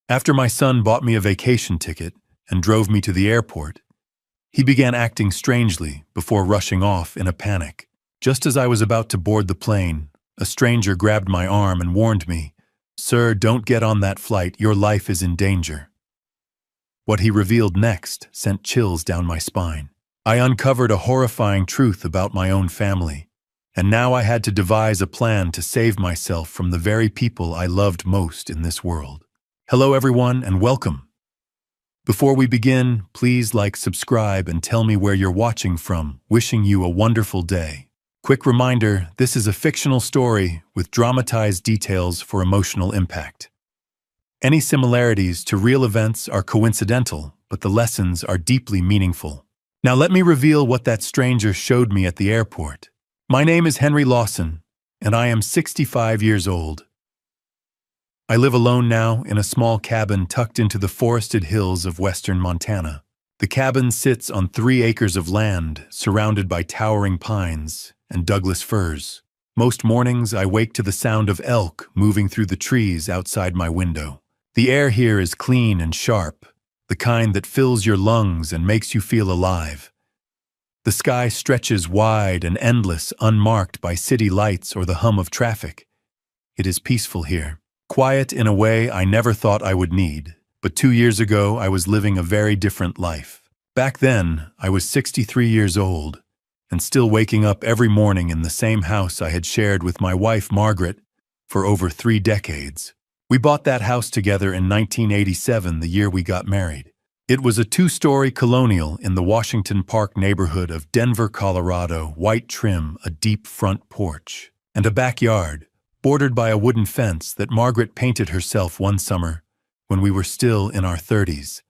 After my son bought me a vacation ticket and drove me to the airport, he began acting strangely before rushing off in a panic. Just as I was about to board the plane, a stranger grabbed my arm and warned me, "Sir, don't get on that flight, your life is in danger." What he revealed next sent chills down my spine. I uncovered a horrifying truth about my own family, and now I had to devise a plan to save myself from the very people I loved most in this world. Hello everyone, and welcome. Before we begin, please like, subscribe, and tell me where you're watching from. Wishing you a wonderful day. Quick reminder, this is a fictional story with dramatized details for emotional impact. Any similarities to real events are coincidental, but the lessons are deeply meaningful. Now let me reveal what that stranger showed me at the airport. My name is Henry Lawson, and I am 65 years old. I live alone now in a small cabin tucked into the forested hills of western Montana. The cabin sits on 3 acres of land surrounded by towering pines and Douglas firs. Most mornings I wake to the sound of elk moving through the trees outside my window. The air here is clean and sharp, the kind that fills your lungs and makes you feel alive. The sky stretches wide and endless, unmarked by city lights or the hum of traffic. It is peaceful here. Quiet in a way I never thought I would need, but 2 years ago I was living a very different life. Back then, I was 63 years old, and still waking up every morning in the same house I had shared with my wife Margaret for over 3 decades. We bought that house together in 1987, the year we got married. It was a 2-story colonial in the Washington Park neighborhood of Denver, Colorado, white trim, a deep front porch, and a backyard bordered by a wooden fence that Margaret painted herself one summer when we were still in our 30s.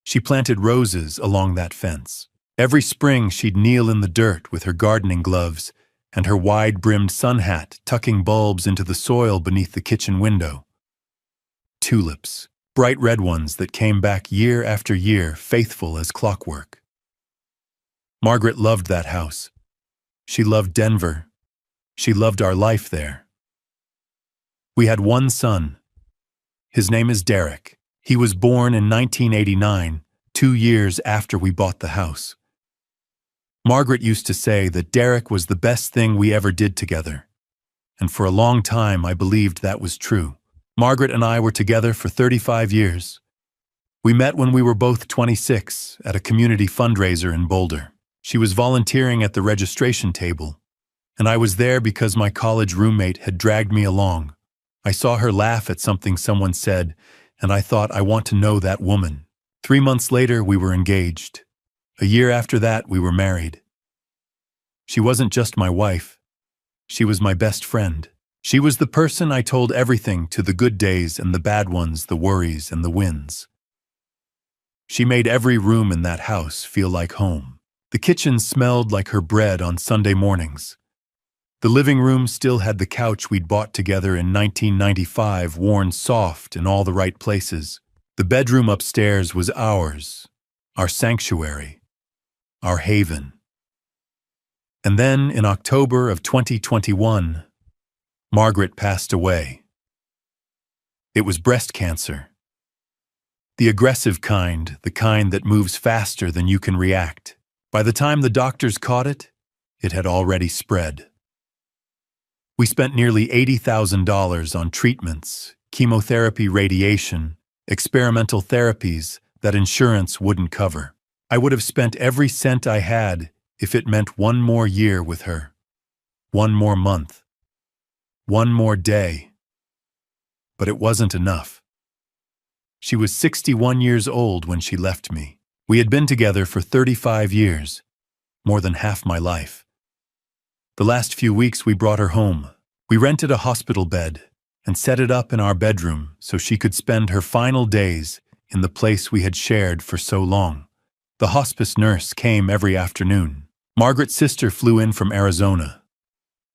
She planted roses along that fence. Every spring she'd kneel in the dirt with her gardening gloves and her wide-brimmed sun hat, tucking bulbs into the soil beneath the kitchen window. Tulips, bright red ones that came back year after year, faithful as clockwork. Margaret loved that house. She loved Denver. She loved our life there. We had one son. His name is Derek. He was born in 1989, 2 years after we bought the house. Margaret used to say that Derek was the best thing we ever did together, and for a long time I believed that was true. Margaret and I were together for 35 years. We met when we were both 26 at a community fundraiser in Boulder. She was volunteering at the registration table, and I was there because my college roommate had dragged me along. I saw her laugh at something someone said, and I thought, I want to know that woman. 3 months later, we were engaged. A year after that, we were married. She wasn't just my wife. She was my best friend. She was the person I told everything to, the good days and the bad ones, the worries and the wins. She made every room in that house feel like home. The kitchen smelled like her bread on Sunday mornings. The living room still had the couch we'd bought together in 1995, worn soft in all the right places. The bedroom upstairs was ours, our sanctuary, our haven. And then, in October of 2021, Margaret passed away. It was breast cancer. The aggressive kind, the kind that moves faster than you can react. By the time the doctors caught it, it had already spread. We spent nearly $80,000 on treatments, chemotherapy, radiation, experimental therapies that insurance wouldn't cover. I would have spent every cent I had if it meant one more year with her, one more month, one more day. But it wasn't enough. She was 61 years old when she left me. We had been together for 35 years, more than half my life. The last few weeks we brought her home. We rented a hospital bed and set it up in our bedroom so she could spend her final days in the place we had shared for so long. The hospice nurse came every afternoon. Margaret's sister flew in from Arizona,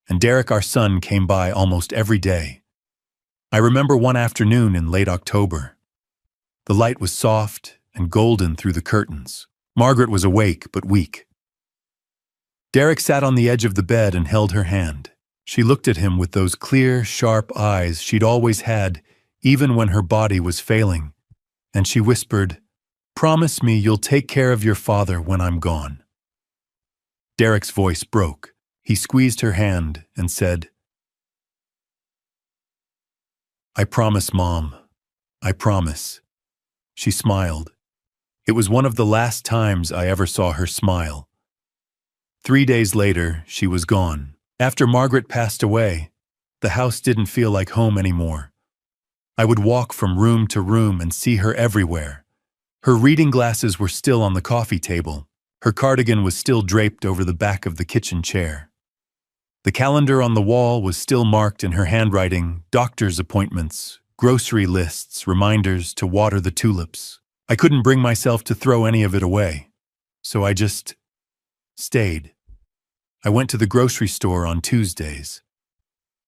and Derek, our son, came by almost every day. I remember one afternoon in late October. The light was soft and golden through the curtains. Margaret was awake but weak. Derek sat on the edge of the bed and held her hand. She looked at him with those clear, sharp eyes she'd always had, even when her body was failing. and she whispered, "Promise me you'll take care of your father when I'm gone." Derek's voice broke. He squeezed her hand and said, "I promise, Mom. I promise." She smiled. It was one of the last times I ever saw her smile. 3 days later, she was gone. After Margaret passed away, the house didn't feel like home anymore. I would walk from room to room and see her everywhere. Her reading glasses were still on the coffee table. Her cardigan was still draped over the back of the kitchen chair. The calendar on the wall was still marked in her handwriting: doctor's appointments, grocery lists, reminders to water the tulips. I couldn't bring myself to throw any of it away, so I just stayed. I went to the grocery store on Tuesdays.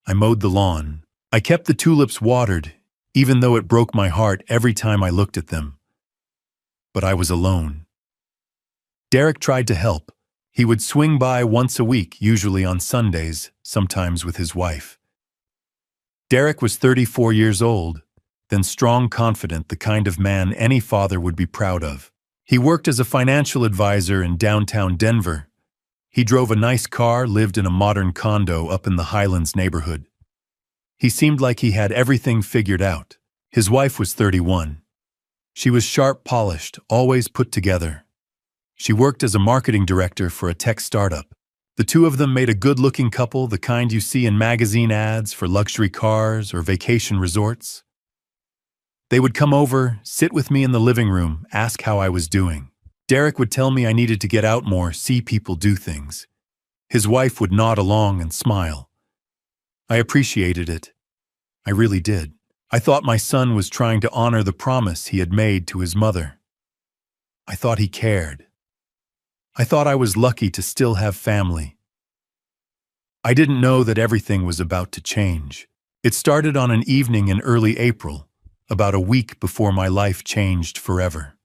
I mowed the lawn. I kept the tulips watered, even though it broke my heart every time I looked at them. But I was alone. Derek tried to help. He would swing by once a week, usually on Sundays, sometimes with his wife. Derek was 34 years old, then strong, confident, the kind of man any father would be proud of. He worked as a financial advisor in downtown Denver. He drove a nice car, lived in a modern condo up in the Highlands neighborhood. He seemed like he had everything figured out. His wife was 31. She was sharp, polished, always put together. She worked as a marketing director for a tech startup. The two of them made a good-looking couple, the kind you see in magazine ads for luxury cars or vacation resorts. They would come over, sit with me in the living room, ask how I was doing. Derek would tell me I needed to get out more, see people do things. His wife would nod along and smile. I appreciated it. I really did. I thought my son was trying to honor the promise he had made to his mother. I thought he cared. I thought I was lucky to still have family. I didn't know that everything was about to change. It started on an evening in early April, about a week before my life changed forever.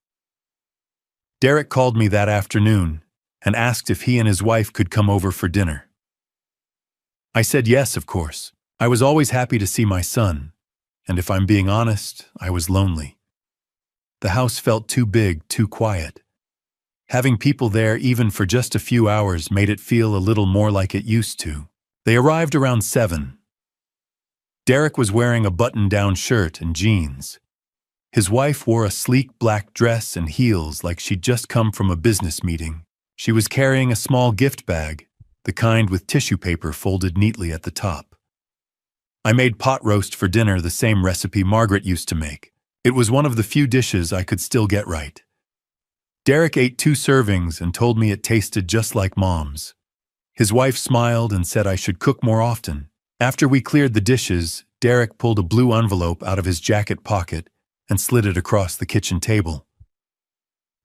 Derek called me that afternoon and asked if he and his wife could come over for dinner. I said yes, of course. I was always happy to see my son, and if I'm being honest, I was lonely. The house felt too big, too quiet. Having people there even for just a few hours made it feel a little more like it used to. They arrived around 7. Derek was wearing a button-down shirt and jeans. His wife wore a sleek black dress and heels like she'd just come from a business meeting. She was carrying a small gift bag, the kind with tissue paper folded neatly at the top. I made pot roast for dinner, the same recipe Margaret used to make. It was one of the few dishes I could still get right. Derek ate 2 servings and told me it tasted just like Mom's. His wife smiled and said I should cook more often. After we cleared the dishes, Derek pulled a blue envelope out of his jacket pocket and slid it across the kitchen table.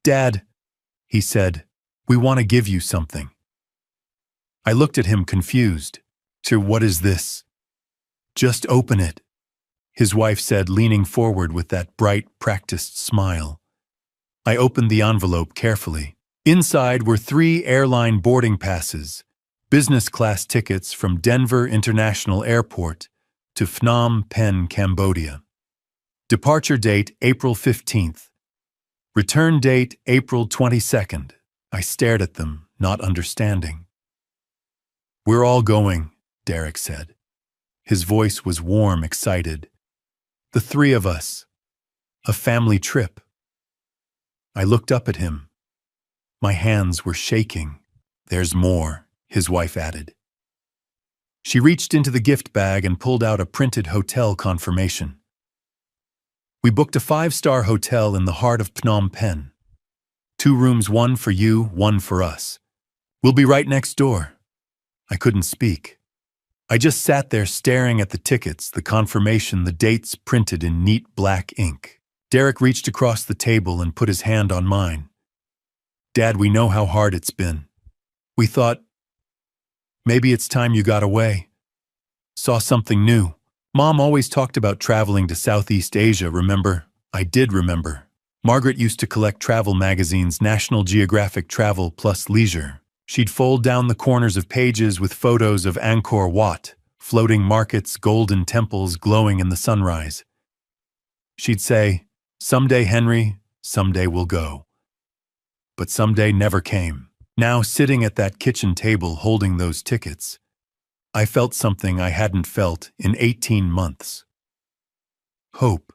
"Dad," he said, "we want to give you something." I looked at him confused. "So what is this?" "Just open it," his wife said, leaning forward with that bright, practiced smile. I opened the envelope carefully. Inside were 3 airline boarding passes, business class tickets from Denver International Airport to Phnom Penh, Cambodia. Departure date April 15th. Return date April 22nd. I stared at them, not understanding. "We're all going," Derek said. His voice was warm, excited. "The 3 of us. A family trip." I looked up at him. My hands were shaking. "There's more," his wife added. She reached into the gift bag and pulled out a printed hotel confirmation. We booked a 5-star hotel in the heart of Phnom Penh. 2 rooms, 1 for you, 1 for us. We'll be right next door. I couldn't speak. I just sat there staring at the tickets, the confirmation, the dates printed in neat black ink. Derek reached across the table and put his hand on mine. "Dad, we know how hard it's been. We thought, maybe it's time you got away. Saw something new. Mom always talked about traveling to Southeast Asia, remember?" I did remember. Margaret used to collect travel magazines, National Geographic Travel plus Leisure. She'd fold down the corners of pages with photos of Angkor Wat, floating markets, golden temples glowing in the sunrise. She'd say, Someday, Henry, someday we'll go. But someday never came. Now, sitting at that kitchen table holding those tickets, I felt something I hadn't felt in 18 months. Hope.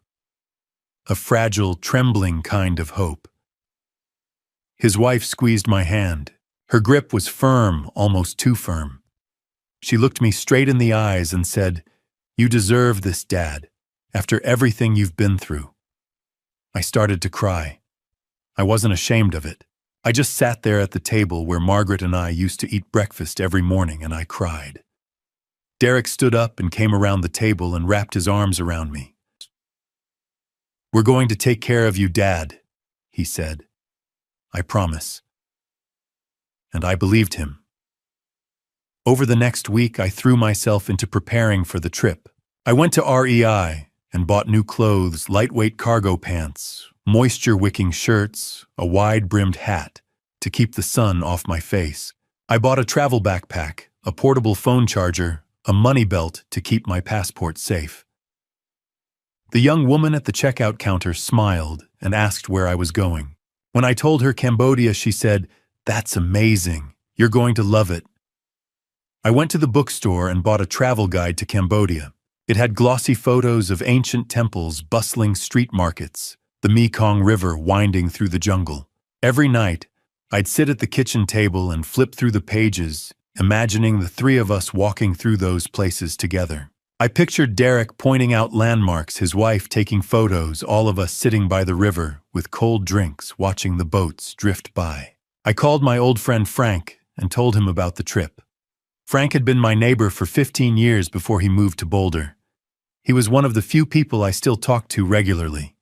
A fragile, trembling kind of hope. His wife squeezed my hand. Her grip was firm, almost too firm. She looked me straight in the eyes and said, "You deserve this, Dad, after everything you've been through." I started to cry. I wasn't ashamed of it. I just sat there at the table where Margaret and I used to eat breakfast every morning, and I cried. Derek stood up and came around the table and wrapped his arms around me. "We're going to take care of you, Dad," he said. "I promise." And I believed him. Over the next week, I threw myself into preparing for the trip. I went to REI and bought new clothes, lightweight cargo pants, moisture-wicking shirts, a wide-brimmed hat to keep the sun off my face. I bought a travel backpack, a portable phone charger, a money belt to keep my passport safe. The young woman at the checkout counter smiled and asked where I was going. When I told her Cambodia, she said, "That's amazing. You're going to love it." I went to the bookstore and bought a travel guide to Cambodia. It had glossy photos of ancient temples, bustling street markets, the Mekong River winding through the jungle. Every night, I'd sit at the kitchen table and flip through the pages, imagining the three of us walking through those places together. I pictured Derek pointing out landmarks, his wife taking photos, all of us sitting by the river with cold drinks, watching the boats drift by. I called my old friend Frank and told him about the trip. Frank had been my neighbor for 15 years before he moved to Boulder. He was one of the few people I still talked to regularly.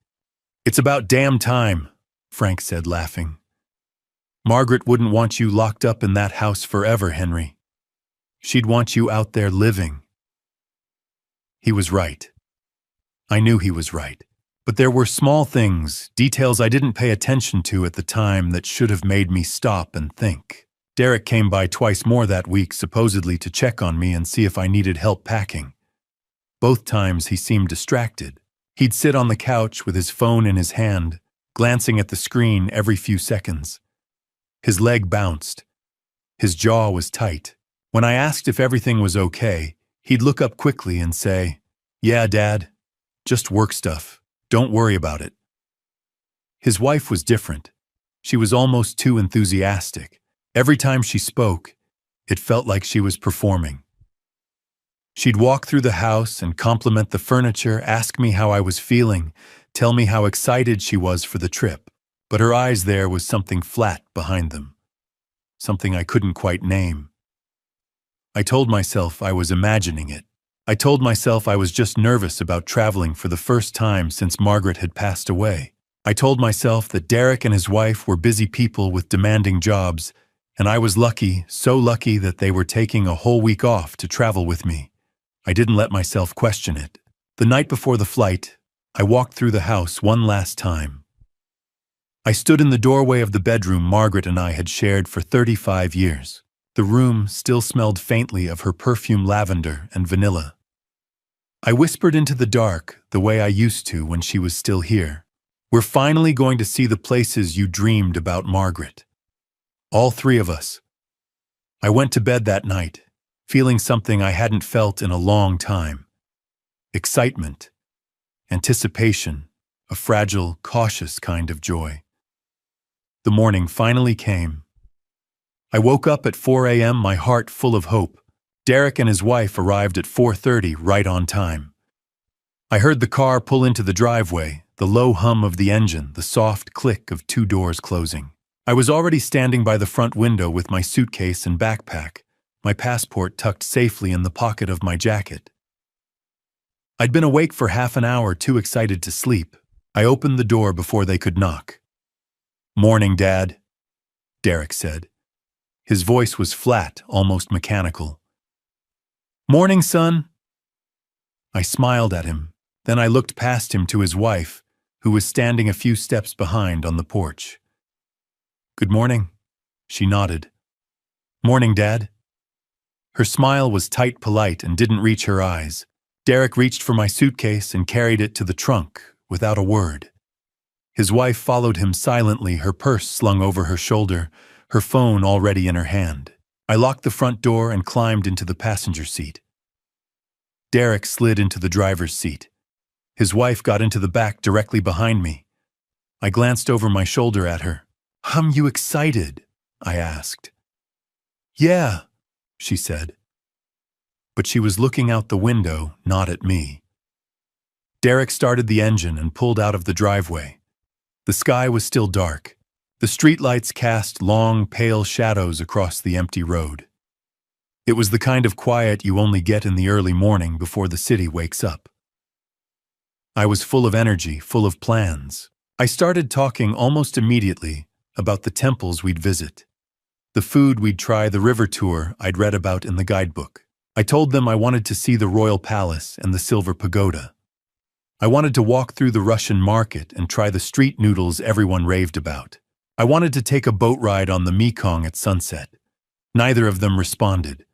"It's about damn time," Frank said, laughing. "Margaret wouldn't want you locked up in that house forever, Henry. She'd want you out there living." He was right. I knew he was right. But there were small things, details I didn't pay attention to at the time that should have made me stop and think. Derek came by twice more that week, supposedly to check on me and see if I needed help packing. Both times he seemed distracted. He'd sit on the couch with his phone in his hand, glancing at the screen every few seconds. His leg bounced. His jaw was tight. When I asked if everything was okay, he'd look up quickly and say, "Yeah, Dad, just work stuff. Don't worry about it." His wife was different. She was almost too enthusiastic. Every time she spoke, it felt like she was performing. She'd walk through the house and compliment the furniture, ask me how I was feeling, tell me how excited she was for the trip. But her eyes, there was something flat behind them. Something I couldn't quite name. I told myself I was imagining it. I told myself I was just nervous about traveling for the first time since Margaret had passed away. I told myself that Derek and his wife were busy people with demanding jobs, and I was lucky, so lucky that they were taking a whole week off to travel with me. I didn't let myself question it. The night before the flight, I walked through the house one last time. I stood in the doorway of the bedroom Margaret and I had shared for 35 years. The room still smelled faintly of her perfume, lavender and vanilla. I whispered into the dark the way I used to when she was still here. "We're finally going to see the places you dreamed about, Margaret. All three of us." I went to bed that night, feeling something I hadn't felt in a long time. Excitement, anticipation, a fragile, cautious kind of joy. The morning finally came. I woke up at 4 a.m., my heart full of hope. Derek and his wife arrived at 4:30, right on time. I heard the car pull into the driveway, the low hum of the engine, the soft click of 2 doors closing. I was already standing by the front window with my suitcase and backpack, my passport tucked safely in the pocket of my jacket. I'd been awake for half an hour, too excited to sleep. I opened the door before they could knock. "Morning, Dad," Derek said. His voice was flat, almost mechanical. "Morning, son." I smiled at him. Then I looked past him to his wife, who was standing a few steps behind on the porch. "Good morning," she nodded. "Morning, Dad." Her smile was tight, polite, and didn't reach her eyes. Derek reached for my suitcase and carried it to the trunk without a word. His wife followed him silently, her purse slung over her shoulder, her phone already in her hand. I locked the front door and climbed into the passenger seat. Derek slid into the driver's seat. His wife got into the back directly behind me. I glanced over my shoulder at her. You excited?" I asked. "Yeah," she said. But she was looking out the window, not at me. Derek started the engine and pulled out of the driveway. The sky was still dark. The streetlights cast long, pale shadows across the empty road. It was the kind of quiet you only get in the early morning before the city wakes up. I was full of energy, full of plans. I started talking almost immediately about the temples we'd visit, the food we'd try, the river tour I'd read about in the guidebook. I told them I wanted to see the royal palace and the silver pagoda. I wanted to walk through the Russian market and try the street noodles everyone raved about. I wanted to take a boat ride on the Mekong at sunset. Neither of them responded.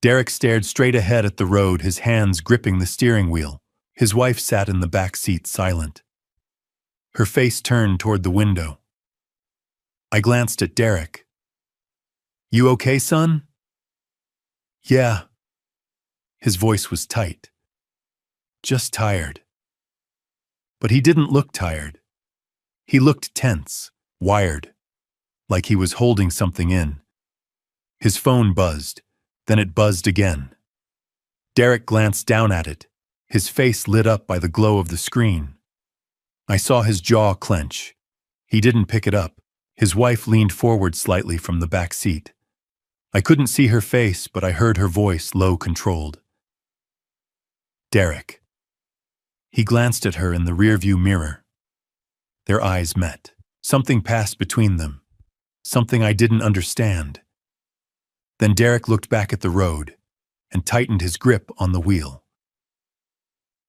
Derek stared straight ahead at the road, his hands gripping the steering wheel. His wife sat in the back seat, silent. Her face turned toward the window. I glanced at Derek. "You okay, son?" "Yeah." His voice was tight. "Just tired." But he didn't look tired. He looked tense, wired, like he was holding something in. His phone buzzed, then it buzzed again. Derek glanced down at it, his face lit up by the glow of the screen. I saw his jaw clench. He didn't pick it up. His wife leaned forward slightly from the back seat. I couldn't see her face, but I heard her voice, low, controlled. "Derek." He glanced at her in the rearview mirror. Their eyes met. Something passed between them. Something I didn't understand. Then Derek looked back at the road and tightened his grip on the wheel.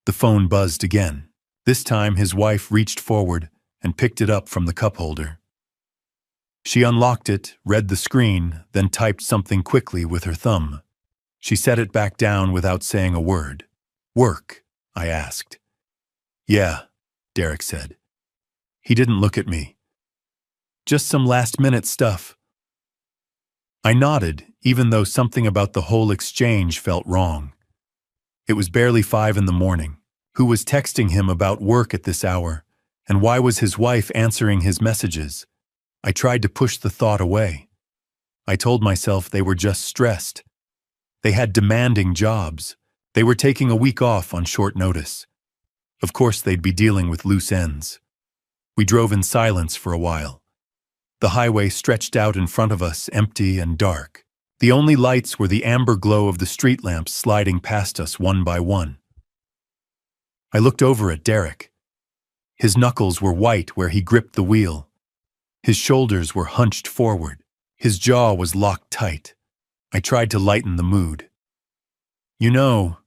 The phone buzzed again. This time his wife reached forward and picked it up from the cup holder. She unlocked it, read the screen, then typed something quickly with her thumb. She set it back down without saying a word. "Work?" I asked. "Yeah," Derek said. He didn't look at me. "Just some last-minute stuff." I nodded, even though something about the whole exchange felt wrong. It was barely 5 in the morning. Who was texting him about work at this hour? And why was his wife answering his messages? I tried to push the thought away. I told myself they were just stressed. They had demanding jobs. They were taking a week off on short notice. Of course they'd be dealing with loose ends. We drove in silence for a while. The highway stretched out in front of us, empty and dark. The only lights were the amber glow of the street lamps sliding past us one by one. I looked over at Derek. His knuckles were white where he gripped the wheel. His shoulders were hunched forward. His jaw was locked tight. I tried to lighten the mood. "You know,"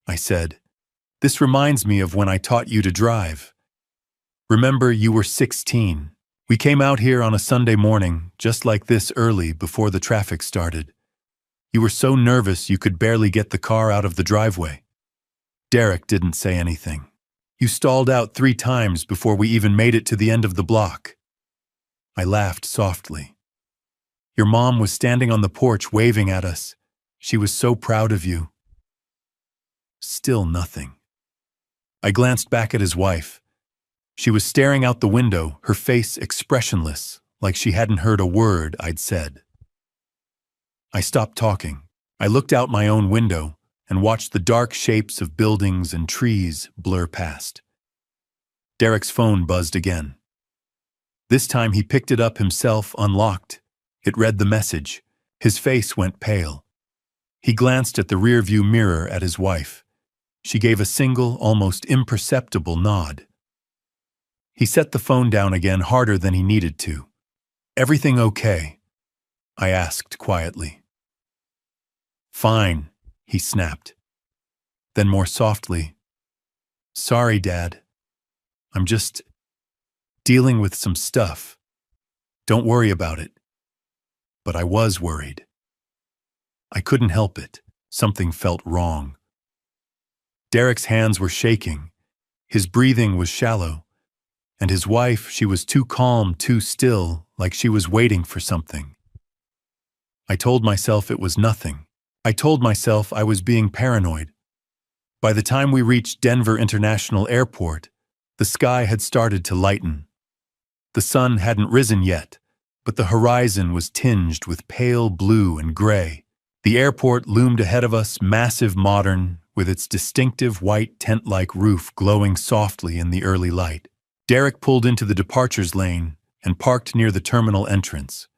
I said, "this reminds me of when I taught you to drive. Remember, you were 16. We came out here on a Sunday morning, just like this, early, before the traffic started. You were so nervous you could barely get the car out of the driveway." Derek didn't say anything. "You stalled out 3 times before we even made it to the end of the block." I laughed softly. "Your mom was standing on the porch waving at us. She was so proud of you." Still nothing. I glanced back at his wife. She was staring out the window, her face expressionless, like she hadn't heard a word I'd said. I stopped talking. I looked out my own window and watched the dark shapes of buildings and trees blur past. Derek's phone buzzed again. This time he picked it up himself, unlocked. It read the message. His face went pale. He glanced at the rearview mirror at his wife. She gave a single, almost imperceptible nod. He set the phone down again, harder than he needed to. "Everything okay?" I asked quietly. "Fine," he snapped. Then more softly, "Sorry, Dad. I'm just dealing with some stuff. Don't worry about it." But I was worried. I couldn't help it. Something felt wrong. Derek's hands were shaking. His breathing was shallow. And his wife, she was too calm, too still, like she was waiting for something. I told myself it was nothing. I told myself I was being paranoid. By the time we reached Denver International Airport, the sky had started to lighten. The sun hadn't risen yet, but the horizon was tinged with pale blue and gray. The airport loomed ahead of us, massive, modern, with its distinctive white tent-like roof glowing softly in the early light. Derek pulled into the departures lane and parked near the terminal entrance.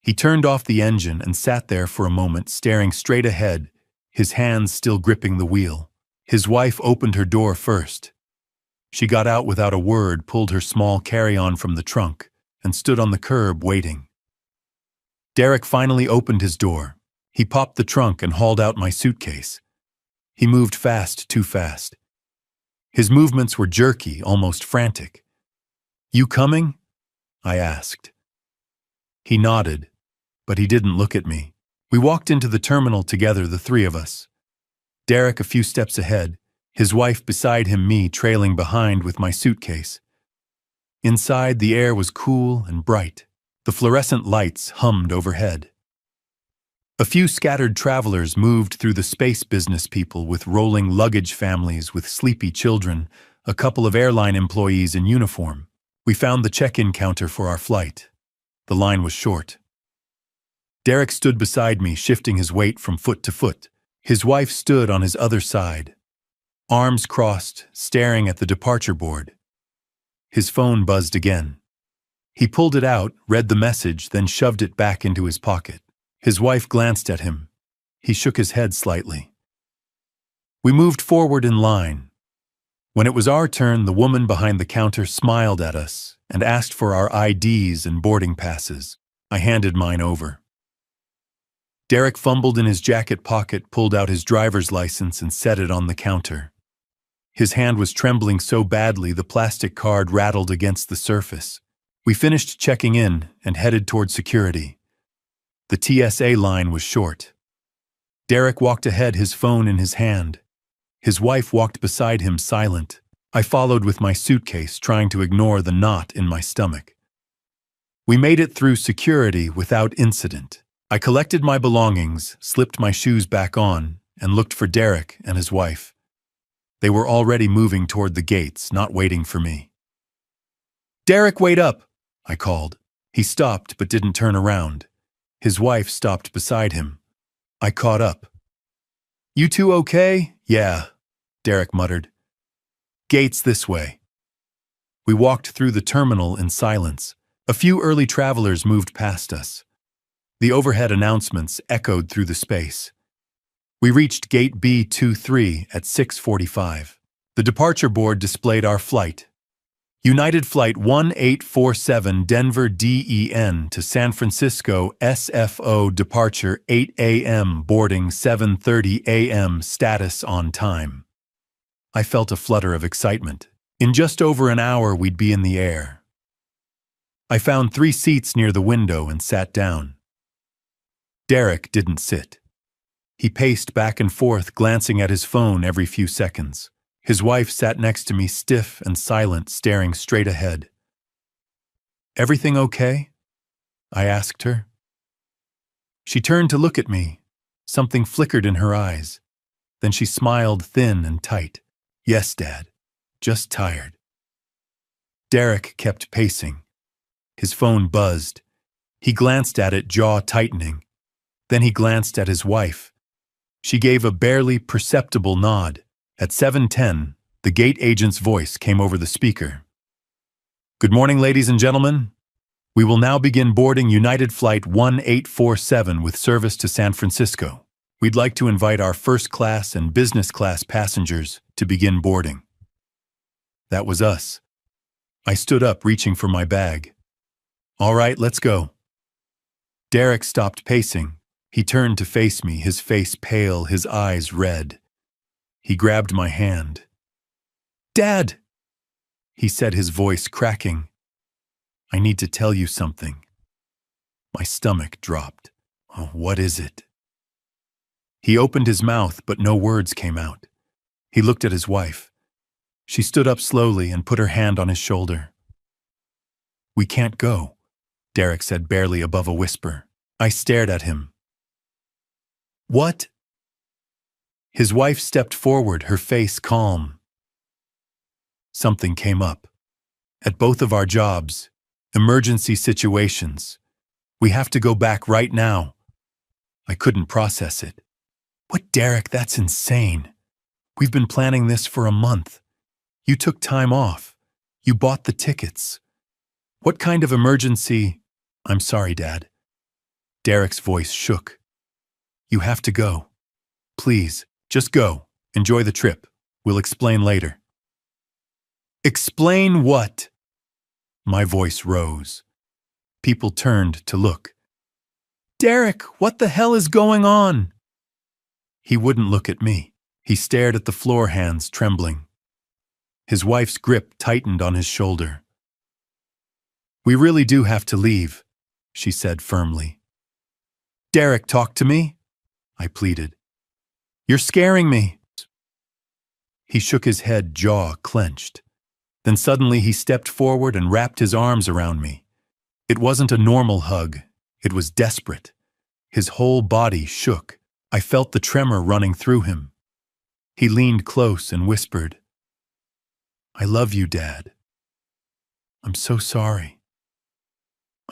He turned off the engine and sat there for a moment, staring straight ahead, his hands still gripping the wheel. His wife opened her door first. She got out without a word, pulled her small carry-on from the trunk, and stood on the curb waiting. Derek finally opened his door. He popped the trunk and hauled out my suitcase. He moved fast, too fast. His movements were jerky, almost frantic. "You coming?" I asked. He nodded, but he didn't look at me. We walked into the terminal together, the three of us. Derek a few steps ahead, his wife beside him, me trailing behind with my suitcase. Inside, the air was cool and bright. The fluorescent lights hummed overhead. A few scattered travelers moved through the space, business people with rolling luggage, families with sleepy children, a couple of airline employees in uniform. We found the check-in counter for our flight. The line was short. Derek stood beside me, shifting his weight from foot to foot. His wife stood on his other side, arms crossed, staring at the departure board. His phone buzzed again. He pulled it out, read the message, then shoved it back into his pocket. His wife glanced at him. He shook his head slightly. We moved forward in line. When it was our turn, the woman behind the counter smiled at us and asked for our IDs and boarding passes. I handed mine over. Derek fumbled in his jacket pocket, pulled out his driver's license and set it on the counter. His hand was trembling so badly the plastic card rattled against the surface. We finished checking in and headed toward security. The TSA line was short. Derek walked ahead, his phone in his hand. His wife walked beside him, silent. I followed with my suitcase, trying to ignore the knot in my stomach. We made it through security without incident. I collected my belongings, slipped my shoes back on, and looked for Derek and his wife. They were already moving toward the gates, not waiting for me. "Derek, wait up!" I called. He stopped but didn't turn around. His wife stopped beside him. I caught up. "You two okay?" "Yeah," Derek muttered. "Gates this way." We walked through the terminal in silence. A few early travelers moved past us. The overhead announcements echoed through the space. We reached Gate B23 at 6:45. The departure board displayed our flight. United Flight 1847 Denver DEN to San Francisco SFO, departure 8 a.m., boarding 7:30 a.m., status on time. I felt a flutter of excitement. In just over an hour we'd be in the air. I found 3 seats near the window and sat down. Derek didn't sit. He paced back and forth, glancing at his phone every few seconds. His wife sat next to me, stiff and silent, staring straight ahead. "Everything okay?" I asked her. She turned to look at me. Something flickered in her eyes. Then she smiled, thin and tight. "Yes, Dad. Just tired." Derek kept pacing. His phone buzzed. He glanced at it, jaw tightening. Then he glanced at his wife. She gave a barely perceptible nod. At 7:10, the gate agent's voice came over the speaker. "Good morning, ladies and gentlemen. We will now begin boarding United Flight 1847 with service to San Francisco. We'd like to invite our first class and business class passengers to begin boarding." That was us. I stood up, reaching for my bag. "All right, let's go." Derek stopped pacing. He turned to face me, his face pale, his eyes red. He grabbed my hand. "Dad!" he said, his voice cracking. "I need to tell you something." My stomach dropped. "Oh, what is it?" He opened his mouth, but no words came out. He looked at his wife. She stood up slowly and put her hand on his shoulder. We can't go, Derek said barely above a whisper. I stared at him. What? His wife stepped forward, her face calm. Something came up. At both of our jobs, emergency situations. We have to go back right now. I couldn't process it. What, Derek? That's insane. We've been planning this for a month. You took time off. You bought the tickets. What kind of emergency? I'm sorry, Dad. Derek's voice shook. You have to go. Please, just go. Enjoy the trip. We'll explain later. Explain what? My voice rose. People turned to look. Derek, what the hell is going on? He wouldn't look at me. He stared at the floor, hands trembling. His wife's grip tightened on his shoulder. We really do have to leave, she said firmly. Derek, talk to me, I pleaded. You're scaring me. He shook his head, jaw clenched. Then suddenly he stepped forward and wrapped his arms around me. It wasn't a normal hug. It was desperate. His whole body shook. I felt the tremor running through him. He leaned close and whispered, I love you, Dad. I'm so sorry.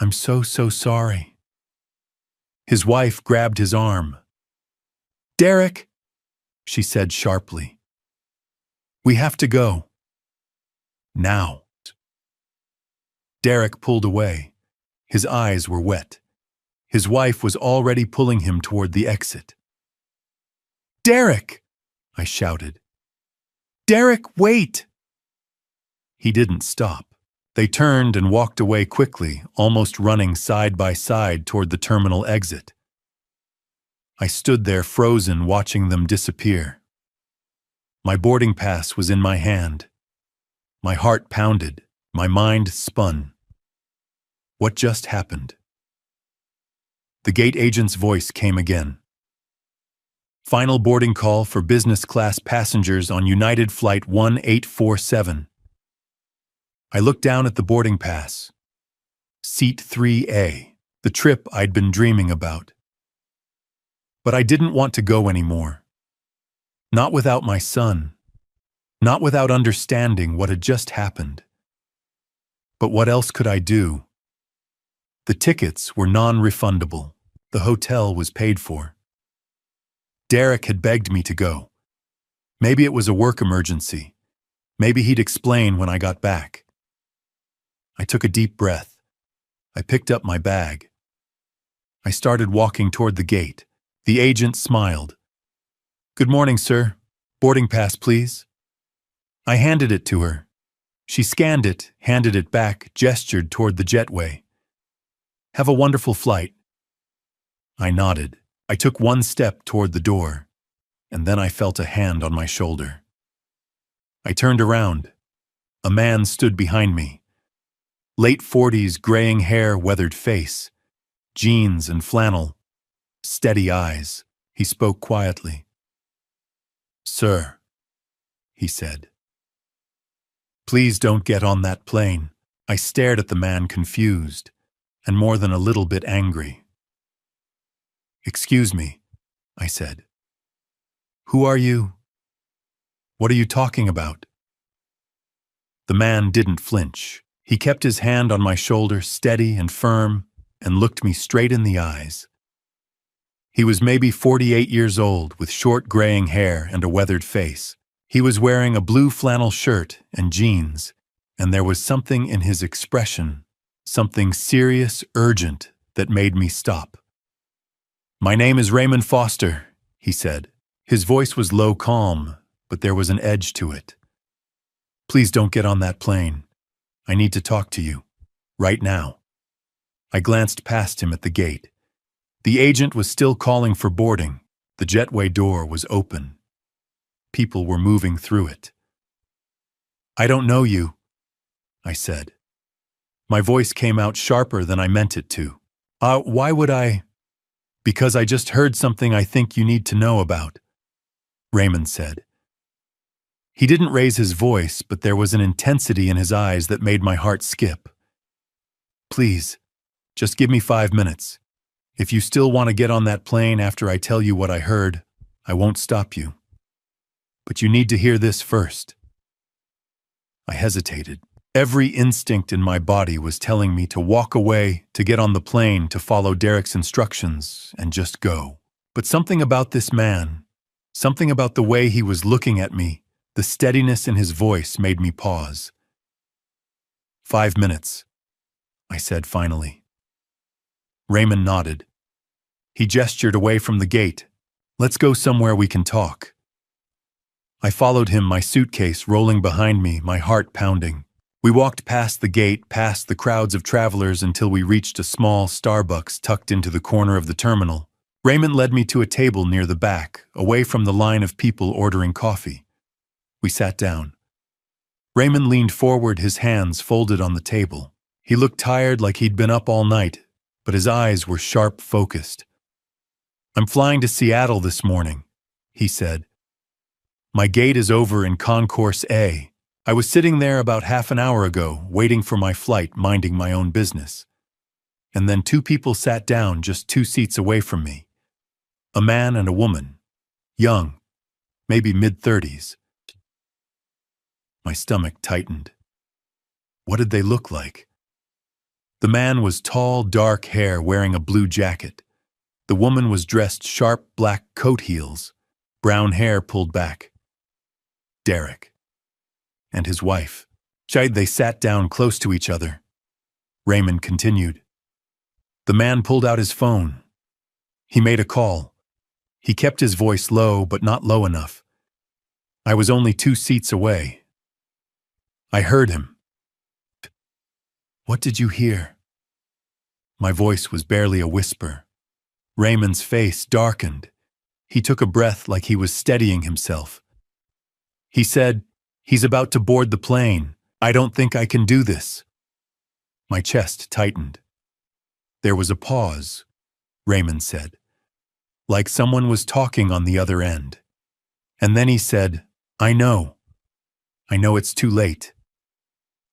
I'm so sorry. His wife grabbed his arm. Derek, she said sharply. We have to go. Now. Derek pulled away. His eyes were wet. His wife was already pulling him toward the exit. Derek! I shouted. Derek, wait! He didn't stop. They turned and walked away quickly, almost running side by side toward the terminal exit. I stood there frozen, watching them disappear. My boarding pass was in my hand. My heart pounded. My mind spun. What just happened? The gate agent's voice came again. Final boarding call for business class passengers on United Flight 1847. I looked down at the boarding pass. Seat 3A, the trip I'd been dreaming about. But I didn't want to go anymore. Not without my son. Not without understanding what had just happened. But what else could I do? The tickets were non-refundable. The hotel was paid for. Derek had begged me to go. Maybe it was a work emergency. Maybe he'd explain when I got back. I took a deep breath. I picked up my bag. I started walking toward the gate. The agent smiled. Good morning, sir. Boarding pass, please. I handed it to her. She scanned it, handed it back, gestured toward the jetway. Have a wonderful flight. I nodded. I took one step toward the door, and then I felt a hand on my shoulder. I turned around. A man stood behind me. Late 40s, graying hair, weathered face, jeans and flannel, steady eyes. He spoke quietly. Sir, he said. Please don't get on that plane. I stared at the man, confused, and more than a little bit angry. Excuse me, I said. Who are you? What are you talking about? The man didn't flinch. He kept his hand on my shoulder, steady and firm, and looked me straight in the eyes. He was maybe 48 years old, with short graying hair and a weathered face. He was wearing a blue flannel shirt and jeans, and there was something in his expression, something serious, urgent, that made me stop. My name is Raymond Foster, he said. His voice was low, calm, but there was an edge to it. Please don't get on that plane. I need to talk to you. Right now. I glanced past him at the gate. The agent was still calling for boarding. The jetway door was open. People were moving through it. I don't know you, I said. My voice came out sharper than I meant it to. Why would I? Because I just heard something I think you need to know about, Raymond said. He didn't raise his voice, but there was an intensity in his eyes that made my heart skip. Please, just give me 5 minutes. If you still want to get on that plane after I tell you what I heard, I won't stop you. But you need to hear this first." I hesitated. Every instinct in my body was telling me to walk away, to get on the plane, to follow Derek's instructions, and just go. But something about this man, something about the way he was looking at me, the steadiness in his voice made me pause. "5 minutes," I said finally. Raymond nodded. He gestured away from the gate. "Let's go somewhere we can talk." I followed him, my suitcase rolling behind me, my heart pounding. We walked past the gate, past the crowds of travelers until we reached a small Starbucks tucked into the corner of the terminal. Raymond led me to a table near the back, away from the line of people ordering coffee. We sat down. Raymond leaned forward, his hands folded on the table. He looked tired, like he'd been up all night, but his eyes were sharp, focused. "I'm flying to Seattle this morning," he said. "My gate is over in Concourse A. I was sitting there about half an hour ago, waiting for my flight, minding my own business. And then 2 people sat down just 2 seats away from me. A man and a woman. Young, maybe mid-30s. My stomach tightened. What did they look like? The man was tall, dark hair, wearing a blue jacket. The woman was dressed sharp black coat heels, brown hair pulled back. Derek. And his wife. They sat down close to each other. Raymond continued. The man pulled out his phone. He made a call. He kept his voice low, but not low enough. I was only 2 seats away. I heard him. "What did you hear?" My voice was barely a whisper. Raymond's face darkened. He took a breath like he was steadying himself. He said, "He's about to board the plane. I don't think I can do this." My chest tightened. There was a pause, Raymond said, like someone was talking on the other end. And then he said, I know it's too late."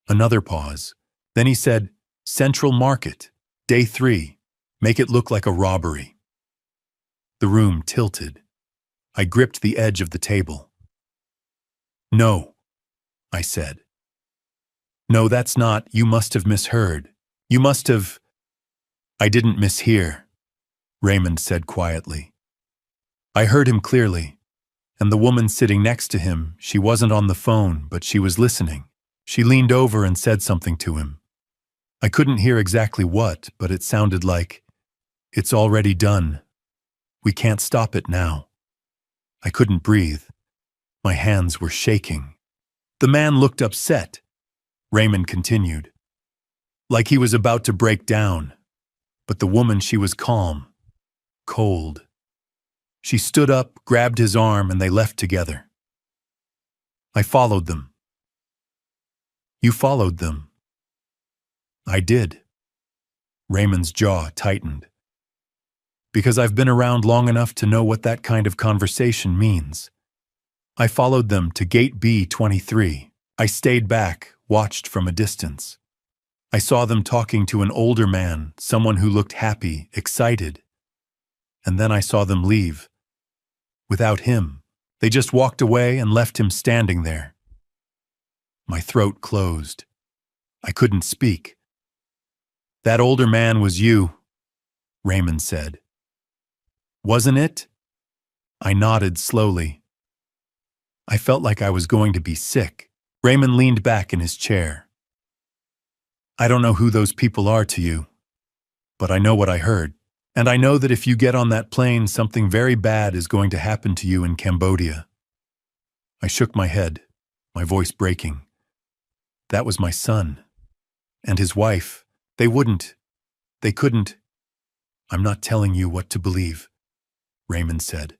Another pause. Then he said, "Central Market, day 3. Make it look like a robbery." The room tilted. I gripped the edge of the table. "No," I said. "No, that's not. You must have misheard. You must have—" "I didn't mishear," Raymond said quietly. I heard him clearly, and the woman sitting next to him, she wasn't on the phone, but she was listening. She leaned over and said something to him. I couldn't hear exactly what, but it sounded like, "It's already done. We can't stop it now." I couldn't breathe. My hands were shaking. The man looked upset. Raymond continued. Like he was about to break down. But the woman, she was calm. Cold. She stood up, grabbed his arm, and they left together. I followed them. You followed them. I did. Raymond's jaw tightened. Because I've been around long enough to know what that kind of conversation means. I followed them to gate B23. I stayed back, watched from a distance. I saw them talking to an older man, someone who looked happy, excited. And then I saw them leave. Without him, they just walked away and left him standing there. My throat closed. I couldn't speak. "That older man was you," Raymond said. "Wasn't it?" I nodded slowly. I felt like I was going to be sick. Raymond leaned back in his chair. "I don't know who those people are to you, but I know what I heard. And I know that if you get on that plane, something very bad is going to happen to you in Cambodia." I shook my head, my voice breaking. That was my son. And his wife. They couldn't. "I'm not telling you what to believe," Raymond said.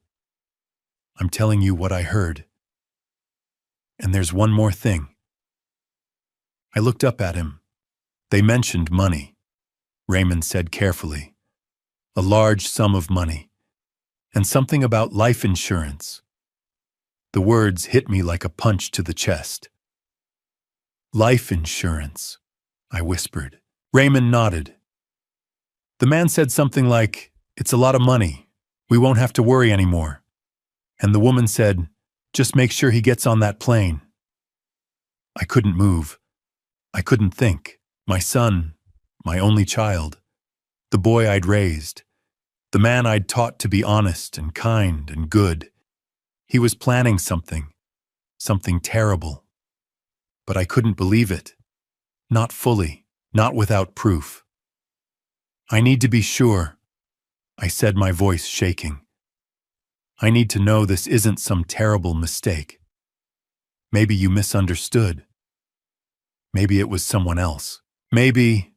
"I'm telling you what I heard. And there's one more thing." I looked up at him. "They mentioned money," Raymond said carefully. "A large sum of money. And something about life insurance." The words hit me like a punch to the chest. "Life insurance," I whispered. Raymond nodded. The man said something like, "It's a lot of money. We won't have to worry anymore." And the woman said, "Just make sure he gets on that plane." I couldn't move. I couldn't think. My son, my only child, the boy I'd raised, the man I'd taught to be honest and kind and good. He was planning something terrible. But I couldn't believe it. Not fully, not without proof. "I need to be sure," I said, my voice shaking. "I need to know this isn't some terrible mistake. Maybe you misunderstood. Maybe it was someone else. Maybe.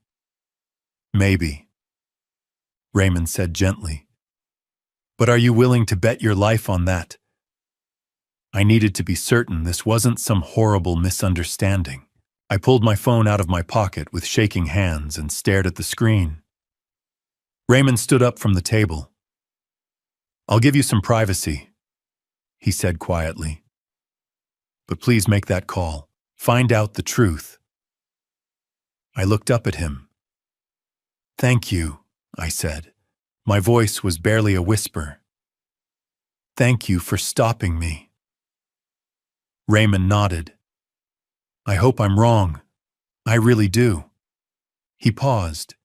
Raymond said gently. "But are you willing to bet your life on that?" I needed to be certain this wasn't some horrible misunderstanding. I pulled my phone out of my pocket with shaking hands and stared at the screen. Raymond stood up from the table. "I'll give you some privacy," he said quietly. "But please make that call. Find out the truth." I looked up at him. "Thank you," I said. My voice was barely a whisper. "Thank you for stopping me." Raymond nodded. "I hope I'm wrong. I really do." He paused.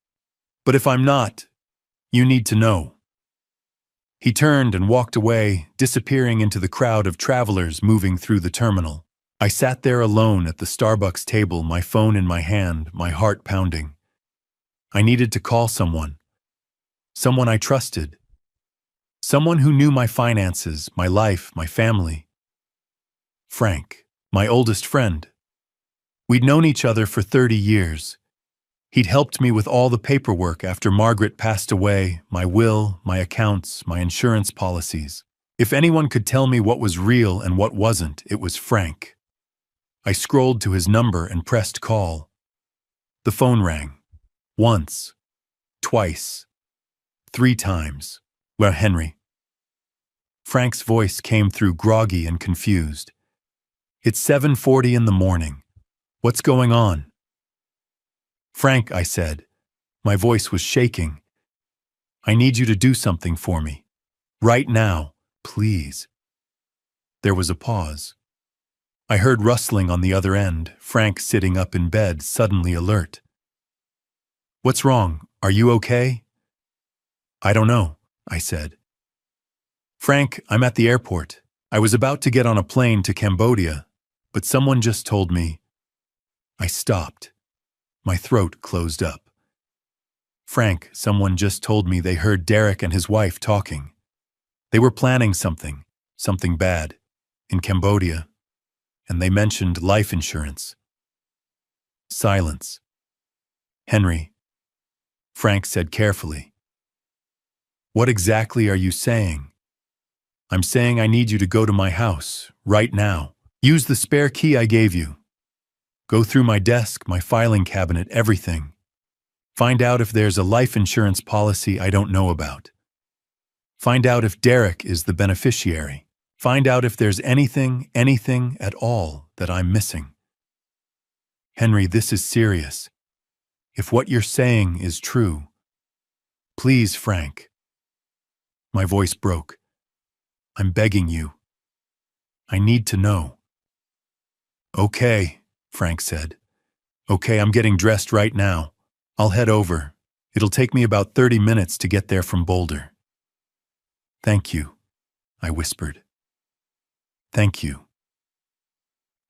"But if I'm not, you need to know." He turned and walked away, disappearing into the crowd of travelers moving through the terminal. I sat there alone at the Starbucks table, my phone in my hand, my heart pounding. I needed to call someone. Someone I trusted. Someone who knew my finances, my life, my family. Frank, my oldest friend. We'd known each other for 30 years. He'd helped me with all the paperwork after Margaret passed away, my will, my accounts, my insurance policies. If anyone could tell me what was real and what wasn't, it was Frank. I scrolled to his number and pressed call. The phone rang. Once. Twice. 3 times. "Well, Henry." Frank's voice came through groggy and confused. "It's 7:40 in the morning. What's going on?" "Frank," I said. My voice was shaking. "I need you to do something for me. Right now, please." There was a pause. I heard rustling on the other end, Frank sitting up in bed, suddenly alert. "What's wrong? Are you okay?" "I don't know," I said. "Frank, I'm at the airport. I was about to get on a plane to Cambodia, but someone just told me." I stopped. My throat closed up. "Frank, someone just told me they heard Derek and his wife talking. They were planning something bad, in Cambodia, and they mentioned life insurance." Silence. "Henry," Frank said carefully. "What exactly are you saying?" "I'm saying I need you to go to my house, right now. Use the spare key I gave you. Go through my desk, my filing cabinet, everything. Find out if there's a life insurance policy I don't know about. Find out if Derek is the beneficiary. Find out if there's anything at all that I'm missing. Henry, this is serious. If what you're saying is true. Please, Frank." My voice broke. "I'm begging you. I need to know." "Okay," Frank said. "Okay, I'm getting dressed right now. I'll head over. It'll take me about 30 minutes to get there from Boulder." "Thank you," I whispered. "Thank you."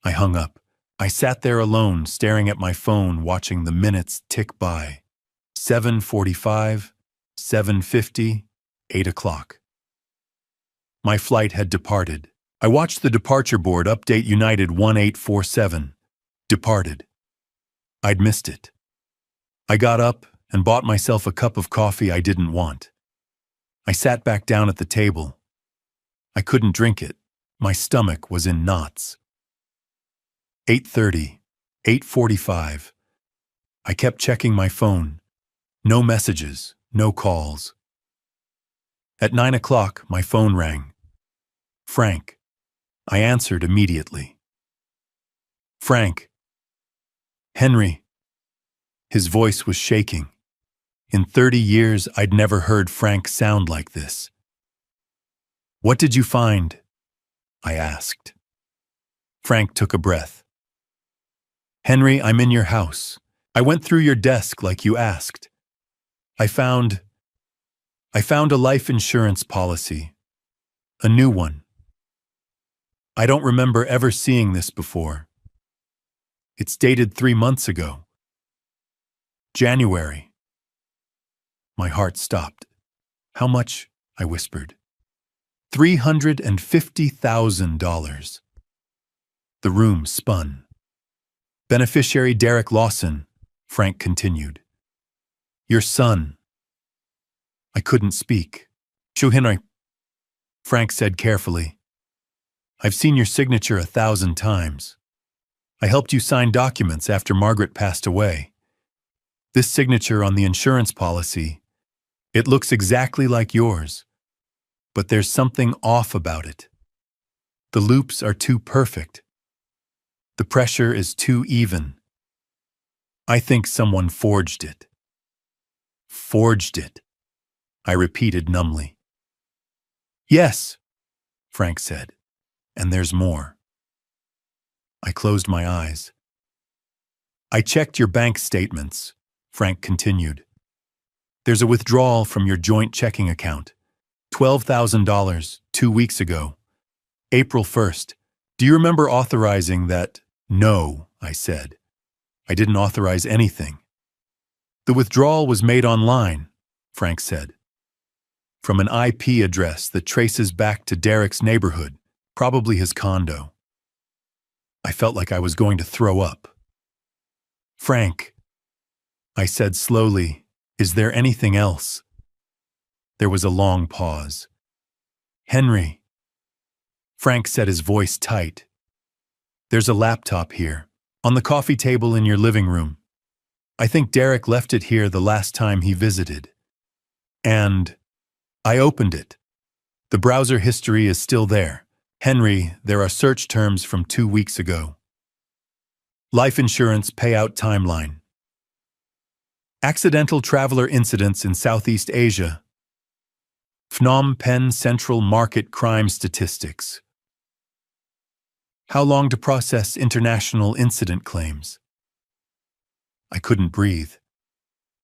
I hung up. I sat there alone, staring at my phone, watching the minutes tick by. 7:45, 7:50, 8 o'clock. My flight had departed. I watched the departure board update United 1847. Departed. I'd missed it. I got up and bought myself a cup of coffee I didn't want. I sat back down at the table. I couldn't drink it. My stomach was in knots. 8:30, 8:45. I kept checking my phone. No messages, no calls. At 9 o'clock, my phone rang. Frank. I answered immediately. "Frank." "Henry." His voice was shaking. In 30 years, I'd never heard Frank sound like this. "What did you find?" I asked. Frank took a breath. "Henry, I'm in your house. I went through your desk like you asked. I found a life insurance policy. A new one. I don't remember ever seeing this before. It's dated 3 months ago. January." My heart stopped. "How much?" I whispered. $350,000. The room spun. "Beneficiary Derek Lawson," Frank continued. "Your son." I couldn't speak. "Henry," Frank said carefully. "I've seen your signature 1,000 times. I helped you sign documents after Margaret passed away. This signature on the insurance policy, it looks exactly like yours. But there's something off about it. The loops are too perfect. The pressure is too even. I think someone forged it." "Forged it," I repeated numbly. "Yes," Frank said, "and there's more." I closed my eyes. "I checked your bank statements," Frank continued. "There's a withdrawal from your joint checking account. $12,000 2 weeks ago. April 1st. Do you remember authorizing that?" "No," I said. "I didn't authorize anything." "The withdrawal was made online," Frank said. "From an IP address that traces back to Derek's neighborhood, probably his condo." I felt like I was going to throw up. "Frank," I said slowly, "is there anything else?" There was a long pause. "Henry," Frank said, his voice tight. "There's a laptop here, on the coffee table in your living room. I think Derek left it here the last time he visited. And I opened it. The browser history is still there. Henry, there are search terms from 2 weeks ago. Life insurance payout timeline. Accidental traveler incidents in Southeast Asia. Phnom Penh Central Market crime statistics. How long to process international incident claims?" I couldn't breathe.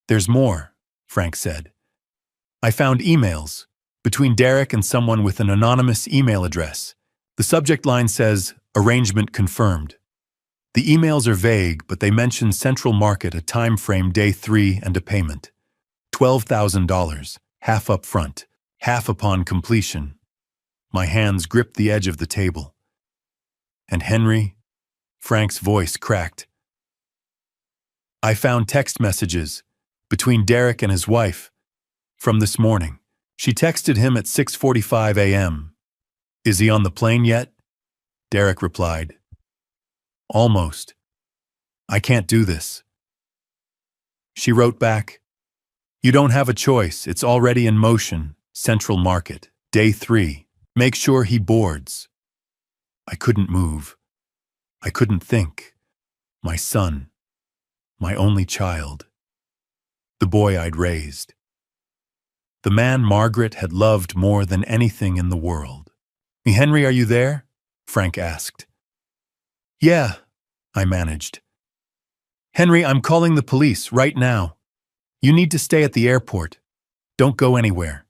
"There's more," Frank said. "I found emails between Derek and someone with an anonymous email address. The subject line says, 'Arrangement confirmed.' The emails are vague, but they mention Central Market, a time frame, day 3, and a payment. $12,000, half up front, half upon completion." My hands gripped the edge of the table. "And Henry?" Frank's voice cracked. "I found text messages between Derek and his wife from this morning. She texted him at 6:45 a.m. "Is he on the plane yet?" Derek replied. "Almost. I can't do this." She wrote back, "You don't have a choice. It's already in motion. Central Market, day 3. Make sure he boards." I couldn't move. I couldn't think. My son. My only child. The boy I'd raised. The man Margaret had loved more than anything in the world. "Henry, are you there?" Frank asked. "Yeah," I managed. "Henry, I'm calling the police right now. You need to stay at the airport. Don't go anywhere.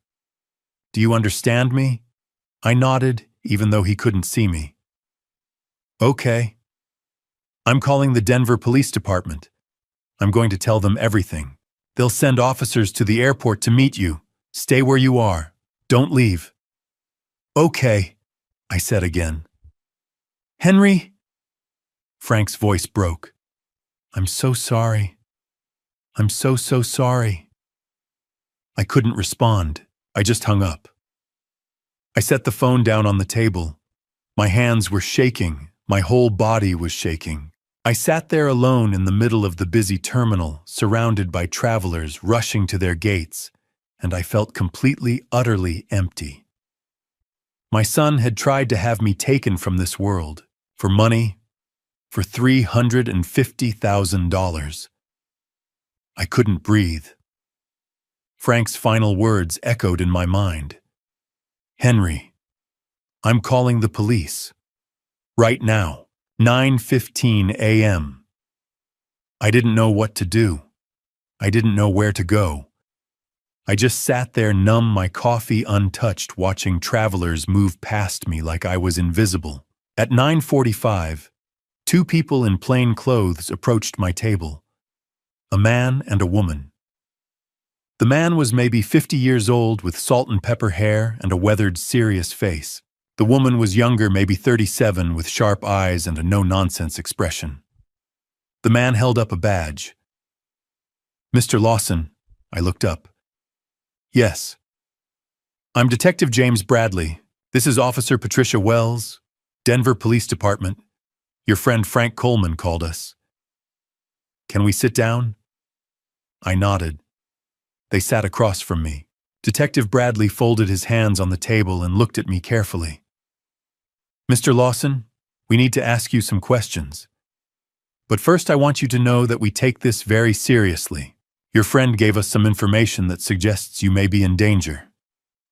Do you understand me?" I nodded, even though he couldn't see me. "Okay. I'm calling the Denver Police Department. I'm going to tell them everything. They'll send officers to the airport to meet you. Stay where you are. Don't leave." "Okay," I said again. "Henry?" Frank's voice broke. "I'm so sorry. I'm so sorry." I couldn't respond. I just hung up. I set the phone down on the table. My hands were shaking. My whole body was shaking. I sat there alone in the middle of the busy terminal, surrounded by travelers rushing to their gates, and I felt completely, utterly empty. My son had tried to have me taken from this world, for money, for $350,000. I couldn't breathe. Frank's final words echoed in my mind. Henry, I'm calling the police. Right now, 9:15 a.m. I didn't know what to do. I didn't know where to go. I just sat there numb, my coffee untouched, watching travelers move past me like I was invisible. At 9:45, two people in plain clothes approached my table. A man and a woman. The man was maybe 50 years old with salt and pepper hair and a weathered, serious face. The woman was younger, maybe 37, with sharp eyes and a no-nonsense expression. The man held up a badge. Mr. Lawson, I looked up. Yes. I'm Detective James Bradley. This is Officer Patricia Wells, Denver Police Department. Your friend Frank Coleman called us. Can we sit down? I nodded. They sat across from me. Detective Bradley folded his hands on the table and looked at me carefully. Mr. Lawson, we need to ask you some questions. But first I want you to know that we take this very seriously. Your friend gave us some information that suggests you may be in danger.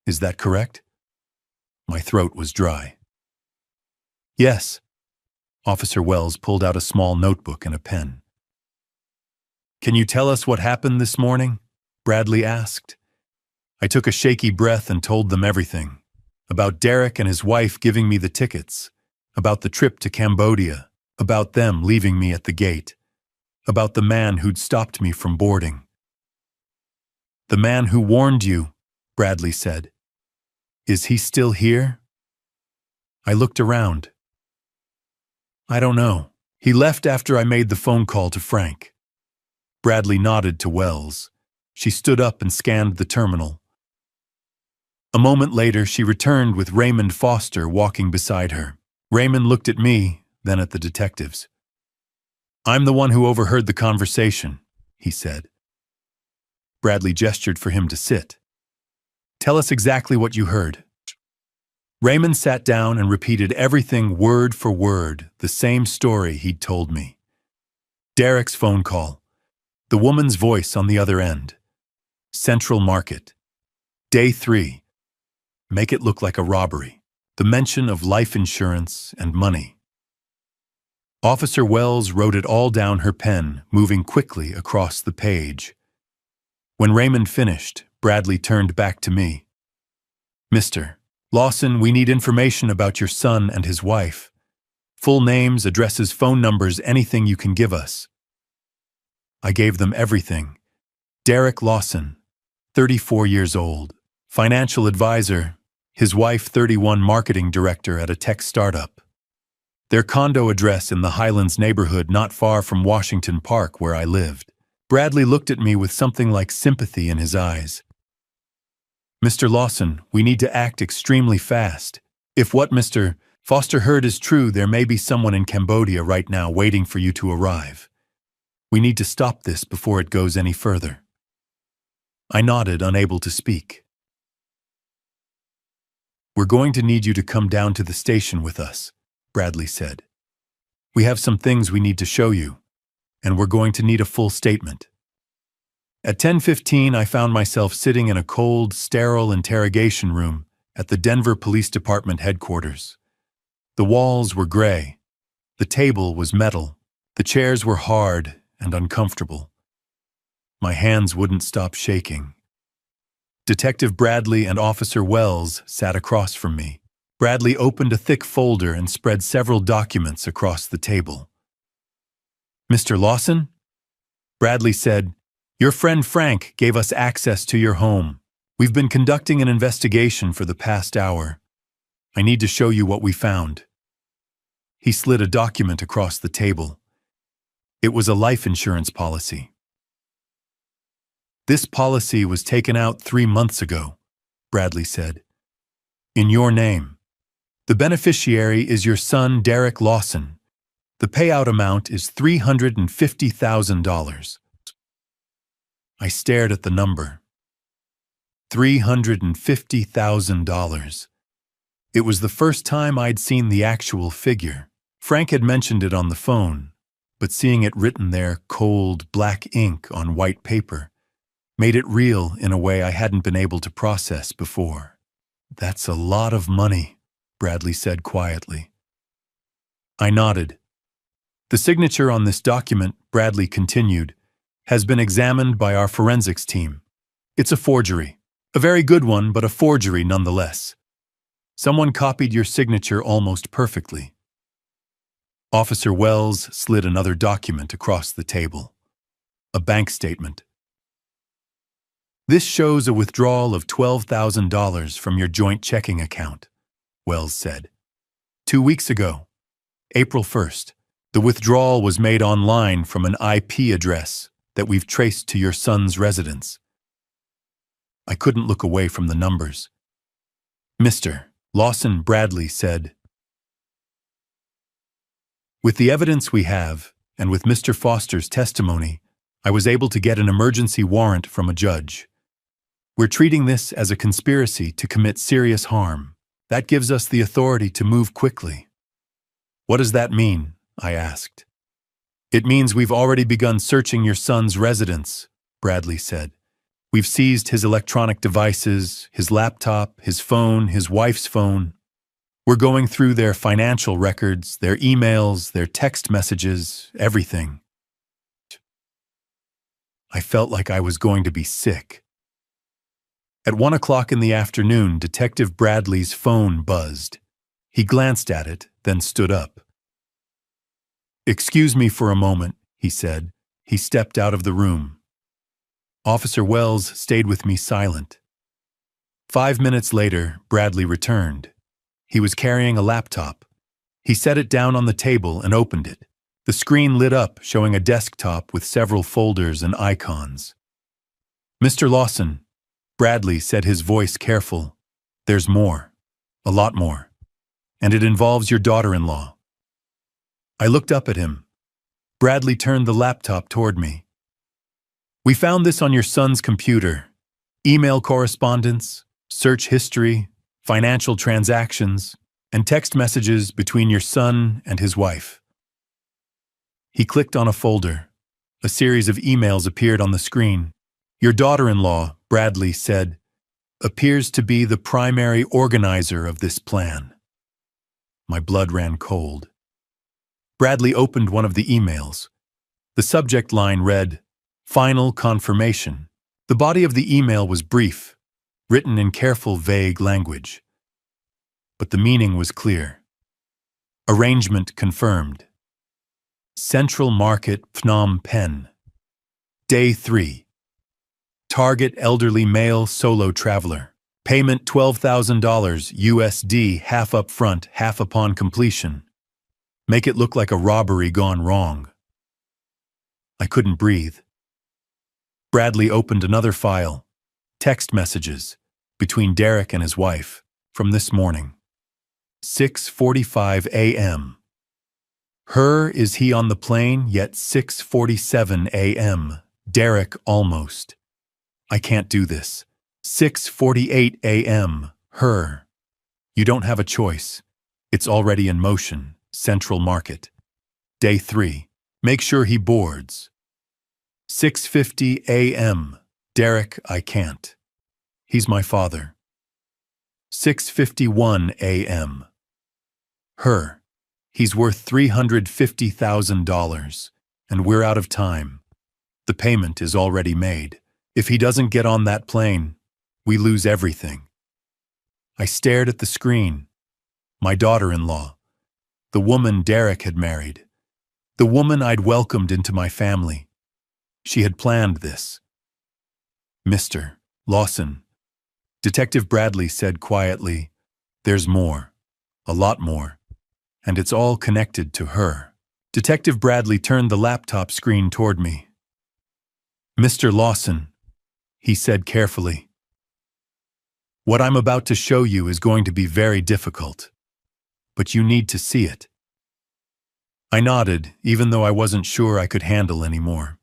Is that correct? My throat was dry. Yes. Officer Wells pulled out a small notebook and a pen. Can you tell us what happened this morning? Bradley asked. I took a shaky breath and told them everything. About Derek and his wife giving me the tickets. About the trip to Cambodia. About them leaving me at the gate. About the man who'd stopped me from boarding. The man who warned you, Bradley said. Is he still here? I looked around. I don't know. He left after I made the phone call to Frank. Bradley nodded to Wells. She stood up and scanned the terminal. A moment later, she returned with Raymond Foster walking beside her. Raymond looked at me, then at the detectives. I'm the one who overheard the conversation, he said. Bradley gestured for him to sit. Tell us exactly what you heard. Raymond sat down and repeated everything word for word, the same story he'd told me. Derek's phone call. The woman's voice on the other end. Central Market. Day 3. Make it look like a robbery. The mention of life insurance and money. Officer Wells wrote it all down her pen, moving quickly across the page. When Raymond finished, Bradley turned back to me. Mr. Lawson, we need information about your son and his wife. Full names, addresses, phone numbers, anything you can give us. I gave them everything. Derek Lawson, 34 years old, financial advisor, his wife 31, marketing director at a tech startup. Their condo address in the Highlands neighborhood not far from Washington Park where I lived. Bradley looked at me with something like sympathy in his eyes. Mr. Lawson, we need to act extremely fast. If what Mr. Foster heard is true, there may be someone in Cambodia right now waiting for you to arrive. We need to stop this before it goes any further. I nodded, unable to speak. We're going to need you to come down to the station with us, Bradley said. We have some things we need to show you, and we're going to need a full statement. At 10:15, I found myself sitting in a cold, sterile interrogation room at the Denver Police Department headquarters. The walls were gray. The table was metal. The chairs were hard and uncomfortable. My hands wouldn't stop shaking. Detective Bradley and Officer Wells sat across from me. Bradley opened a thick folder and spread several documents across the table. Mr. Lawson? Bradley said, your friend Frank gave us access to your home. We've been conducting an investigation for the past hour. I need to show you what we found. He slid a document across the table. It was a life insurance policy. This policy was taken out 3 months ago, Bradley said. In your name. The beneficiary is your son, Derek Lawson. The payout amount is $350,000. I stared at the number. $350,000. It was the first time I'd seen the actual figure. Frank had mentioned it on the phone, but seeing it written there, cold, black ink on white paper, made it real in a way I hadn't been able to process before. "That's a lot of money," Bradley said quietly. I nodded. "The signature on this document," Bradley continued, "has been examined by our forensics team. It's a forgery. A very good one, but a forgery nonetheless. Someone copied your signature almost perfectly." Officer Wells slid another document across the table. A bank statement. "This shows a withdrawal of $12,000 from your joint checking account," Wells said. "2 weeks ago, April 1st, the withdrawal was made online from an IP address that we've traced to your son's residence." I couldn't look away from the numbers. "Mr. Lawson," Bradley said, "with the evidence we have, and with Mr. Foster's testimony, I was able to get an emergency warrant from a judge. We're treating this as a conspiracy to commit serious harm. That gives us the authority to move quickly." "What does that mean?" I asked. "It means we've already begun searching your son's residence," Bradley said. "We've seized his electronic devices, his laptop, his phone, his wife's phone. We're going through their financial records, their emails, their text messages, everything." I felt like I was going to be sick. At 1 o'clock in the afternoon, Detective Bradley's phone buzzed. He glanced at it, then stood up. "Excuse me for a moment," he said. He stepped out of the room. Officer Wells stayed with me silent. 5 minutes later, Bradley returned. He was carrying a laptop. He set it down on the table and opened it. The screen lit up, showing a desktop with several folders and icons. "Mr. Lawson," Bradley said, his voice careful, "there's more. A lot more. And it involves your daughter-in-law." I looked up at him. Bradley turned the laptop toward me. "We found this on your son's computer. Email correspondence, search history, financial transactions, and text messages between your son and his wife." He clicked on a folder. A series of emails appeared on the screen. "Your daughter-in-law," Bradley said, "appears to be the primary organizer of this plan." My blood ran cold. Bradley opened one of the emails. The subject line read, "Final confirmation." The body of the email was brief, written in careful, vague language. But the meaning was clear. Arrangement confirmed. Central Market, Phnom Penh. Day 3. Target elderly male solo traveler. Payment $12,000 USD, half up front, half upon completion. Make it look like a robbery gone wrong. I couldn't breathe. Bradley opened another file. Text messages between Derek and his wife from this morning. 6:45 a.m. Her, is he on the plane? Yet 6:47 a.m. Derek, almost. I can't do this. 6:48 a.m. Her. You don't have a choice. It's already in motion. Central Market. Day 3. Make sure he boards. 6:50 a.m. Derek, I can't. He's my father. 6:51 a.m. Her. He's worth $350,000, and we're out of time. The payment is already made. If he doesn't get on that plane, we lose everything. I stared at the screen. My daughter-in-law. The woman Derek had married. The woman I'd welcomed into my family. She had planned this. "Mr. Lawson," Detective Bradley said quietly, "there's more. A lot more. And it's all connected to her." Detective Bradley turned the laptop screen toward me. "Mr. Lawson," he said carefully, "what I'm about to show you is going to be very difficult, but you need to see it." I nodded, even though I wasn't sure I could handle any more.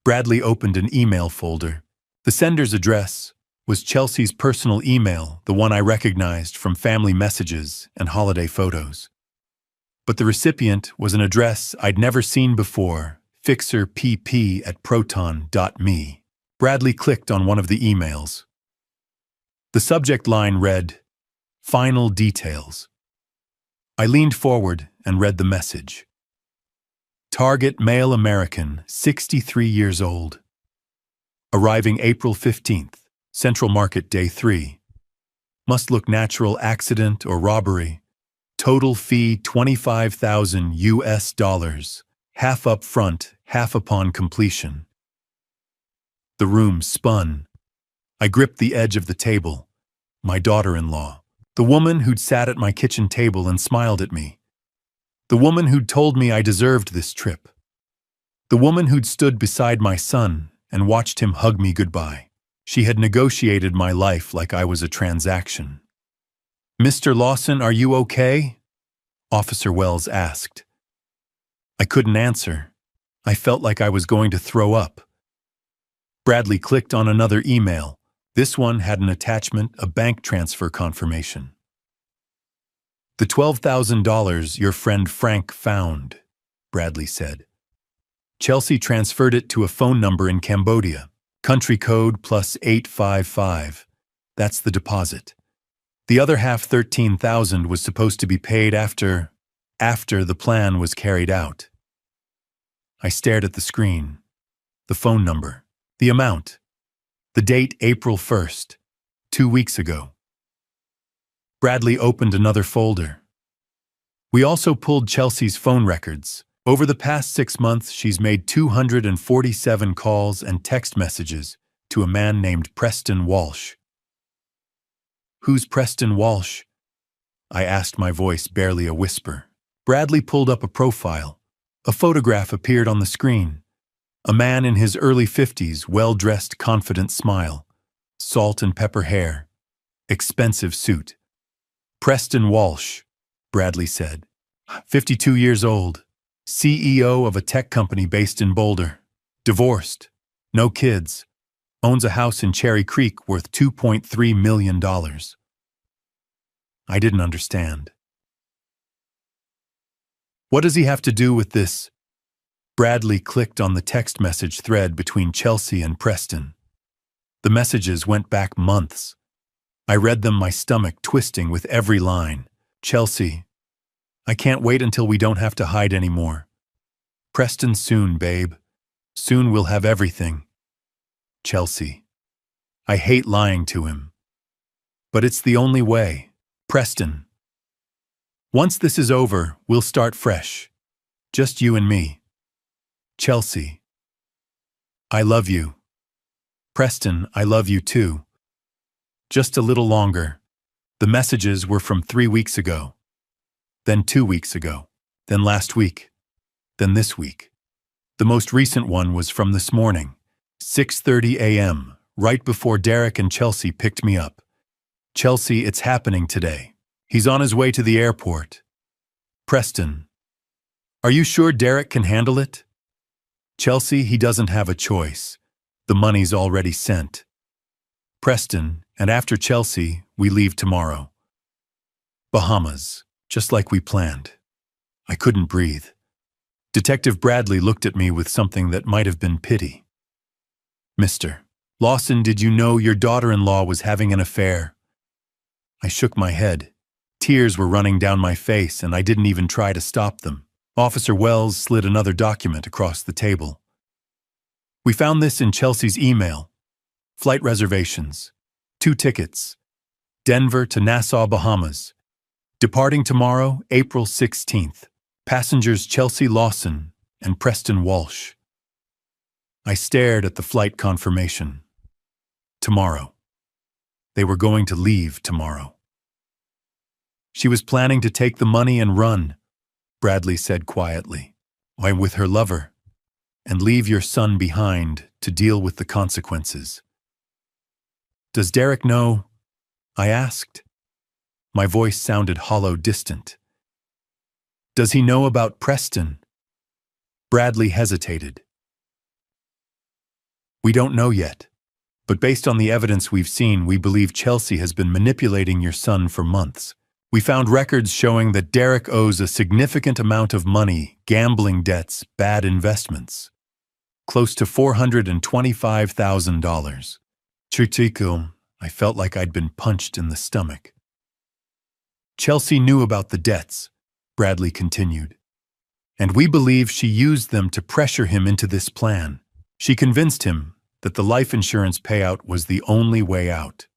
Bradley opened an email folder. The sender's address was Chelsea's personal email, the one I recognized from family messages and holiday photos. But the recipient was an address I'd never seen before, fixerpp@proton.me. Bradley clicked on one of the emails. The subject line read, "Final details." I leaned forward and read the message. Target male American, 63 years old. Arriving April 15th, Central Market Day 3. Must look natural accident or robbery. Total fee $25,000 US, half up front, half upon completion. The room spun. I gripped the edge of the table. My daughter-in-law. The woman who'd sat at my kitchen table and smiled at me. The woman who'd told me I deserved this trip. The woman who'd stood beside my son and watched him hug me goodbye. She had negotiated my life like I was a transaction. "Mr. Lawson, are you okay?" Officer Wells asked. I couldn't answer. I felt like I was going to throw up. Bradley clicked on another email. This one had an attachment, a bank transfer confirmation. "The $12,000 your friend Frank found," Bradley said. "Chelsea transferred it to a phone number in Cambodia. Country code +855. That's the deposit. The other half, 13,000, was supposed to be paid after the plan was carried out." I stared at the screen. The phone number. The amount. The date, April 1st. 2 weeks ago. Bradley opened another folder. We also pulled Chelsea's phone records. Over the past 6 months, she's made 247 calls and text messages to a man named Preston Walsh. "Who's Preston Walsh?" I asked, my voice barely a whisper. Bradley pulled up a profile. A photograph appeared on the screen. A man in his early 50s, well-dressed, confident smile. Salt and pepper hair. Expensive suit. "Preston Walsh," Bradley said. 52 years old. CEO of a tech company based in Boulder. Divorced. No kids. Owns a house in Cherry Creek worth $2.3 million. I didn't understand. "What does he have to do with this?" Bradley clicked on the text message thread between Chelsea and Preston. The messages went back months. I read them, my stomach twisting with every line. "Chelsea, I can't wait until we don't have to hide anymore. Preston, soon, babe. Soon we'll have everything. Chelsea, I hate lying to him. But it's the only way. Preston, once this is over, we'll start fresh. Just you and me. Chelsea, I love you. Preston, I love you too. Just a little longer." The messages were from 3 weeks ago. Then 2 weeks ago. Then last week. Then this week. The most recent one was from this morning, 6:30 a.m., right before Derek and Chelsea picked me up. "Chelsea, it's happening today. He's on his way to the airport. Preston, are you sure Derek can handle it? Chelsea, he doesn't have a choice. The money's already sent. Preston, and after Chelsea, we leave tomorrow. Bahamas, just like we planned." I couldn't breathe. Detective Bradley looked at me with something that might have been pity. "Mr. Lawson, did you know your daughter-in-law was having an affair?" I shook my head. Tears were running down my face, and I didn't even try to stop them. Officer Wells slid another document across the table. "We found this in Chelsea's email. Flight reservations. 2 tickets. Denver to Nassau, Bahamas. Departing tomorrow, April 16th. Passengers Chelsea Lawson and Preston Walsh." I stared at the flight confirmation. Tomorrow. They were going to leave tomorrow. "She was planning to take the money and run," Bradley said quietly. "Why, with her lover. And leave your son behind to deal with the consequences." "Does Derek know?" I asked. My voice sounded hollow, distant. "Does he know about Preston?" Bradley hesitated. "We don't know yet, but based on the evidence we've seen, we believe Chelsea has been manipulating your son for months. We found records showing that Derek owes a significant amount of money, gambling debts, bad investments. Close to $425,000. Chico, I felt like I'd been punched in the stomach. Chelsea knew about the debts, Bradley continued, and we believe she used them to pressure him into this plan. She convinced him that the life insurance payout was the only way out.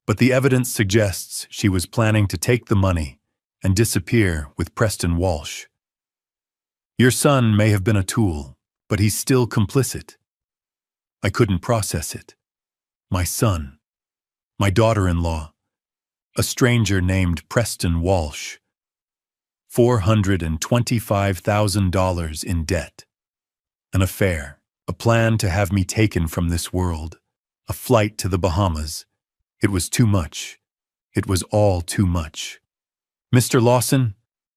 But the evidence suggests she was planning to take the money and disappear with Preston Walsh. Your son may have been a tool, but he's still complicit. I couldn't process it. My son, my daughter-in-law, a stranger named Preston Walsh, $425,000 in debt, an affair, a plan to have me taken from this world, a flight to the Bahamas. It was too much. It was all too much. Mr. Lawson,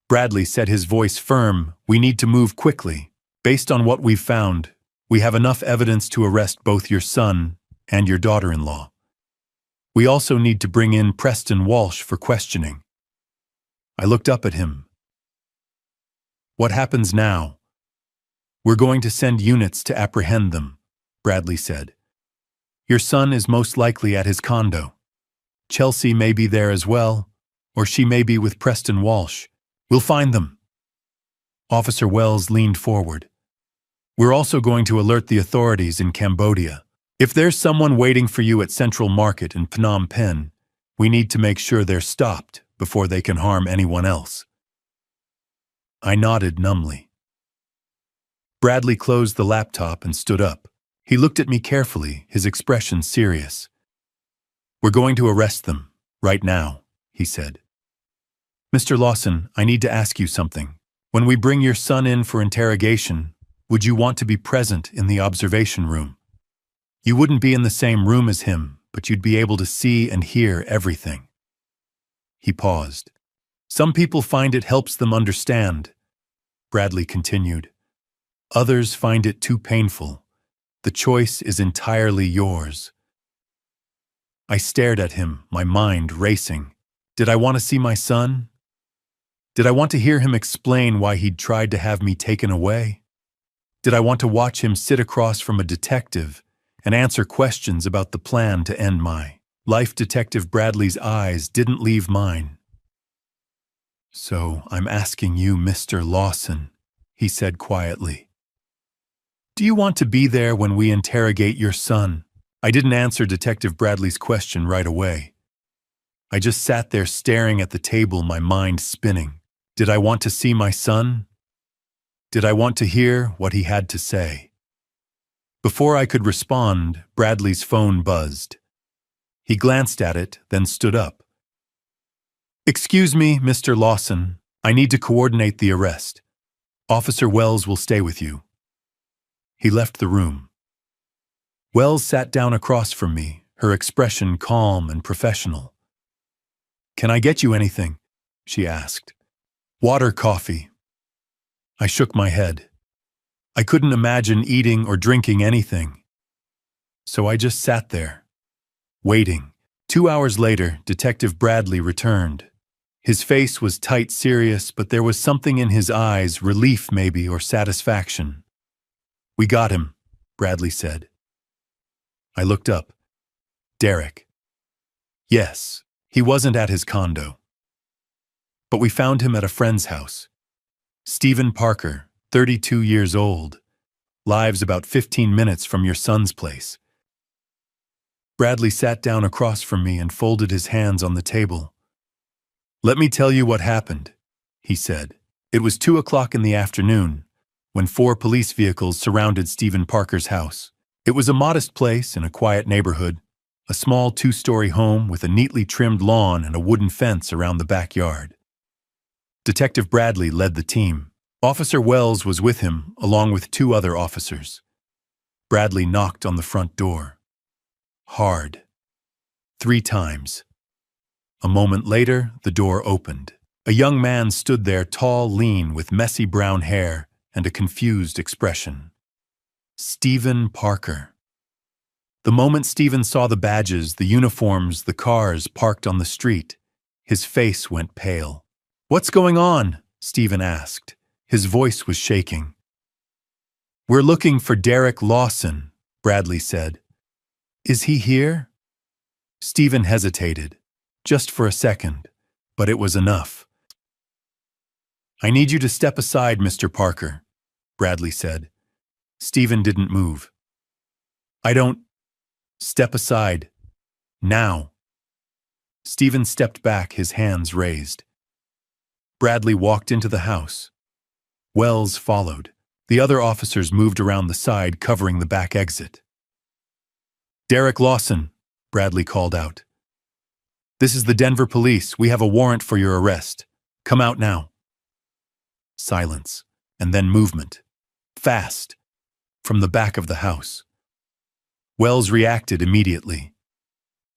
Bradley said, his voice firm, we need to move quickly. Based on what we've found, we have enough evidence to arrest both your son and your daughter-in-law. We also need to bring in Preston Walsh for questioning. I looked up at him. What happens now? We're going to send units to apprehend them, Bradley said. Your son is most likely at his condo. Chelsea may be there as well, or she may be with Preston Walsh. We'll find them. Officer Wells leaned forward. We're also going to alert the authorities in Cambodia. If there's someone waiting for you at Central Market in Phnom Penh, we need to make sure they're stopped before they can harm anyone else. I nodded numbly. Bradley closed the laptop and stood up. He looked at me carefully, his expression serious. We're going to arrest them, right now, he said. Mr. Lawson, I need to ask you something. When we bring your son in for interrogation, would you want to be present in the observation room? You wouldn't be in the same room as him, but you'd be able to see and hear everything. He paused. Some people find it helps them understand, Bradley continued. Others find it too painful. The choice is entirely yours. I stared at him, my mind racing. Did I want to see my son? Did I want to hear him explain why he'd tried to have me taken away? Did I want to watch him sit across from a detective and answer questions about the plan to end my life? Detective Bradley's eyes didn't leave mine. So I'm asking you, Mr. Lawson, he said quietly. Do you want to be there when we interrogate your son? I didn't answer Detective Bradley's question right away. I just sat there staring at the table, my mind spinning. Did I want to see my son? Did I want to hear what he had to say? Before I could respond, Bradley's phone buzzed. He glanced at it, then stood up. Excuse me, Mr. Lawson. I need to coordinate the arrest. Officer Wells will stay with you. He left the room. Wells sat down across from me, her expression calm and professional. Can I get you anything? She asked. Water, coffee. I shook my head. I couldn't imagine eating or drinking anything. So I just sat there, waiting. 2 hours later, Detective Bradley returned. His face was tight, serious, but there was something in his eyes, relief maybe, or satisfaction. We got him, Bradley said. I looked up. Derek. Yes, he wasn't at his condo. But we found him at a friend's house. Stephen Parker, 32 years old, lives about 15 minutes from your son's place. Bradley sat down across from me and folded his hands on the table. Let me tell you what happened, he said. It was 2 o'clock in the afternoon, when 4 police vehicles surrounded Stephen Parker's house. It was a modest place in a quiet neighborhood, a small 2-story home with a neatly trimmed lawn and a wooden fence around the backyard. Detective Bradley led the team. Officer Wells was with him, along with 2 other officers. Bradley knocked on the front door. Hard. 3 times. A moment later, the door opened. A young man stood there, tall, lean, with messy brown hair and a confused expression. Stephen Parker. The moment Stephen saw the badges, the uniforms, the cars parked on the street, His face went pale. "What's going on?" Stephen asked. His voice was shaking. "We're looking for Derek Lawson," Bradley said. "Is he here?" Stephen hesitated, just for a second, but it was enough. "I need you to step aside, Mr. Parker," Bradley said. Stephen didn't move. "I don't—" "Step aside. Now." Stephen stepped back, his hands raised. Bradley walked into the house. Wells followed. The other officers moved around the side, covering the back exit. "Derek Lawson," Bradley called out. "This is the Denver police. We have a warrant for your arrest. Come out now." Silence, and then movement. Fast. From the back of the house. Wells reacted immediately.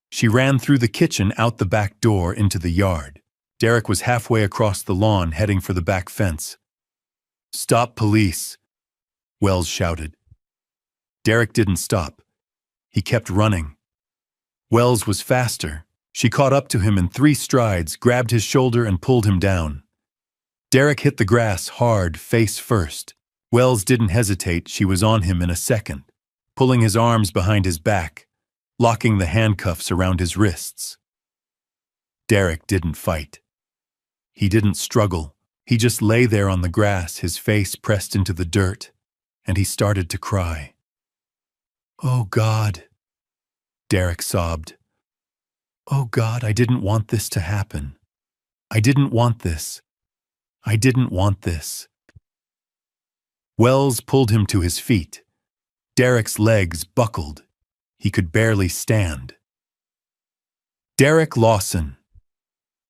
She ran through the kitchen, out the back door, into the yard. Derek was halfway across the lawn, heading for the back fence. "Stop, police!" Wells shouted. Derek didn't stop. He kept running. Wells was faster. She caught up to him in 3 strides, grabbed his shoulder and pulled him down. Derek hit the grass hard, face first. Wells didn't hesitate. She was on him in a second, pulling his arms behind his back, locking the handcuffs around his wrists. Derek didn't fight. He didn't struggle. He just lay there on the grass, his face pressed into the dirt, and he started to cry. "Oh, God," Derek sobbed. "Oh, God, I didn't want this to happen. I didn't want this. I didn't want this." Wells pulled him to his feet. Derek's legs buckled. He could barely stand. "Derek Lawson,"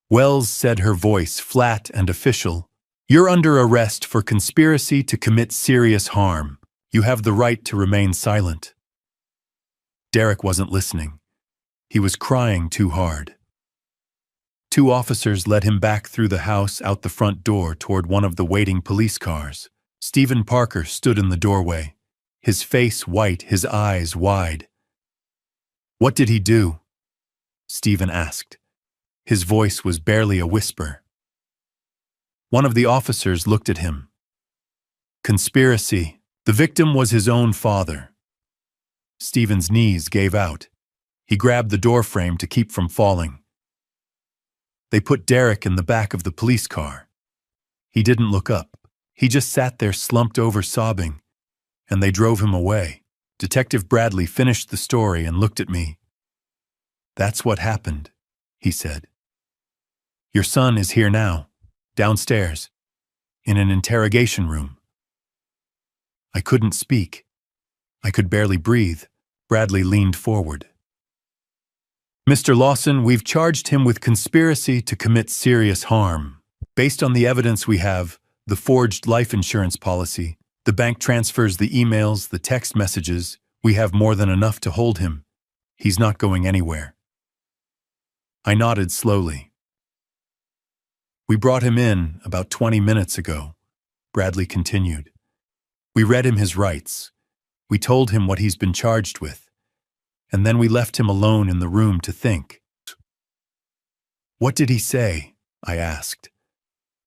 Wells said, her voice flat and official. "You're under arrest for conspiracy to commit serious harm. You have the right to remain silent." Derek wasn't listening. He was crying too hard. 2 officers led him back through the house, out the front door, toward one of the waiting police cars. Stephen Parker stood in the doorway, his face white, his eyes wide. "What did he do?" Stephen asked. His voice was barely a whisper. One of the officers looked at him. "Conspiracy. The victim was his own father." Stephen's knees gave out. He grabbed the door frame to keep from falling. They put Derek in the back of the police car. He didn't look up. He just sat there, slumped over, sobbing, and they drove him away. Detective Bradley finished the story and looked at me. "That's what happened," he said. "Your son is here now, downstairs, in an interrogation room." I couldn't speak. I could barely breathe. Bradley leaned forward. "Mr. Lawson, we've charged him with conspiracy to commit serious harm. Based on the evidence we have, the forged life insurance policy, the bank transfers, the emails, the text messages, we have more than enough to hold him. He's not going anywhere." I nodded slowly. "We brought him in about 20 minutes ago," Bradley continued. "We read him his rights. We told him what he's been charged with. And then we left him alone in the room to think." "What did he say?" I asked.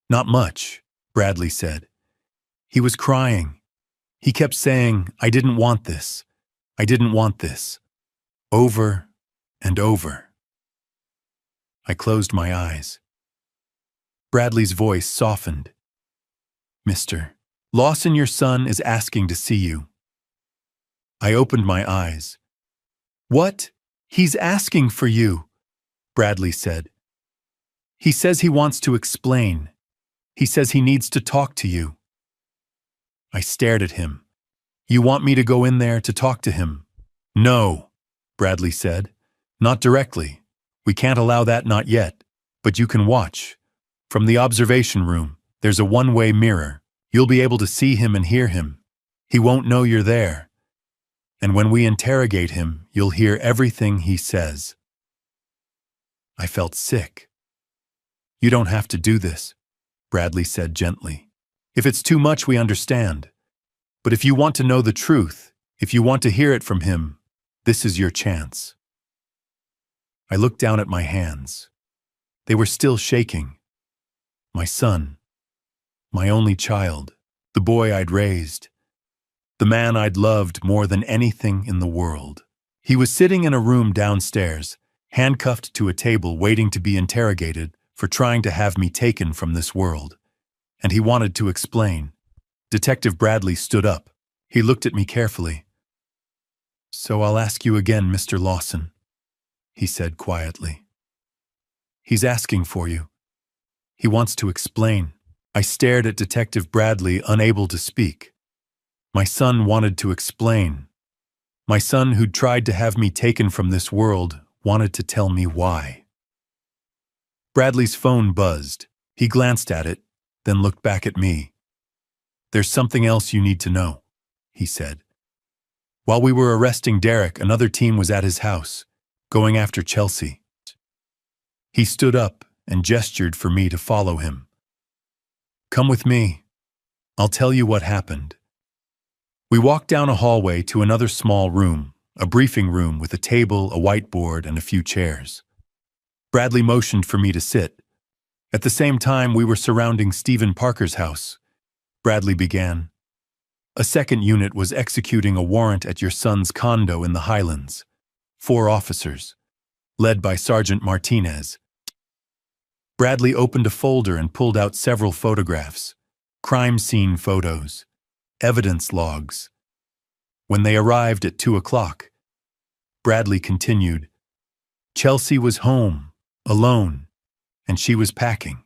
"Not much," Bradley said. "He was crying. He kept saying, 'I didn't want this. I didn't want this.' Over and over." I closed my eyes. Bradley's voice softened. "Mr. Lawson, your son is asking to see you." I opened my eyes. "What? He's asking for you," Bradley said. "He says he wants to explain. He says he needs to talk to you." I stared at him. "You want me to go in there to talk to him?" "No," Bradley said. "Not directly. We can't allow that, not yet. But you can watch. From the observation room, there's a one-way mirror. You'll be able to see him and hear him. He won't know you're there. And when we interrogate him, you'll hear everything he says." I felt sick. "You don't have to do this," Bradley said gently. "If it's too much, we understand. But if you want to know the truth, if you want to hear it from him, this is your chance." I looked down at my hands. They were still shaking. My son. My only child. The boy I'd raised. The man I'd loved more than anything in the world. He was sitting in a room downstairs, handcuffed to a table waiting to be interrogated for trying to have me taken from this world. And he wanted to explain. Detective Bradley stood up. He looked at me carefully. "So I'll ask you again, Mr. Lawson," he said quietly. "He's asking for you. He wants to explain." I stared at Detective Bradley, unable to speak. My son wanted to explain. My son, who'd tried to have me taken from this world, wanted to tell me why. Bradley's phone buzzed. He glanced at it, then looked back at me. "There's something else you need to know," he said. "While we were arresting Derek, another team was at his house, going after Chelsea." He stood up and gestured for me to follow him. "Come with me. I'll tell you what happened." We walked down a hallway to another small room, a briefing room with a table, a whiteboard, and a few chairs. Bradley motioned for me to sit. At the same time, we were surrounding Stephen Parker's house. Bradley began. "A second unit was executing a warrant at your son's condo in the Highlands. 4 officers, led by Sergeant Martinez." Bradley opened a folder and pulled out several photographs, crime scene photos, evidence logs. When they arrived at 2 o'clock, Bradley continued, "Chelsea was home, alone, and she was packing."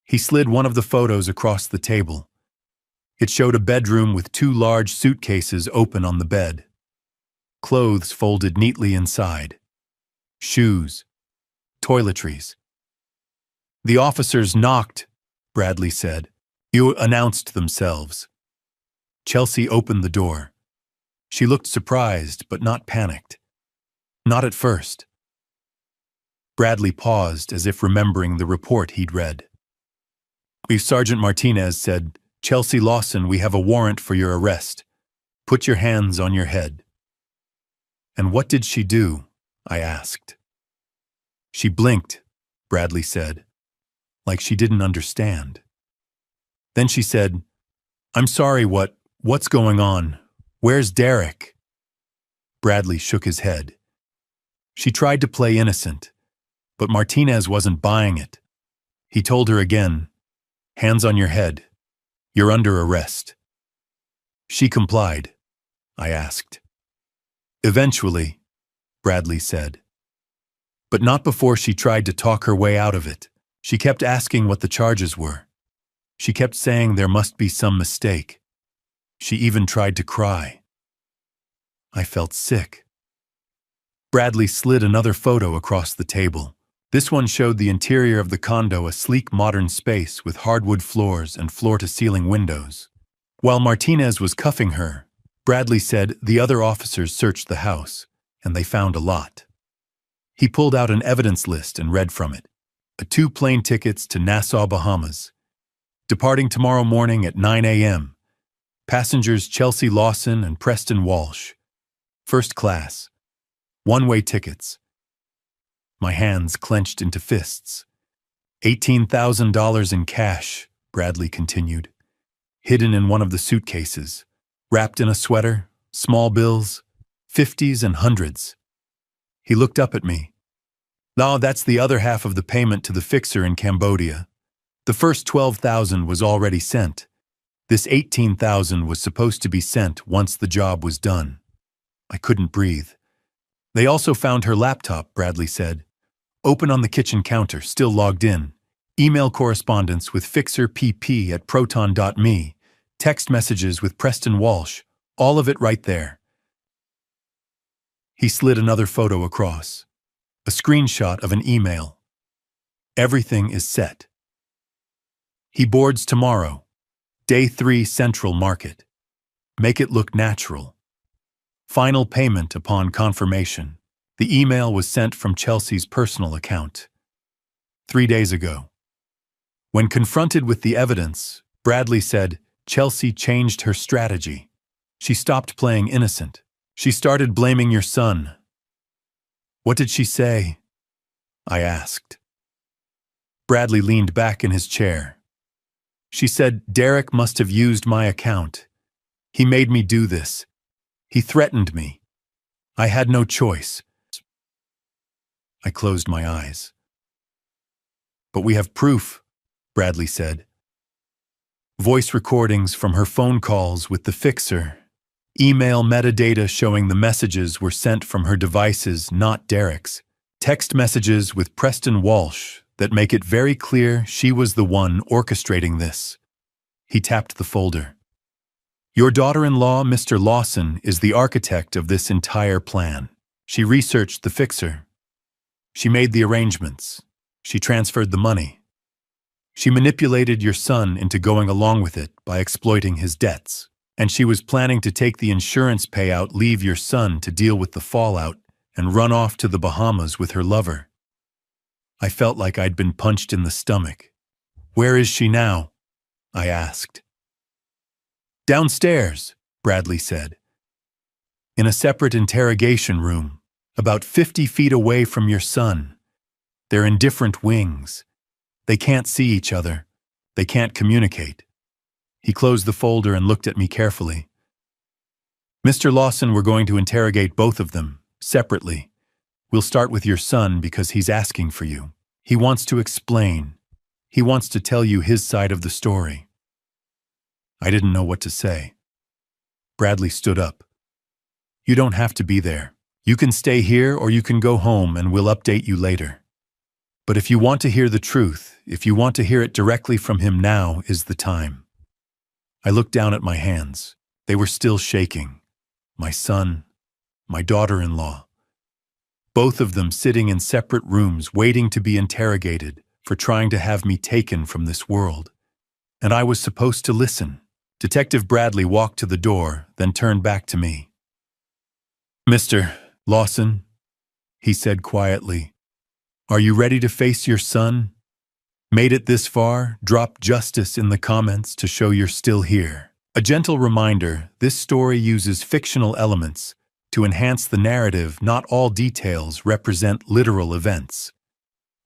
He slid one of the photos across the table. It showed a bedroom with 2 large suitcases open on the bed. Clothes folded neatly inside. Shoes. Toiletries. "The officers knocked," Bradley said. "You announced themselves." Chelsea opened the door. She looked surprised, but not panicked. Not at first. Bradley paused, as if remembering the report he'd read. Sergeant Martinez said, "Chelsea Lawson, we have a warrant for your arrest. Put your hands on your head." "And what did she do?" I asked. "She blinked," Bradley said, like she didn't understand. Then she said, "I'm sorry, what's going on? Where's Derek?" Bradley shook his head. She tried to play innocent, but Martinez wasn't buying it. He told her again, "Hands on your head. You're under arrest." She complied. I asked. "Eventually," Bradley said. "But not before she tried to talk her way out of it. She kept asking what the charges were. She kept saying there must be some mistake. She even tried to cry." I felt sick. Bradley slid another photo across the table. This one showed the interior of the condo, a sleek modern space with hardwood floors and floor-to-ceiling windows. While Martinez was cuffing her, Bradley said the other officers searched the house, and they found a lot. He pulled out an evidence list and read from it. 2 plane tickets to Nassau, Bahamas. Departing tomorrow morning at 9 a.m. Passengers Chelsea Lawson and Preston Walsh. First class. One-way tickets. My hands clenched into fists. $18,000 in cash, Bradley continued, hidden in one of the suitcases, wrapped in a sweater, small bills, 50s and 100s. He looked up at me. "No, that's the other half of the payment to the fixer in Cambodia. The first $12,000 was already sent. This $18,000 was supposed to be sent once the job was done." I couldn't breathe. "They also found her laptop," Bradley said. "Open on the kitchen counter, still logged in. Email correspondence with fixer pp at proton.me. Text messages with Preston Walsh. All of it right there." He slid another photo across. A screenshot of an email. "Everything is set. He boards tomorrow. Day 3 Central Market. Make it look natural. Final payment upon confirmation." The email was sent from Chelsea's personal account. 3 days ago. When confronted with the evidence, Bradley said Chelsea changed her strategy. She stopped playing innocent. She started blaming your son. "What did she say?" I asked. Bradley leaned back in his chair. She said, "Derek must have used my account. He made me do this. He threatened me. I had no choice." I closed my eyes. "But we have proof," Bradley said. Voice recordings from her phone calls with the fixer. Email metadata showing the messages were sent from her devices, not Derek's. Text messages with Preston Walsh that make it very clear she was the one orchestrating this. He tapped the folder. "Your daughter-in-law, Mr. Lawson, is the architect of this entire plan. She researched the fixer. She made the arrangements. She transferred the money. She manipulated your son into going along with it by exploiting his debts. And she was planning to take the insurance payout, leave your son to deal with the fallout, and run off to the Bahamas with her lover." I felt like I'd been punched in the stomach. "Where is she now?" I asked. "Downstairs," Bradley said. "In a separate interrogation room, about 50 feet away from your son. They're in different wings. They can't see each other. They can't communicate." He closed the folder and looked at me carefully. "Mr. Lawson, we're going to interrogate both of them, separately. We'll start with your son because he's asking for you. He wants to explain. He wants to tell you his side of the story." I didn't know what to say. Bradley stood up. "You don't have to be there. You can stay here or you can go home and we'll update you later. But if you want to hear the truth, if you want to hear it directly from him, now is the time." I looked down at my hands. They were still shaking. My son, my daughter-in-law. Both of them sitting in separate rooms waiting to be interrogated for trying to have me taken from this world. And I was supposed to listen. Detective Bradley walked to the door, then turned back to me. "Mr. Lawson," he said quietly, "are you ready to face your son? Made it this far? Drop justice in the comments to show you're still here." A gentle reminder, this story uses fictional elements to enhance the narrative. Not all details represent literal events.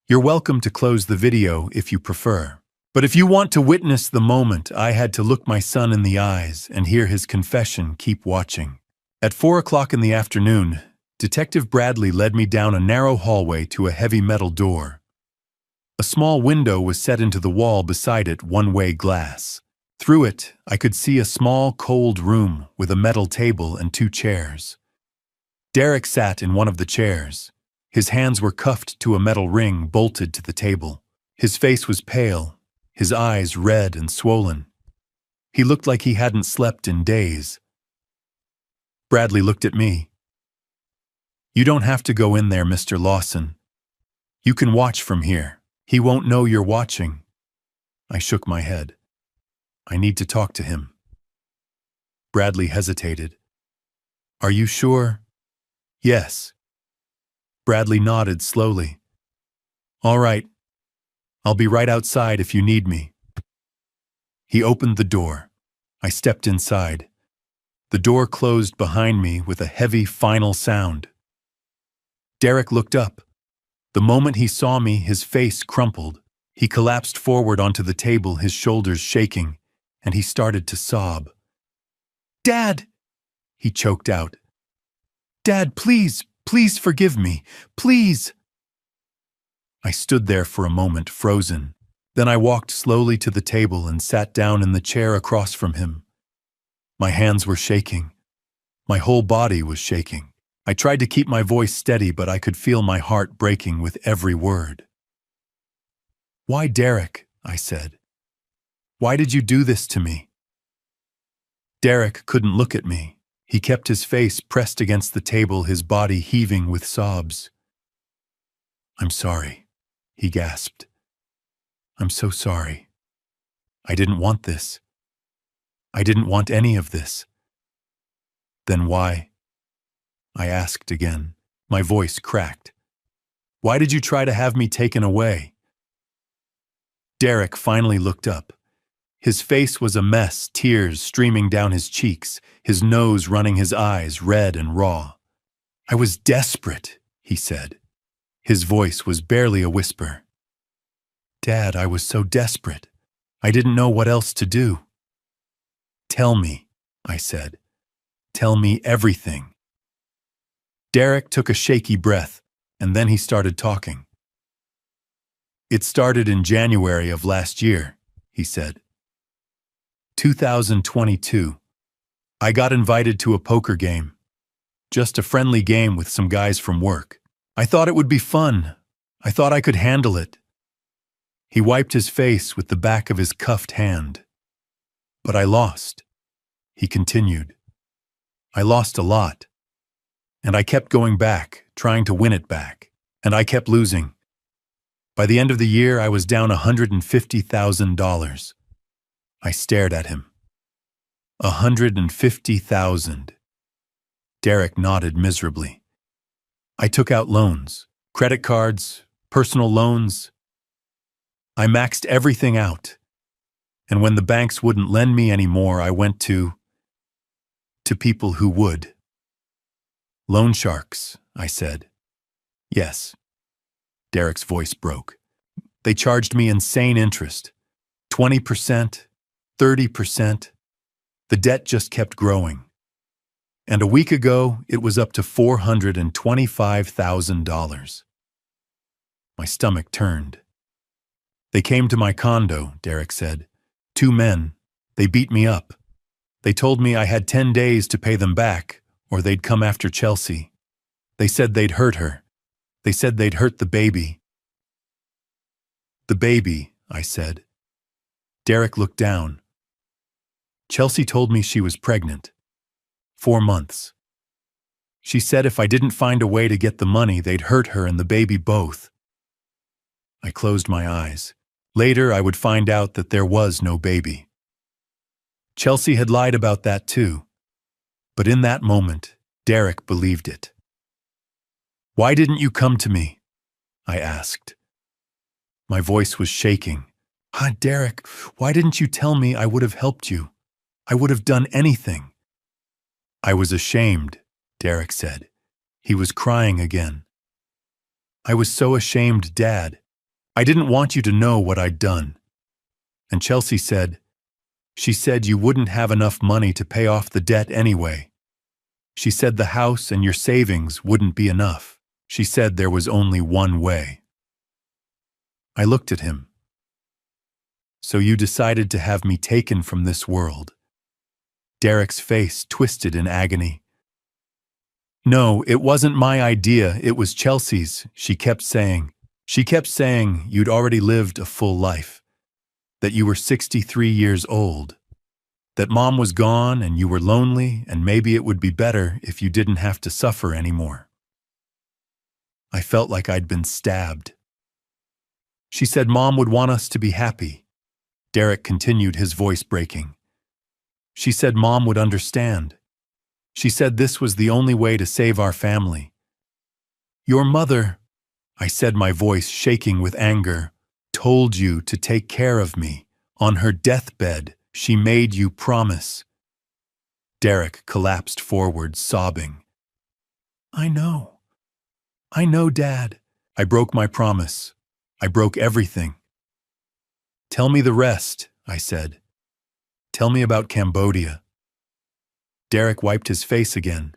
You're welcome to close the video if you prefer. But if you want to witness the moment I had to look my son in the eyes and hear his confession, keep watching. At 4 o'clock in the afternoon, Detective Bradley led me down a narrow hallway to a heavy metal door. A small window was set into the wall, beside it one-way glass. Through it, I could see a small, cold room with a metal table and 2 chairs. Derek sat in one of the chairs. His hands were cuffed to a metal ring bolted to the table. His face was pale, his eyes red and swollen. He looked like he hadn't slept in days. Bradley looked at me. "You don't have to go in there, Mr. Lawson. You can watch from here. He won't know you're watching." I shook my head. "I need to talk to him." Bradley hesitated. "Are you sure?" "Yes." Bradley nodded slowly. "All right. I'll be right outside if you need me." He opened the door. I stepped inside. The door closed behind me with a heavy final sound. Derek looked up. The moment he saw me, his face crumpled. He collapsed forward onto the table, his shoulders shaking, and he started to sob. "Dad!" he choked out. "Dad, please, please forgive me, please." I stood there for a moment, frozen. Then I walked slowly to the table and sat down in the chair across from him. My hands were shaking. My whole body was shaking. I tried to keep my voice steady, but I could feel my heart breaking with every word. "Why, Derek?" I said. "Why did you do this to me?" Derek couldn't look at me. He kept his face pressed against the table, his body heaving with sobs. "I'm sorry," he gasped. "I'm so sorry. I didn't want this. I didn't want any of this." "Then why?" I asked again. My voice cracked. "Why did you try to have me taken away?" Derek finally looked up. His face was a mess, tears streaming down his cheeks, his nose running, his eyes red and raw. "I was desperate," he said. His voice was barely a whisper. Dad, I was so desperate. I didn't know what else to do. Tell me, I said. Tell me everything. Derek took a shaky breath, and then he started talking. It started in January of last year, he said. 2022. I got invited to a poker game. Just a friendly game with some guys from work. I thought it would be fun. I thought I could handle it. He wiped his face with the back of his cuffed hand. But I lost, he continued. I lost a lot. And I kept going back, trying to win it back. And I kept losing. By the end of the year, I was down $150,000. I stared at him. $150,000. Derek nodded miserably. I took out loans, credit cards, personal loans. I maxed everything out. And when the banks wouldn't lend me any more, I went to people who would. Loan sharks, I said. Yes. Derek's voice broke. They charged me insane interest. 20%, 30%. The debt just kept growing. And a week ago, it was up to $425,000. My stomach turned. They came to my condo, Derek said. 2 men. They beat me up. They told me I had 10 days to pay them back, or they'd come after Chelsea. They said they'd hurt her. They said they'd hurt the baby. The baby, I said. Derek looked down. Chelsea told me she was pregnant. 4 months. She said if I didn't find a way to get the money, they'd hurt her and the baby both. I closed my eyes. Later, I would find out that there was no baby. Chelsea had lied about that too. But in that moment, Derek believed it. Why didn't you come to me? I asked. My voice was shaking. Derek, why didn't you tell me? I would have helped you. I would have done anything. I was ashamed, Derek said. He was crying again. I was so ashamed, Dad. I didn't want you to know what I'd done. And Chelsea said, she said you wouldn't have enough money to pay off the debt anyway. She said the house and your savings wouldn't be enough. She said there was only one way. I looked at him. So you decided to have me taken from this world. Derek's face twisted in agony. No, it wasn't my idea, it was Chelsea's, she kept saying. She kept saying you'd already lived a full life, that you were 63 years old, that Mom was gone and you were lonely and maybe it would be better if you didn't have to suffer anymore. I felt like I'd been stabbed. She said Mom would want us to be happy. Derek continued, his voice breaking. She said Mom would understand. She said this was the only way to save our family. Your mother, I said, my voice shaking with anger, told you to take care of me. On her deathbed, she made you promise. Derek collapsed forward, sobbing. I know, Dad. I broke my promise. I broke everything. Tell me the rest, I said. Tell me about Cambodia. Derek wiped his face again.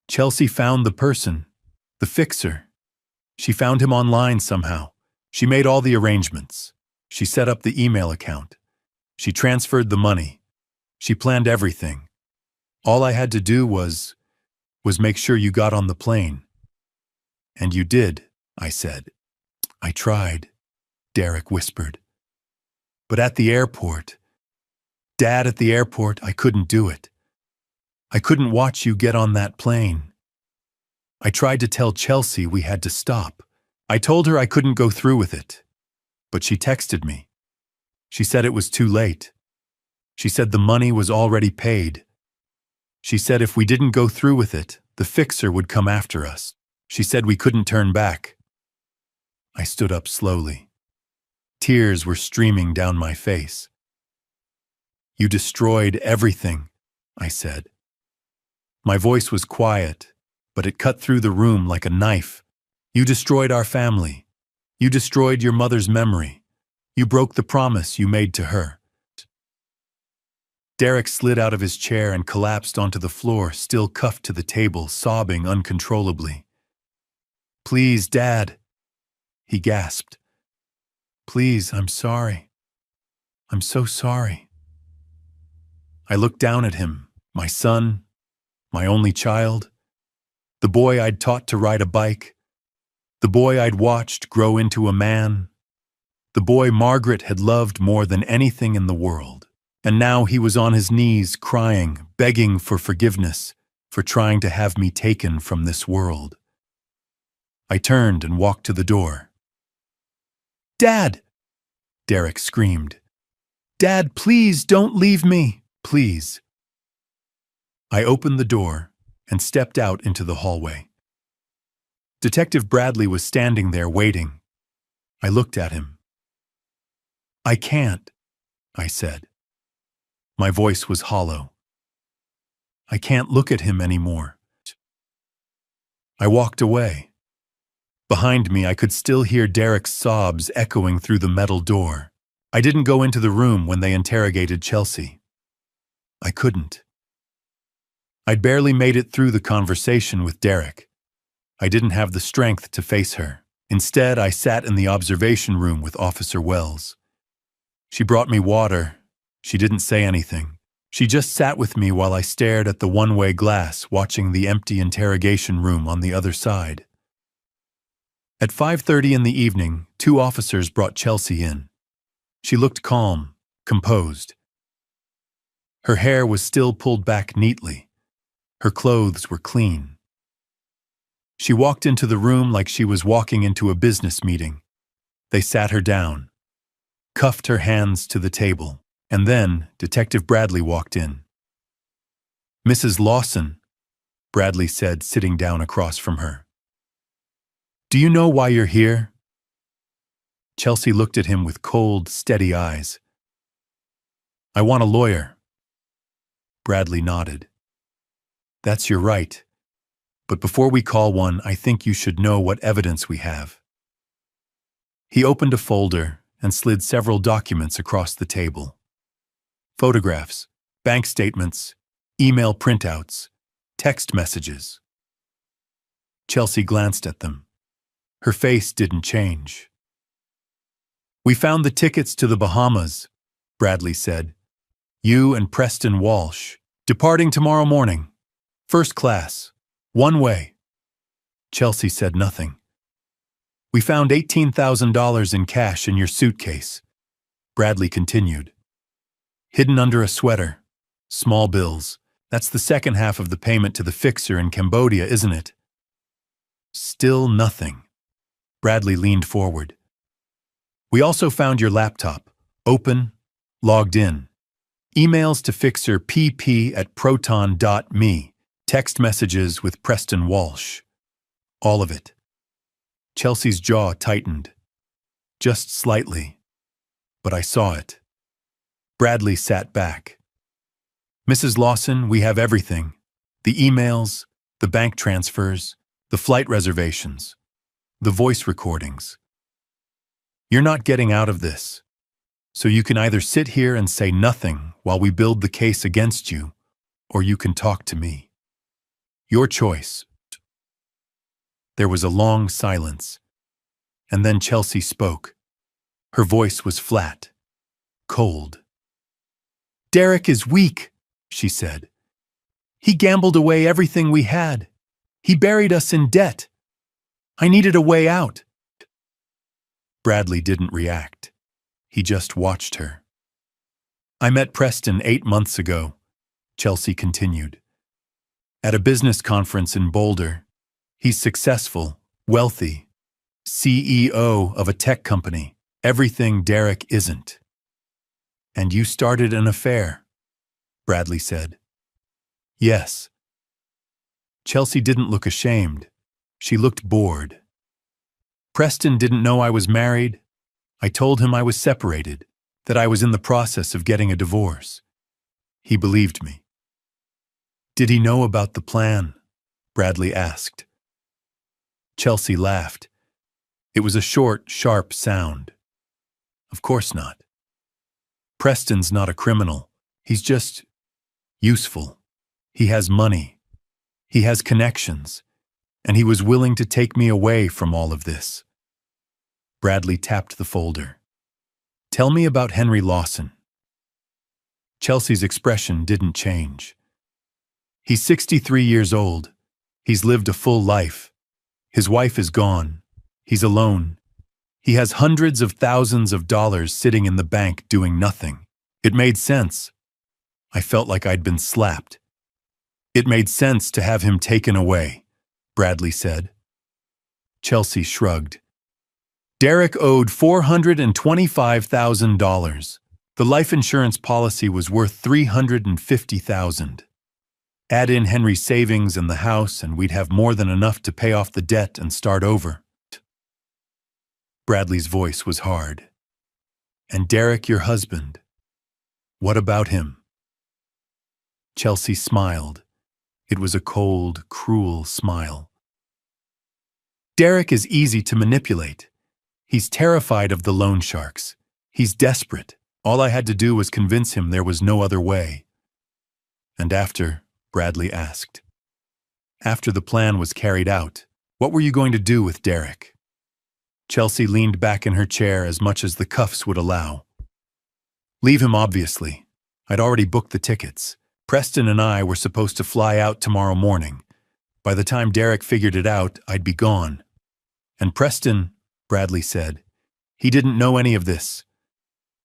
Chelsea found the person, the fixer. She found him online somehow. She made all the arrangements. She set up the email account. She transferred the money. She planned everything. All I had to do was make sure you got on the plane. And you did, I said. I tried, Derek whispered. But at the airport, Dad, at the airport, I couldn't do it. I couldn't watch you get on that plane. I tried to tell Chelsea we had to stop. I told her I couldn't go through with it. But she texted me. She said it was too late. She said the money was already paid. She said if we didn't go through with it, the fixer would come after us. She said we couldn't turn back. I stood up slowly. Tears were streaming down my face. You destroyed everything, I said. My voice was quiet, but it cut through the room like a knife. You destroyed our family. You destroyed your mother's memory. You broke the promise you made to her. Derek slid out of his chair and collapsed onto the floor, still cuffed to the table, sobbing uncontrollably. "Please, Dad," he gasped. "Please, I'm sorry. I'm so sorry." I looked down at him, my son, my only child, the boy I'd taught to ride a bike, the boy I'd watched grow into a man, the boy Margaret had loved more than anything in the world. And now he was on his knees, crying, begging for forgiveness, for trying to have me taken from this world. I turned and walked to the door. "Dad!" Derek screamed. "Dad, please don't leave me, please." I opened the door and stepped out into the hallway. Detective Bradley was standing there waiting. I looked at him. "I can't," I said. My voice was hollow. "I can't look at him anymore." I walked away. Behind me, I could still hear Derek's sobs echoing through the metal door. I didn't go into the room when they interrogated Chelsea. I couldn't. I'd barely made it through the conversation with Derek. I didn't have the strength to face her. Instead, I sat in the observation room with Officer Wells. She brought me water. She didn't say anything. She just sat with me while I stared at the one-way glass, watching the empty interrogation room on the other side. At 5:30 in the evening, 2 officers brought Chelsea in. She looked calm, composed. Her hair was still pulled back neatly. Her clothes were clean. She walked into the room like she was walking into a business meeting. They sat her down, cuffed her hands to the table. And then Detective Bradley walked in. "Mrs. Lawson," Bradley said, sitting down across from her. "Do you know why you're here?" Chelsea looked at him with cold, steady eyes. "I want a lawyer." Bradley nodded. "That's your right. But before we call one, I think you should know what evidence we have." He opened a folder and slid several documents across the table. Photographs, bank statements, email printouts, text messages. Chelsea glanced at them. Her face didn't change. "We found the tickets to the Bahamas," Bradley said. "You and Preston Walsh, departing tomorrow morning. First class, one way." Chelsea said nothing. "We found $18,000 in cash in your suitcase," Bradley continued. "Hidden under a sweater. Small bills. That's the second half of the payment to the fixer in Cambodia, isn't it?" Still nothing. Bradley leaned forward. "We also found your laptop. Open, logged in. Emails to fixer pp@proton.me. Text messages with Preston Walsh. All of it." Chelsea's jaw tightened. Just slightly. But I saw it. Bradley sat back. "Mrs. Lawson, we have everything. The emails, the bank transfers, the flight reservations, the voice recordings. You're not getting out of this. So you can either sit here and say nothing while we build the case against you, or you can talk to me. Your choice." There was a long silence, and then Chelsea spoke. Her voice was flat, cold. "Derek is weak," she said. "He gambled away everything we had. He buried us in debt. I needed a way out." Bradley didn't react. He just watched her. "I met Preston 8 months ago," Chelsea continued. "At a business conference in Boulder. He's successful, wealthy, CEO of a tech company, everything Derek isn't." "And you started an affair," Bradley said. "Yes." Chelsea didn't look ashamed. She looked bored. "Preston didn't know I was married. I told him I was separated, that I was in the process of getting a divorce. He believed me." "Did he know about the plan?" Bradley asked. Chelsea laughed. It was a short, sharp sound. Of course not. Preston's not a criminal. He's just useful. He has money. He has connections. And he was willing to take me away from all of this. Bradley tapped the folder. Tell me about Henry Lawson. Chelsea's expression didn't change. He's 63 years old. He's lived a full life. His wife is gone. He's alone. He has hundreds of thousands of dollars sitting in the bank doing nothing. It made sense. I felt like I'd been slapped. It made sense to have him taken away, Bradley said. Chelsea shrugged. Derek owed $425,000. The life insurance policy was worth $350,000. Add in Henry's savings and the house, and we'd have more than enough to pay off the debt and start over. Bradley's voice was hard. And Derek, your husband, what about him? Chelsea smiled. It was a cold, cruel smile. Derek is easy to manipulate. He's terrified of the loan sharks. He's desperate. All I had to do was convince him there was no other way. And after, Bradley asked. After the plan was carried out, what were you going to do with Derek? Chelsea leaned back in her chair as much as the cuffs would allow. Leave him, obviously. I'd already booked the tickets. Preston and I were supposed to fly out tomorrow morning. By the time Derek figured it out, I'd be gone. And Preston, Bradley said, he didn't know any of this.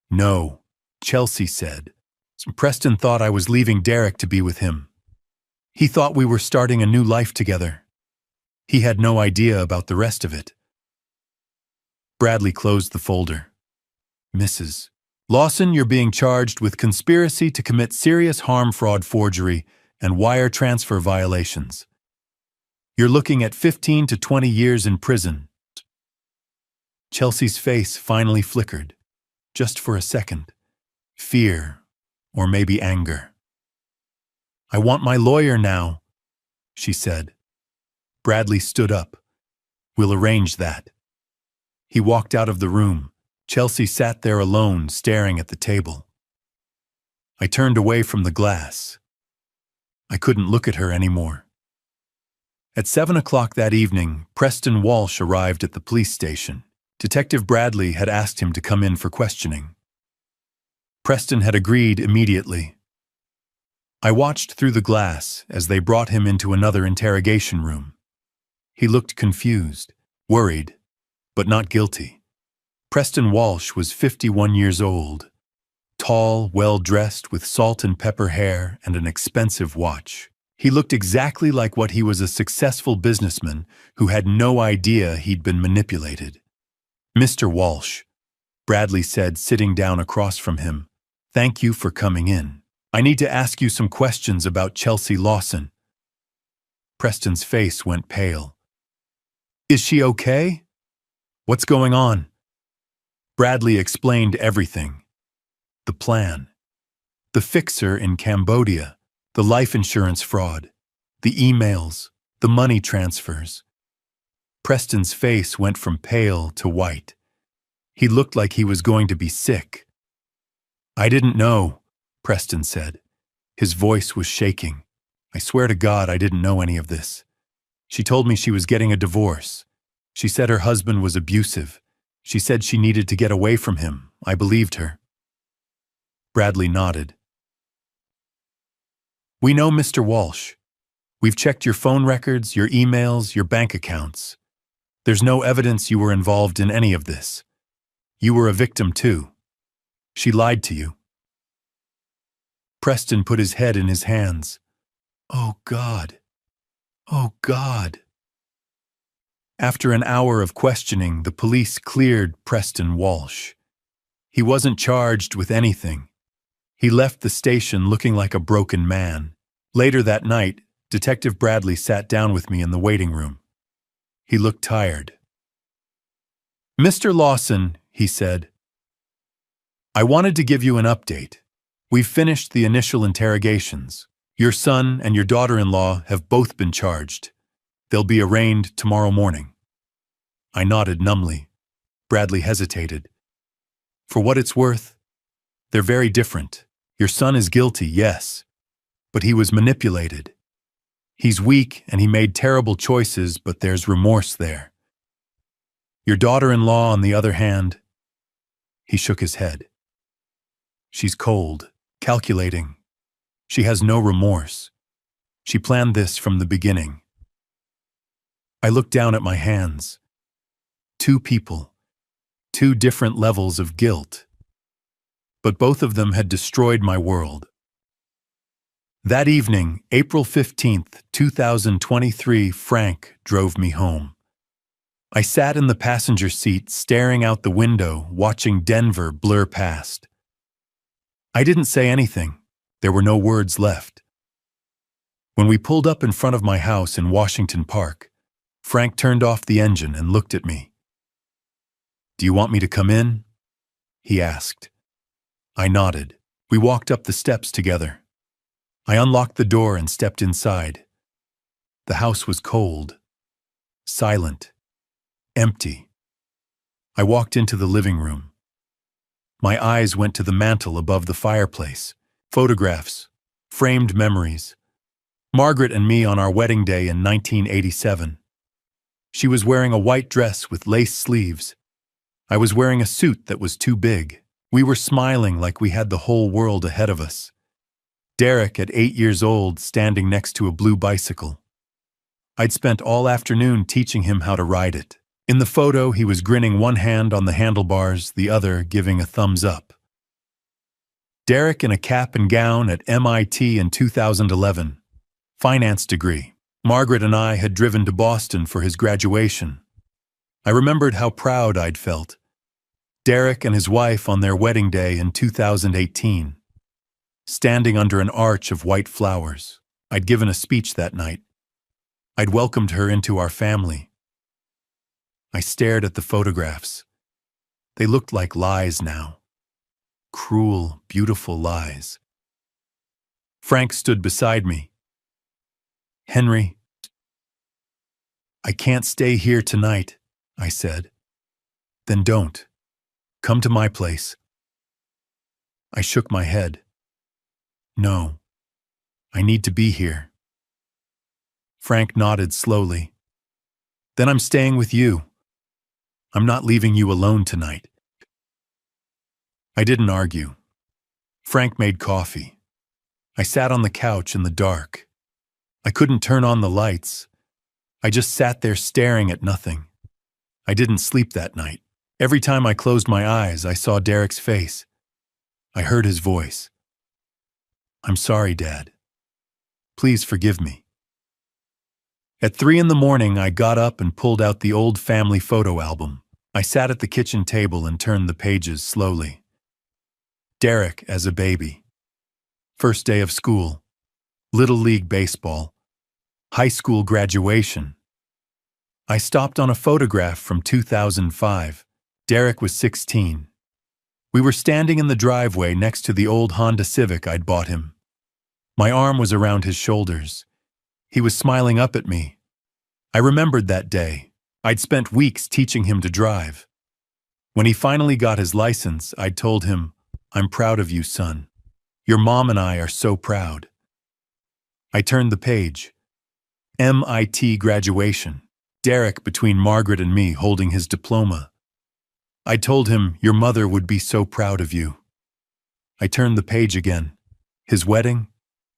No, Chelsea said. Preston thought I was leaving Derek to be with him. He thought we were starting a new life together. He had no idea about the rest of it. Bradley closed the folder. Mrs. Lawson, you're being charged with conspiracy to commit serious harm, fraud, forgery, and wire transfer violations. You're looking at 15 to 20 years in prison. Chelsea's face finally flickered, just for a second. Fear, or maybe anger. I want my lawyer now, she said. Bradley stood up. We'll arrange that. He walked out of the room. Chelsea sat there alone, staring at the table. I turned away from the glass. I couldn't look at her anymore. At 7 o'clock that evening, Preston Walsh arrived at the police station. Detective Bradley had asked him to come in for questioning. Preston had agreed immediately. I watched through the glass as they brought him into another interrogation room. He looked confused, worried, but not guilty. Preston Walsh was 51 years old, tall, well-dressed with salt and pepper hair and an expensive watch. He looked exactly like what he was, a successful businessman who had no idea he'd been manipulated. Mr. Walsh, Bradley said, sitting down across from him, thank you for coming in. I need to ask you some questions about Chelsea Lawson. Preston's face went pale. Is she okay? What's going on? Bradley explained everything. The plan. The fixer in Cambodia. The life insurance fraud. The emails. The money transfers. Preston's face went from pale to white. He looked like he was going to be sick. I didn't know, Preston said. His voice was shaking. I swear to God I didn't know any of this. She told me she was getting a divorce. She said her husband was abusive. She said she needed to get away from him. I believed her. Bradley nodded. We know Mr. Walsh. We've checked your phone records, your emails, your bank accounts. There's no evidence you were involved in any of this. You were a victim too. She lied to you. Preston put his head in his hands. Oh God. Oh God. After an hour of questioning, the police cleared Preston Walsh. He wasn't charged with anything. He left the station looking like a broken man. Later that night, Detective Bradley sat down with me in the waiting room. He looked tired. Mr. Lawson, he said, I wanted to give you an update. We've finished the initial interrogations. Your son and your daughter-in-law have both been charged. They'll be arraigned tomorrow morning. I nodded numbly. Bradley hesitated. For what it's worth, they're very different. Your son is guilty, yes, but he was manipulated. He's weak and he made terrible choices, but there's remorse there. Your daughter-in-law, on the other hand, he shook his head. She's cold, calculating. She has no remorse. She planned this from the beginning. I looked down at my hands. Two people, two different levels of guilt. But both of them had destroyed my world. That evening, April 15th, 2023, Frank drove me home. I sat in the passenger seat, staring out the window, watching Denver blur past. I didn't say anything. There were no words left. When we pulled up in front of my house in Washington Park, Frank turned off the engine and looked at me. "Do you want me to come in?" he asked. I nodded. We walked up the steps together. I unlocked the door and stepped inside. The house was cold, silent, empty. I walked into the living room. My eyes went to the mantel above the fireplace. Photographs, framed memories. Margaret and me on our wedding day in 1987. She was wearing a white dress with lace sleeves. I was wearing a suit that was too big. We were smiling like we had the whole world ahead of us. Derek, at 8 years old, standing next to a blue bicycle. I'd spent all afternoon teaching him how to ride it. In the photo, he was grinning, one hand on the handlebars, the other giving a thumbs up. Derek in a cap and gown at MIT in 2011. Finance degree. Margaret and I had driven to Boston for his graduation. I remembered how proud I'd felt. Derek and his wife on their wedding day in 2018. Standing under an arch of white flowers. I'd given a speech that night. I'd welcomed her into our family. I stared at the photographs. They looked like lies now. Cruel, beautiful lies. Frank stood beside me. "Henry, I can't stay here tonight," I said. "Then don't. Come to my place." I shook my head. "No, I need to be here." Frank nodded slowly. "Then I'm staying with you. I'm not leaving you alone tonight." I didn't argue. Frank made coffee. I sat on the couch in the dark. I couldn't turn on the lights. I just sat there staring at nothing. I didn't sleep that night. Every time I closed my eyes, I saw Derek's face. I heard his voice. "I'm sorry, Dad. Please forgive me." At 3 in the morning, I got up and pulled out the old family photo album. I sat at the kitchen table and turned the pages slowly. Derek as a baby. First day of school. Little League baseball. High school graduation. I stopped on a photograph from 2005. Derek was 16. We were standing in the driveway next to the old Honda Civic I'd bought him. My arm was around his shoulders. He was smiling up at me. I remembered that day. I'd spent weeks teaching him to drive. When he finally got his license, I'd told him, "I'm proud of you, son. Your mom and I are so proud." I turned the page. MIT graduation. Derek between Margaret and me holding his diploma. I told him, "Your mother would be so proud of you." I turned the page again. His wedding,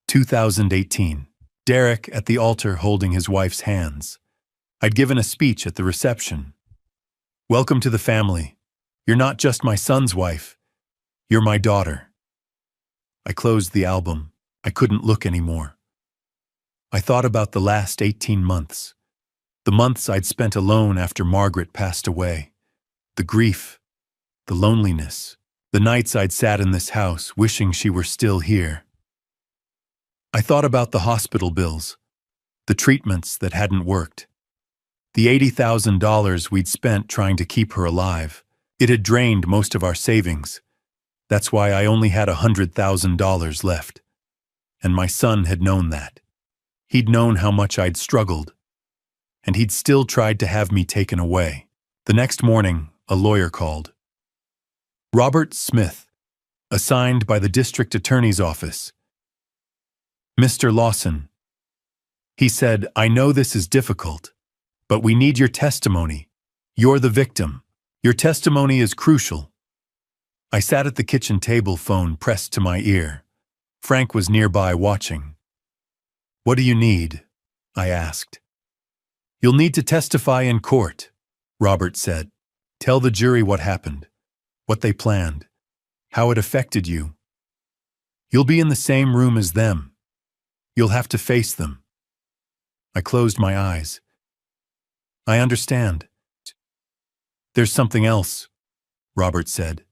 2018. Derek at the altar holding his wife's hands. I'd given a speech at the reception. "Welcome to the family. You're not just my son's wife. You're my daughter." I closed the album. I couldn't look anymore. I thought about the last 18 months. The months I'd spent alone after Margaret passed away. The grief, the loneliness, the nights I'd sat in this house wishing she were still here. I thought about the hospital bills, the treatments that hadn't worked, the $80,000 we'd spent trying to keep her alive. It had drained most of our savings. That's why I only had $100,000 left. And my son had known that. He'd known how much I'd struggled. And he'd still tried to have me taken away. The next morning, a lawyer called. Robert Smith, assigned by the district attorney's office. Mr. Lawson, he said, I know this is difficult, but we need your testimony. You're the victim. Your testimony is crucial. I sat at the kitchen table, phone pressed to my ear. Frank was nearby watching. What do you need? I asked. You'll need to testify in court, Robert said. Tell the jury what happened, what they planned, how it affected you. You'll be in the same room as them. You'll have to face them. I closed my eyes. I understand. There's something else, Robert said.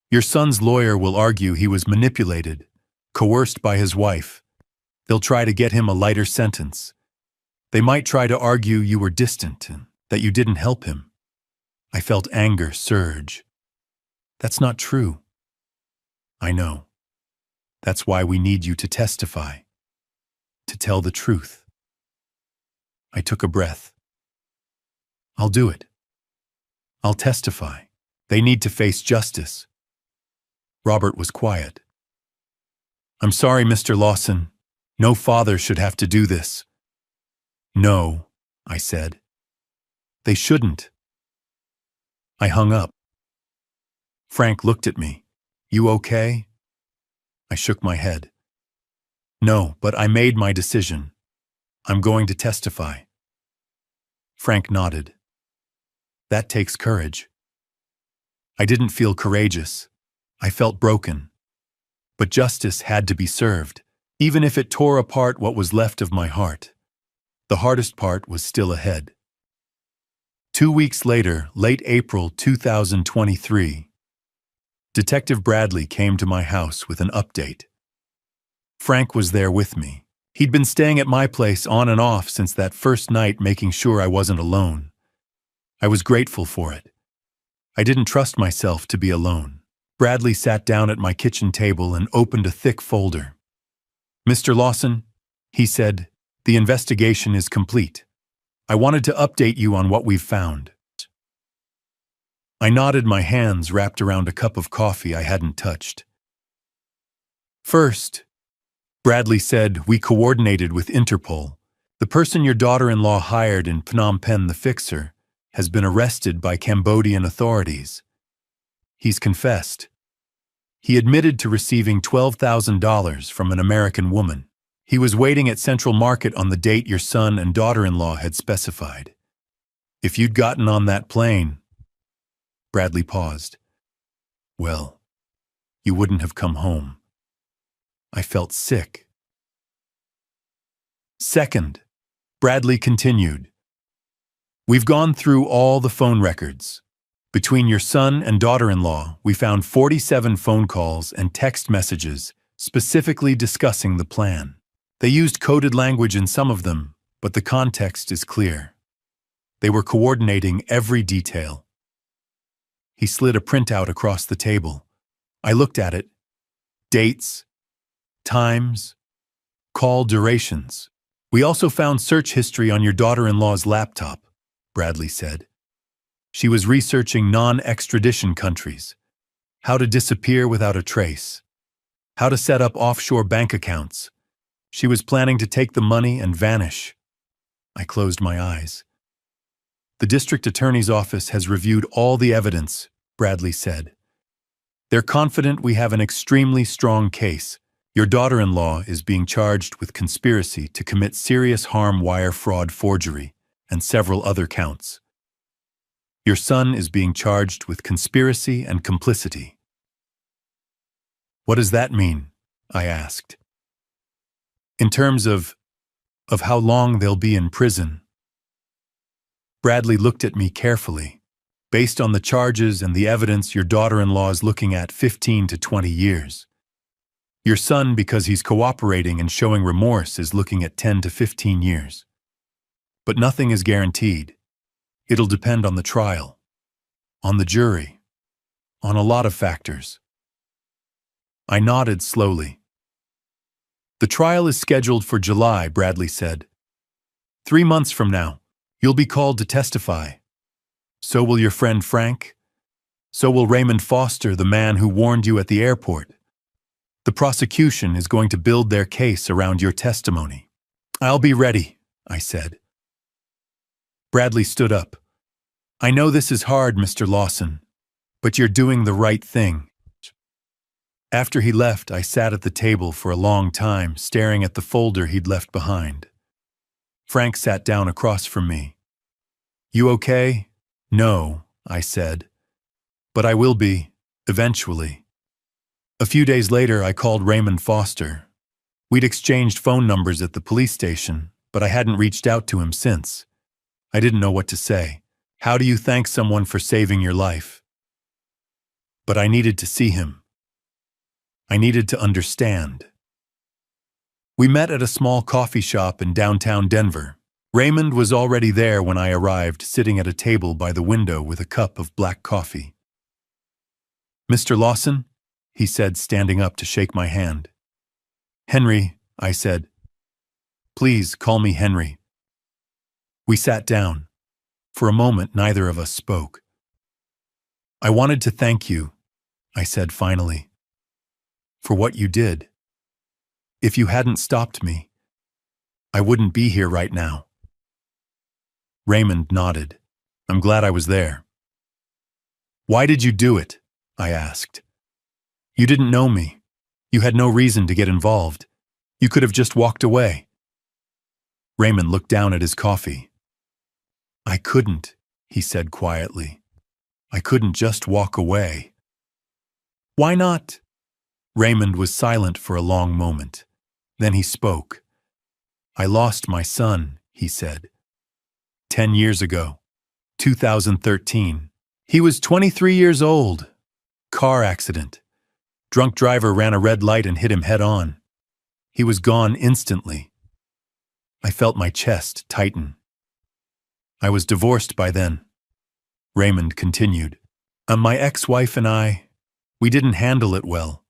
Your son's lawyer will argue he was manipulated, coerced by his wife. They'll try to get him a lighter sentence. They might try to argue you were distant and that you didn't help him. I felt anger surge. That's not true. I know. That's why we need you to testify, to tell the truth. I took a breath. I'll do it. I'll testify. They need to face justice. Robert was quiet. I'm sorry, Mr. Lawson. No father should have to do this. No, I said. They shouldn't. I hung up. Frank looked at me. You okay? I shook my head. No, but I made my decision. I'm going to testify. Frank nodded. That takes courage. I didn't feel courageous. I felt broken. But justice had to be served, even if it tore apart what was left of my heart. The hardest part was still ahead. 2 weeks later, late April 2023, Detective Bradley came to my house with an update. Frank was there with me. He'd been staying at my place on and off since that first night, making sure I wasn't alone. I was grateful for it. I didn't trust myself to be alone. Bradley sat down at my kitchen table and opened a thick folder. Mr. Lawson, he said, the investigation is complete. I wanted to update you on what we've found. I nodded, my hands wrapped around a cup of coffee I hadn't touched. First, Bradley said, we coordinated with Interpol. The person your daughter-in-law hired in Phnom Penh, the fixer, has been arrested by Cambodian authorities. He's confessed. He admitted to receiving $12,000 from an American woman. He was waiting at Central Market on the date your son and daughter-in-law had specified. If you'd gotten on that plane, Bradley paused. Well, you wouldn't have come home. I felt sick. Second, Bradley continued. We've gone through all the phone records. Between your son and daughter-in-law, we found 47 phone calls and text messages specifically discussing the plan. They used coded language in some of them, but the context is clear. They were coordinating every detail. He slid a printout across the table. I looked at it. Dates, times, call durations. We also found search history on your daughter-in-law's laptop, Bradley said. She was researching non-extradition countries, how to disappear without a trace, how to set up offshore bank accounts. She was planning to take the money and vanish. I closed my eyes. The district attorney's office has reviewed all the evidence, Bradley said. They're confident we have an extremely strong case. Your daughter-in-law is being charged with conspiracy to commit serious harm, wire fraud, forgery, and several other counts. Your son is being charged with conspiracy and complicity. What does that mean? I asked. In terms of how long they'll be in prison. Bradley looked at me carefully. Based on the charges and the evidence, your daughter-in-law is looking at 15 to 20 years. Your son, because he's cooperating and showing remorse, is looking at 10 to 15 years. But nothing is guaranteed. It'll depend on the trial, on the jury, on a lot of factors. I nodded slowly. The trial is scheduled for July, Bradley said. 3 months from now, you'll be called to testify. So will your friend Frank. So will Raymond Foster, the man who warned you at the airport. The prosecution is going to build their case around your testimony. I'll be ready, I said. Bradley stood up. I know this is hard, Mr. Lawson, but you're doing the right thing. After he left, I sat at the table for a long time, staring at the folder he'd left behind. Frank sat down across from me. You okay? No, I said. But I will be, eventually. A few days later, I called Raymond Foster. We'd exchanged phone numbers at the police station, but I hadn't reached out to him since. I didn't know what to say. How do you thank someone for saving your life? But I needed to see him. I needed to understand. We met at a small coffee shop in downtown Denver. Raymond was already there when I arrived, sitting at a table by the window with a cup of black coffee. Mr. Lawson, he said, standing up to shake my hand. Henry, I said. Please call me Henry. We sat down. For a moment, neither of us spoke. I wanted to thank you, I said finally, for what you did. If you hadn't stopped me, I wouldn't be here right now. Raymond nodded. I'm glad I was there. Why did you do it? I asked. You didn't know me. You had no reason to get involved. You could have just walked away. Raymond looked down at his coffee. I couldn't, he said quietly. I couldn't just walk away. Why not? Raymond was silent for a long moment. Then he spoke. I lost my son, he said. 10 years ago, 2013. He was 23 years old. Car accident. Drunk driver ran a red light and hit him head on. He was gone instantly. I felt my chest tighten. I was divorced by then. Raymond continued. My ex-wife and I, we didn't handle it well.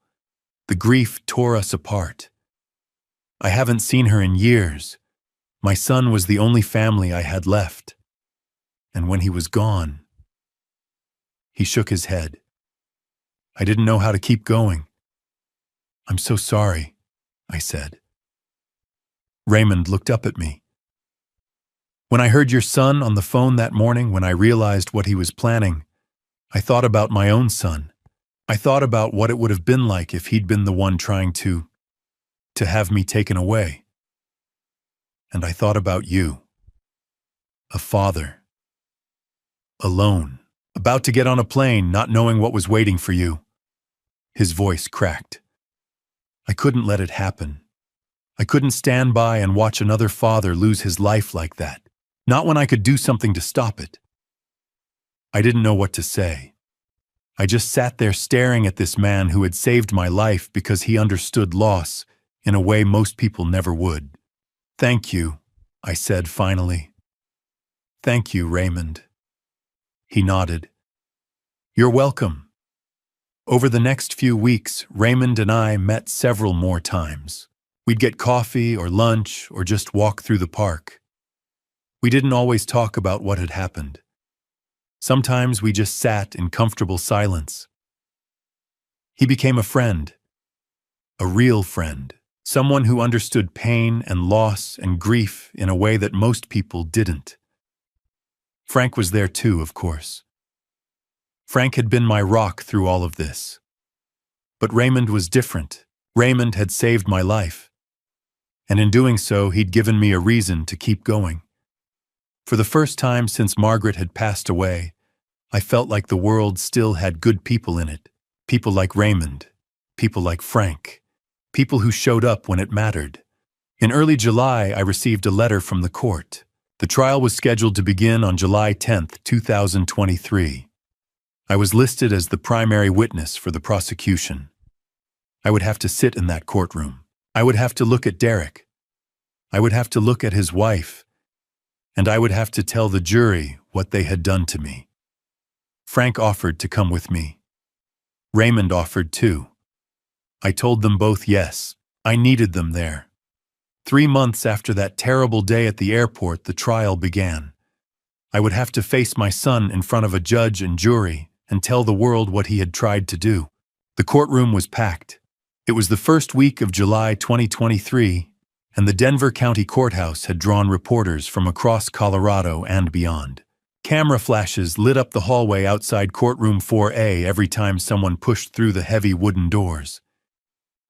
The grief tore us apart. I haven't seen her in years. My son was the only family I had left. And when he was gone, he shook his head. I didn't know how to keep going. I'm so sorry, I said. Raymond looked up at me. When I heard your son on the phone that morning, when I realized what he was planning, I thought about my own son. I thought about what it would have been like if he'd been the one trying to have me taken away. And I thought about you. A father. Alone. About to get on a plane, not knowing what was waiting for you. His voice cracked. I couldn't let it happen. I couldn't stand by and watch another father lose his life like that. Not when I could do something to stop it. I didn't know what to say. I just sat there staring at this man who had saved my life because he understood loss in a way most people never would. Thank you, I said finally. Thank you, Raymond. He nodded. You're welcome. Over the next few weeks, Raymond and I met several more times. We'd get coffee or lunch or just walk through the park. We didn't always talk about what had happened. Sometimes we just sat in comfortable silence. He became a friend. A real friend. Someone who understood pain and loss and grief in a way that most people didn't. Frank was there too, of course. Frank had been my rock through all of this. But Raymond was different. Raymond had saved my life. And in doing so, he'd given me a reason to keep going. For the first time since Margaret had passed away, I felt like the world still had good people in it. People like Raymond. People like Frank. People who showed up when it mattered. In early July, I received a letter from the court. The trial was scheduled to begin on July 10th, 2023. I was listed as the primary witness for the prosecution. I would have to sit in that courtroom. I would have to look at Derek. I would have to look at his wife. And I would have to tell the jury what they had done to me. Frank offered to come with me. Raymond offered too. I told them both yes. I needed them there. 3 months after that terrible day at the airport, the trial began. I would have to face my son in front of a judge and jury, and tell the world what he had tried to do. The courtroom was packed. It was the first week of July 2023, and the Denver County Courthouse had drawn reporters from across Colorado and beyond. Camera flashes lit up the hallway outside courtroom 4A every time someone pushed through the heavy wooden doors.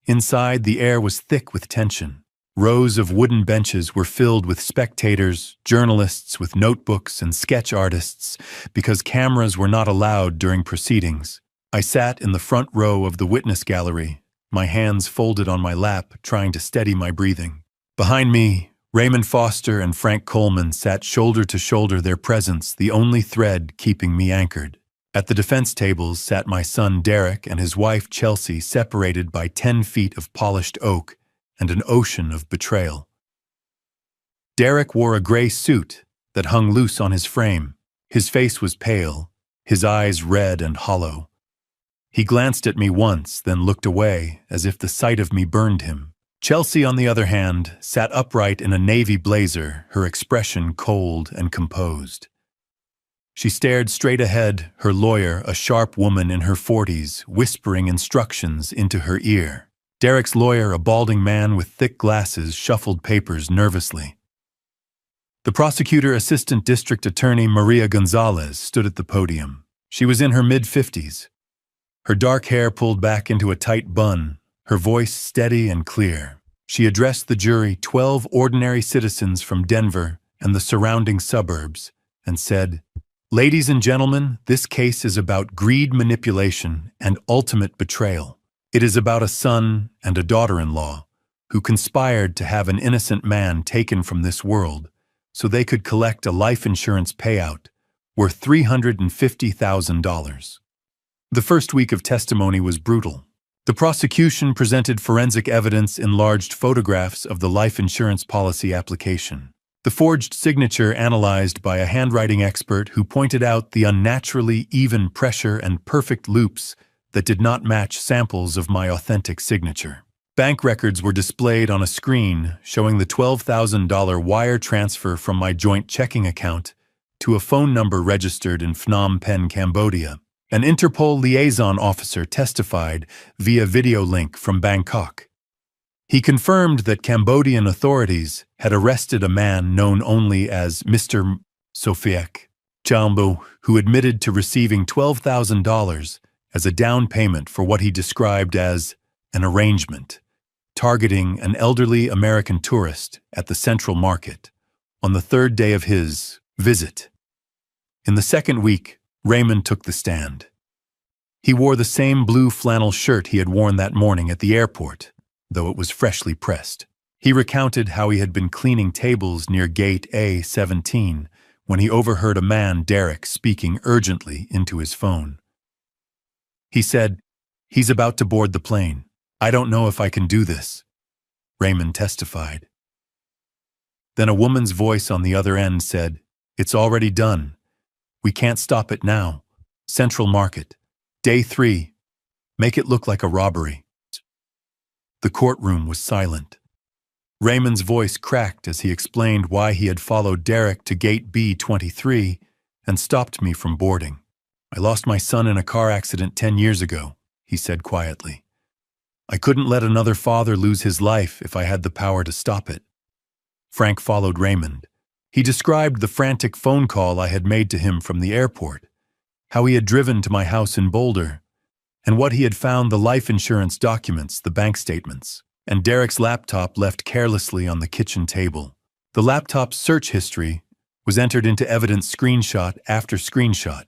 Inside, the air was thick with tension. Rows of wooden benches were filled with spectators, journalists with notebooks, and sketch artists, because cameras were not allowed during proceedings. I sat in the front row of the witness gallery, my hands folded on my lap, trying to steady my breathing. Behind me, Raymond Foster and Frank Coleman sat shoulder to shoulder, their presence the only thread keeping me anchored. At the defense tables sat my son Derek and his wife Chelsea, separated by 10 feet of polished oak and an ocean of betrayal. Derek wore a gray suit that hung loose on his frame. His face was pale, his eyes red and hollow. He glanced at me once, then looked away, as if the sight of me burned him. Chelsea, on the other hand, sat upright in a navy blazer, her expression cold and composed. She stared straight ahead, her lawyer, a sharp woman in her 40s, whispering instructions into her ear. Derek's lawyer, a balding man with thick glasses, shuffled papers nervously. The prosecutor, Assistant District Attorney Maria Gonzalez, stood at the podium. She was in her mid-50s. Her dark hair pulled back into a tight bun, her voice steady and clear. She addressed the jury, 12 ordinary citizens from Denver and the surrounding suburbs, and said, "Ladies and gentlemen, this case is about greed, manipulation, and ultimate betrayal. It is about a son and a daughter-in-law who conspired to have an innocent man taken from this world so they could collect a life insurance payout worth $350,000. The first week of testimony was brutal. The prosecution presented forensic evidence, enlarged photographs of the life insurance policy application. The forged signature analyzed by a handwriting expert who pointed out the unnaturally even pressure and perfect loops that did not match samples of my authentic signature. Bank records were displayed on a screen showing the $12,000 wire transfer from my joint checking account to a phone number registered in Phnom Penh, Cambodia. An Interpol liaison officer testified via video link from Bangkok. He confirmed that Cambodian authorities had arrested a man known only as Mr. Sofiek Chambo, who admitted to receiving $12,000 as a down payment for what he described as an arrangement, targeting an elderly American tourist at the Central Market on the third day of his visit. In the second week, Raymond took the stand. He wore the same blue flannel shirt he had worn that morning at the airport, though it was freshly pressed. He recounted how he had been cleaning tables near gate A-17 when he overheard a man, Derek, speaking urgently into his phone. He said, "He's about to board the plane. I don't know if I can do this," Raymond testified. Then a woman's voice on the other end said, "It's already done. We can't stop it now. Central Market. Day 3. Make it look like a robbery." The courtroom was silent. Raymond's voice cracked as he explained why he had followed Derek to gate B-23 and stopped me from boarding. "I lost my son in a car accident 10 years ago," he said quietly. "I couldn't let another father lose his life if I had the power to stop it." Frank followed Raymond. He described the frantic phone call I had made to him from the airport, how he had driven to my house in Boulder, and what he had found: the life insurance documents, the bank statements, and Derek's laptop left carelessly on the kitchen table. The laptop's search history was entered into evidence, screenshot after screenshot,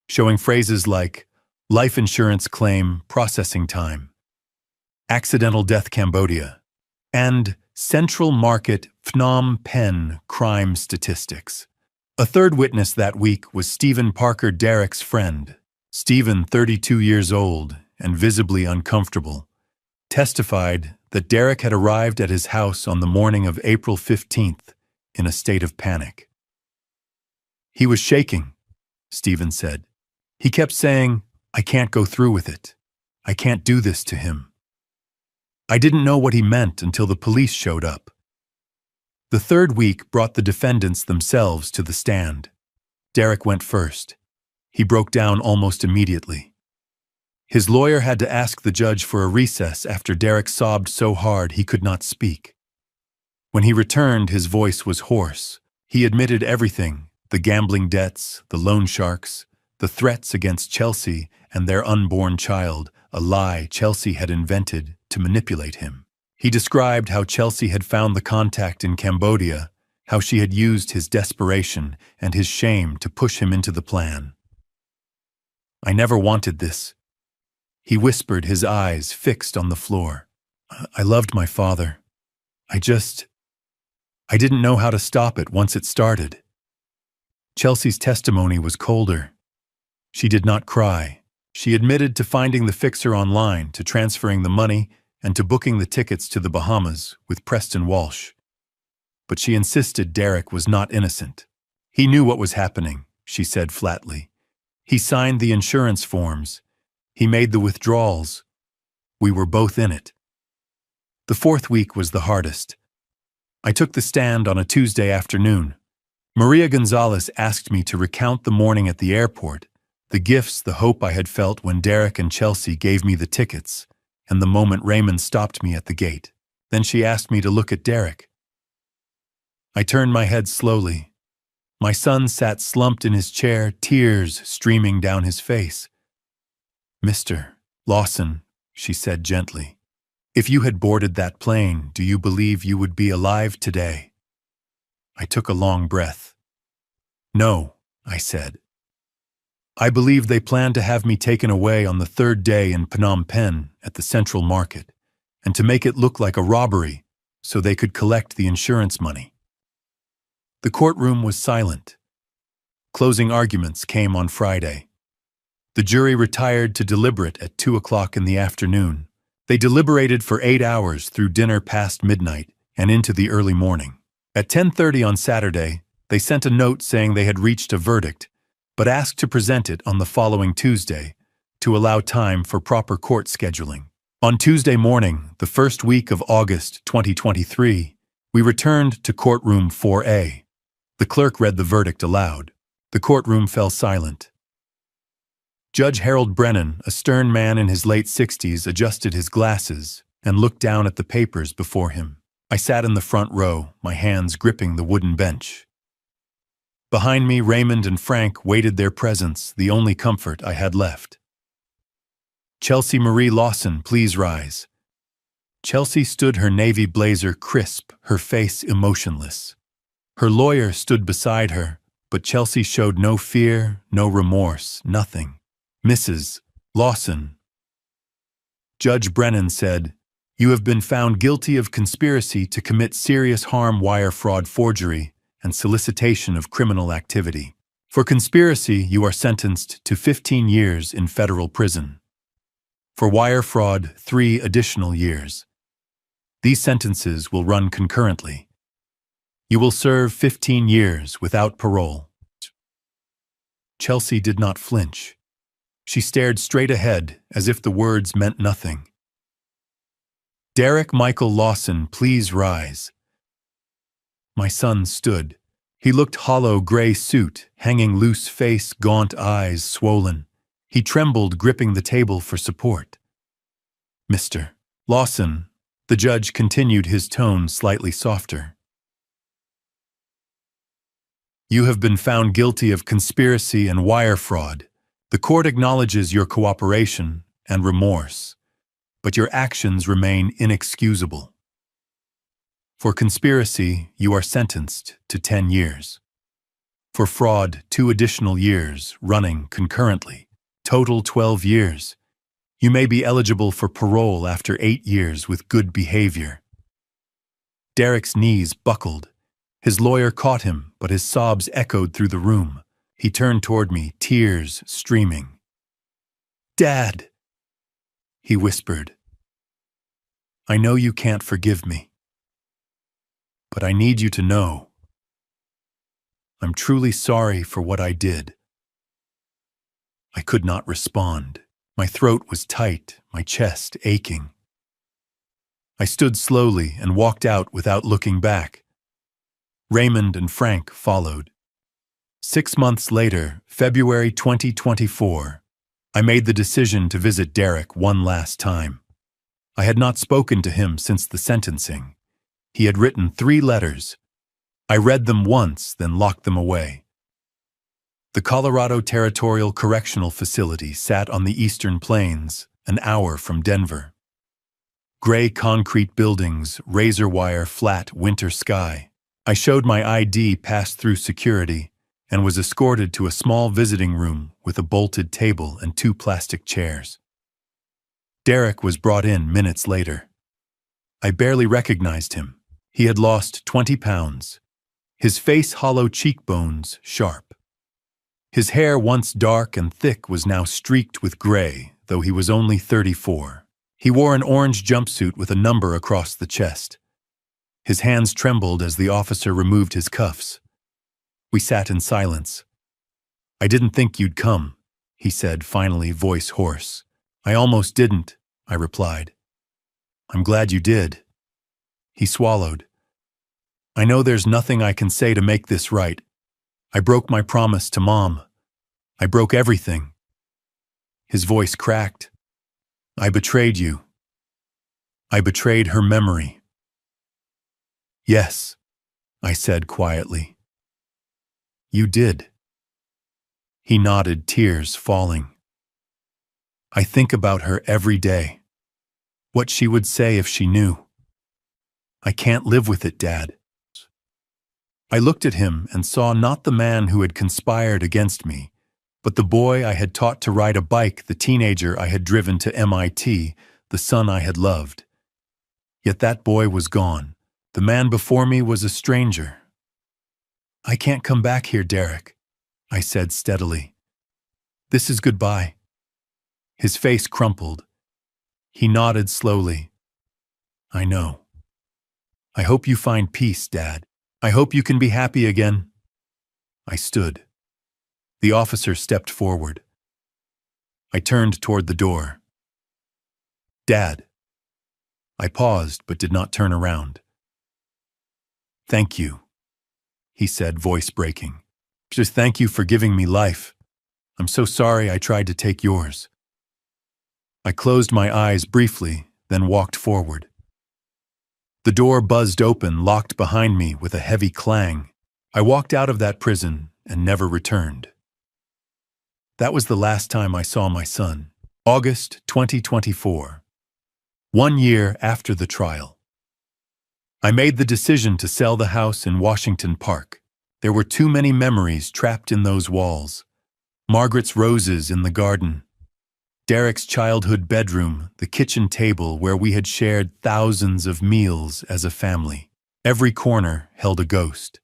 showing phrases like life insurance claim processing time, accidental death Cambodia, and Central Market Phnom Penh crime statistics. A third witness that week was Stephen Parker, Derek's friend. Stephen, 32 years old and visibly uncomfortable, testified that Derek had arrived at his house on the morning of April 15th in a state of panic. "He was shaking," Stephen said. "He kept saying, 'I can't go through with it. I can't do this to him.' I didn't know what he meant until the police showed up." The third week brought the defendants themselves to the stand. Derek went first. He broke down almost immediately. His lawyer had to ask the judge for a recess after Derek sobbed so hard he could not speak. When he returned, his voice was hoarse. He admitted everything: the gambling debts, the loan sharks, the threats against Chelsea and their unborn child, a lie Chelsea had invented to manipulate him. He described how Chelsea had found the contact in Cambodia, how she had used his desperation and his shame to push him into the plan. "I never wanted this," he whispered, his eyes fixed on the floor. "I loved my father. I didn't know how to stop it once it started." Chelsea's testimony was colder. She did not cry. She admitted to finding the fixer online, to transferring the money, and to booking the tickets to the Bahamas with Preston Walsh. But she insisted Derek was not innocent. "He knew what was happening," she said flatly. "He signed the insurance forms. He made the withdrawals. We were both in it." The fourth week was the hardest. I took the stand on a Tuesday afternoon. Maria Gonzalez asked me to recount the morning at the airport, the gifts, the hope I had felt when Derek and Chelsea gave me the tickets, and the moment Raymond stopped me at the gate. Then she asked me to look at Derek. I turned my head slowly. My son sat slumped in his chair, tears streaming down his face. "Mr. Lawson," she said gently, "if you had boarded that plane, do you believe you would be alive today?" I took a long breath. "No," I said. "I believe they planned to have me taken away on the third day in Phnom Penh at the Central Market, and to make it look like a robbery so they could collect the insurance money." The courtroom was silent. Closing arguments came on Friday. The jury retired to deliberate at 2 o'clock in the afternoon. They deliberated for 8 hours through dinner past midnight and into the early morning. At 10:30 on Saturday, they sent a note saying they had reached a verdict, but asked to present it on the following Tuesday to allow time for proper court scheduling. On Tuesday morning, the first week of August 2023, we returned to courtroom 4A. The clerk read the verdict aloud. The courtroom fell silent. Judge Harold Brennan, a stern man in his late 60s, adjusted his glasses and looked down at the papers before him. I sat in the front row, my hands gripping the wooden bench. Behind me, Raymond and Frank waited their presence, the only comfort I had left. "Chelsea Marie Lawson, please rise." Chelsea stood, her navy blazer crisp, her face emotionless. Her lawyer stood beside her, but Chelsea showed no fear, no remorse, nothing. "Mrs. Lawson." Judge Brennan said, "You have been found guilty of conspiracy to commit serious harm, wire fraud, forgery, and solicitation of criminal activity. For conspiracy, you are sentenced to 15 years in federal prison. For wire fraud, 3 additional years. These sentences will run concurrently. You will serve 15 years without parole." Chelsea did not flinch. She stared straight ahead as if the words meant nothing. "Derek Michael Lawson, please rise." My son stood. He looked hollow, gray suit, hanging loose face, gaunt eyes, swollen. He trembled, gripping the table for support. "Mr. Lawson," the judge continued, his tone slightly softer. "You have been found guilty of conspiracy and wire fraud. The court acknowledges your cooperation and remorse, but your actions remain inexcusable. For conspiracy, you are sentenced to 10 years. For fraud, 2 additional years, running concurrently. Total 12 years. You may be eligible for parole after 8 years with good behavior." Derek's knees buckled. His lawyer caught him, but his sobs echoed through the room. He turned toward me, tears streaming. "Dad," he whispered, "I know you can't forgive me, but I need you to know I'm truly sorry for what I did." I could not respond. My throat was tight, my chest aching. I stood slowly and walked out without looking back. Raymond and Frank followed. 6 months later, February 2024, I made the decision to visit Derek one last time. I had not spoken to him since the sentencing. He had written 3 letters. I read them once, then locked them away. The Colorado Territorial Correctional Facility sat on the Eastern Plains, an hour from Denver. Gray concrete buildings, razor wire flat winter sky. I showed my ID, passed through security, and was escorted to a small visiting room with a bolted table and 2 plastic chairs. Derek was brought in minutes later. I barely recognized him. He had lost 20 pounds. His face hollow, cheekbones sharp. His hair, once dark and thick, was now streaked with gray, though he was only 34. He wore an orange jumpsuit with a number across the chest. His hands trembled as the officer removed his cuffs. We sat in silence. "I didn't think you'd come," he said, finally, voice hoarse. "I almost didn't," I replied. "I'm glad you did." He swallowed. "I know there's nothing I can say to make this right. I broke my promise to Mom. I broke everything." His voice cracked. "I betrayed you. I betrayed her memory." "Yes," I said quietly. "You did." He nodded, tears falling. "I think about her every day. What she would say if she knew. I can't live with it, Dad." I looked at him and saw not the man who had conspired against me, but the boy I had taught to ride a bike, the teenager I had driven to MIT, the son I had loved. Yet that boy was gone. The man before me was a stranger. "I can't come back here, Derek," I said steadily. "This is goodbye." His face crumpled. He nodded slowly. "I know. I hope you find peace, Dad. I hope you can be happy again." I stood. The officer stepped forward. I turned toward the door. "Dad." I paused but did not turn around. "Thank you," he said, voice breaking. "Just thank you for giving me life. I'm so sorry I tried to take yours." I closed my eyes briefly, then walked forward. The door buzzed open, locked behind me with a heavy clang. I walked out of that prison and never returned. That was the last time I saw my son. August 2024. 1 year after the trial. I made the decision to sell the house in Washington Park. There were too many memories trapped in those walls. Margaret's roses in the garden. Derek's childhood bedroom, the kitchen table where we had shared thousands of meals as a family. Every corner held a ghost.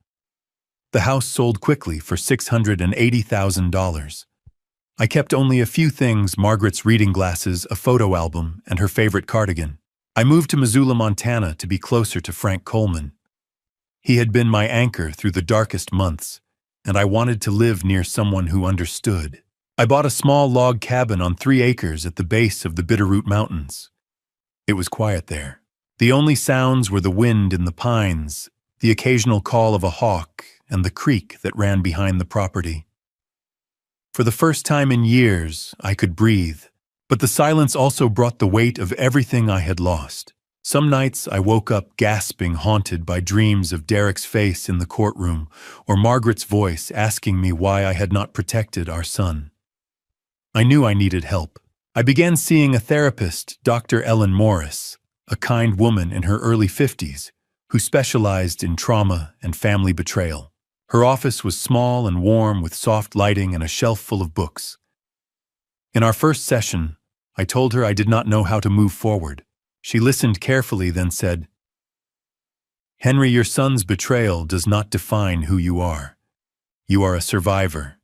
The house sold quickly for $680,000. I kept only a few things: Margaret's reading glasses, a photo album, and her favorite cardigan. I moved to Missoula, Montana to be closer to Frank Coleman. He had been my anchor through the darkest months, and I wanted to live near someone who understood. I bought a small log cabin on 3 acres at the base of the Bitterroot Mountains. It was quiet there. The only sounds were the wind in the pines, the occasional call of a hawk, and the creek that ran behind the property. For the first time in years, I could breathe, but the silence also brought the weight of everything I had lost. Some nights I woke up gasping, haunted by dreams of Derek's face in the courtroom or Margaret's voice asking me why I had not protected our son. I knew I needed help. I began seeing a therapist, Dr. Ellen Morris, a kind woman in her early 50s who specialized in trauma and family betrayal. Her office was small and warm with soft lighting and a shelf full of books. In our first session, I told her I did not know how to move forward. She listened carefully, then said, "Henry, your son's betrayal does not define who you are. You are a survivor,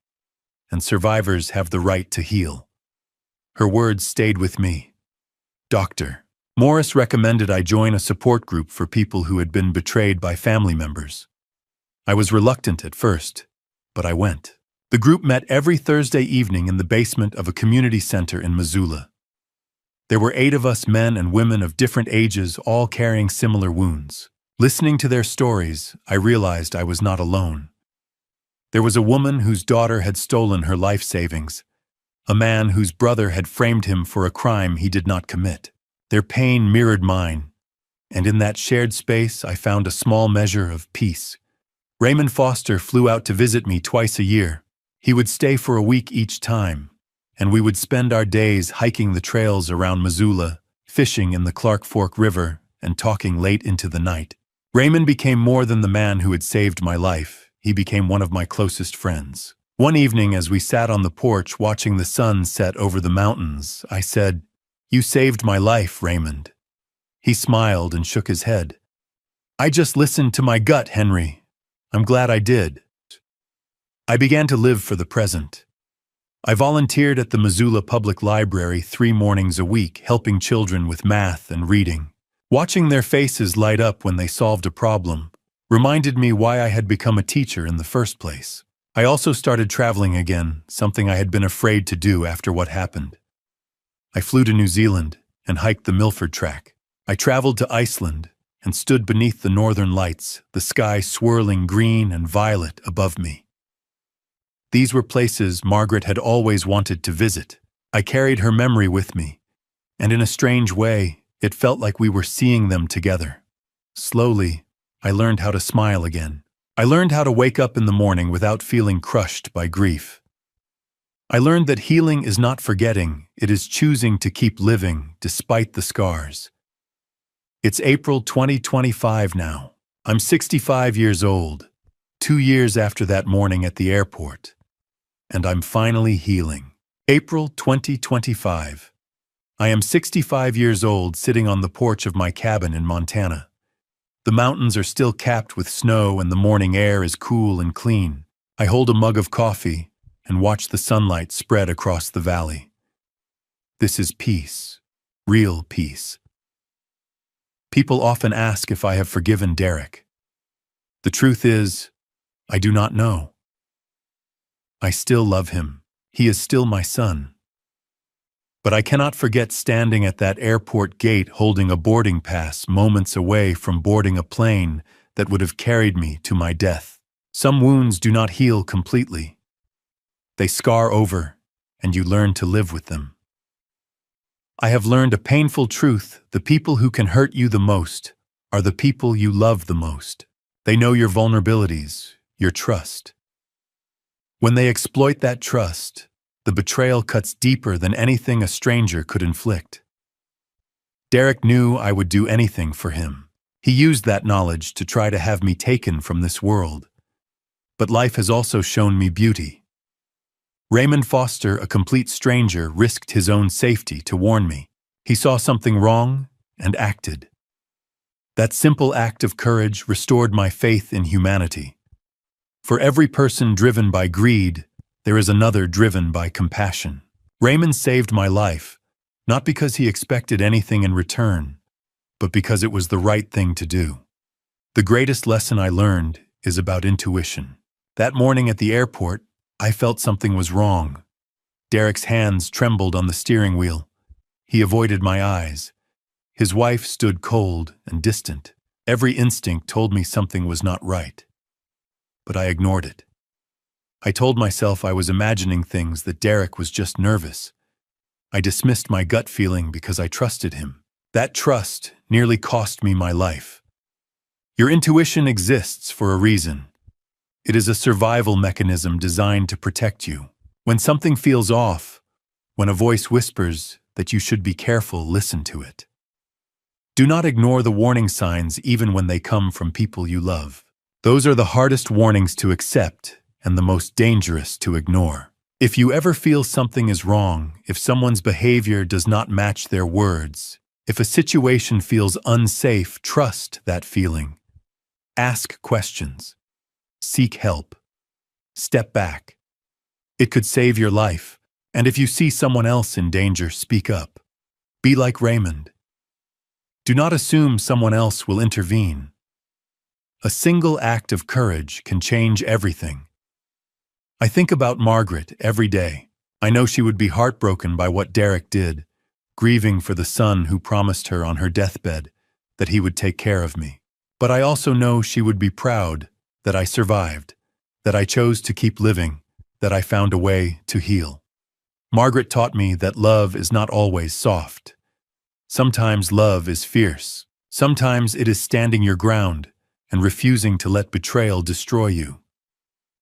and survivors have the right to heal." Her words stayed with me. Dr. Morris recommended I join a support group for people who had been betrayed by family members. I was reluctant at first, but I went. The group met every Thursday evening in the basement of a community center in Missoula. There were 8 of us, men and women of different ages, all carrying similar wounds. Listening to their stories, I realized I was not alone. There was a woman whose daughter had stolen her life savings, a man whose brother had framed him for a crime he did not commit. Their pain mirrored mine, and in that shared space I found a small measure of peace. Raymond Foster flew out to visit me twice a year. He would stay for a week each time, and we would spend our days hiking the trails around Missoula, fishing in the Clark Fork River, and talking late into the night. Raymond became more than the man who had saved my life. He became one of my closest friends. One evening, as we sat on the porch watching the sun set over the mountains, I said, "You saved my life, Raymond." He smiled and shook his head. "I just listened to my gut, Henry. I'm glad I did." I began to live for the present. I volunteered at the Missoula Public Library 3 mornings a week, helping children with math and reading. Watching their faces light up when they solved a problem reminded me why I had become a teacher in the first place. I also started traveling again, something I had been afraid to do after what happened. I flew to New Zealand and hiked the Milford Track. I traveled to Iceland and stood beneath the northern lights, the sky swirling green and violet above me. These were places Margaret had always wanted to visit. I carried her memory with me, and in a strange way, it felt like we were seeing them together. Slowly, I learned how to smile again. I learned how to wake up in the morning without feeling crushed by grief. I learned that healing is not forgetting, it is choosing to keep living despite the scars. It's April 2025 now. I'm 65 years old, 2 years after that morning at the airport, and I'm finally healing. April 2025. I am 65 years old, sitting on the porch of my cabin in Montana. The mountains are still capped with snow and the morning air is cool and clean. I hold a mug of coffee and watch the sunlight spread across the valley. This is peace, real peace. People often ask if I have forgiven Derek. The truth is, I do not know. I still love him. He is still my son. But I cannot forget standing at that airport gate holding a boarding pass moments away from boarding a plane that would have carried me to my death. Some wounds do not heal completely. They scar over, and you learn to live with them. I have learned a painful truth: the people who can hurt you the most are the people you love the most. They know your vulnerabilities, your trust. When they exploit that trust, the betrayal cuts deeper than anything a stranger could inflict. Derek knew I would do anything for him. He used that knowledge to try to have me taken from this world. But life has also shown me beauty. Raymond Foster, a complete stranger, risked his own safety to warn me. He saw something wrong and acted. That simple act of courage restored my faith in humanity. For every person driven by greed, there is another driven by compassion. Raymond saved my life, not because he expected anything in return, but because it was the right thing to do. The greatest lesson I learned is about intuition. That morning at the airport, I felt something was wrong. Derek's hands trembled on the steering wheel. He avoided my eyes. His wife stood cold and distant. Every instinct told me something was not right. But I ignored it. I told myself I was imagining things, that Derek was just nervous. I dismissed my gut feeling because I trusted him. That trust nearly cost me my life. Your intuition exists for a reason. It is a survival mechanism designed to protect you. When something feels off, when a voice whispers that you should be careful, listen to it. Do not ignore the warning signs even when they come from people you love. Those are the hardest warnings to accept and the most dangerous to ignore. If you ever feel something is wrong, if someone's behavior does not match their words, if a situation feels unsafe, trust that feeling. Ask questions. Seek help. Step back. It could save your life. And if you see someone else in danger, speak up. Be like Raymond. Do not assume someone else will intervene. A single act of courage can change everything. I think about Margaret every day. I know she would be heartbroken by what Derek did, grieving for the son who promised her on her deathbed that he would take care of me. But I also know she would be proud that I survived, that I chose to keep living, that I found a way to heal. Margaret taught me that love is not always soft. Sometimes love is fierce. Sometimes it is standing your ground and refusing to let betrayal destroy you.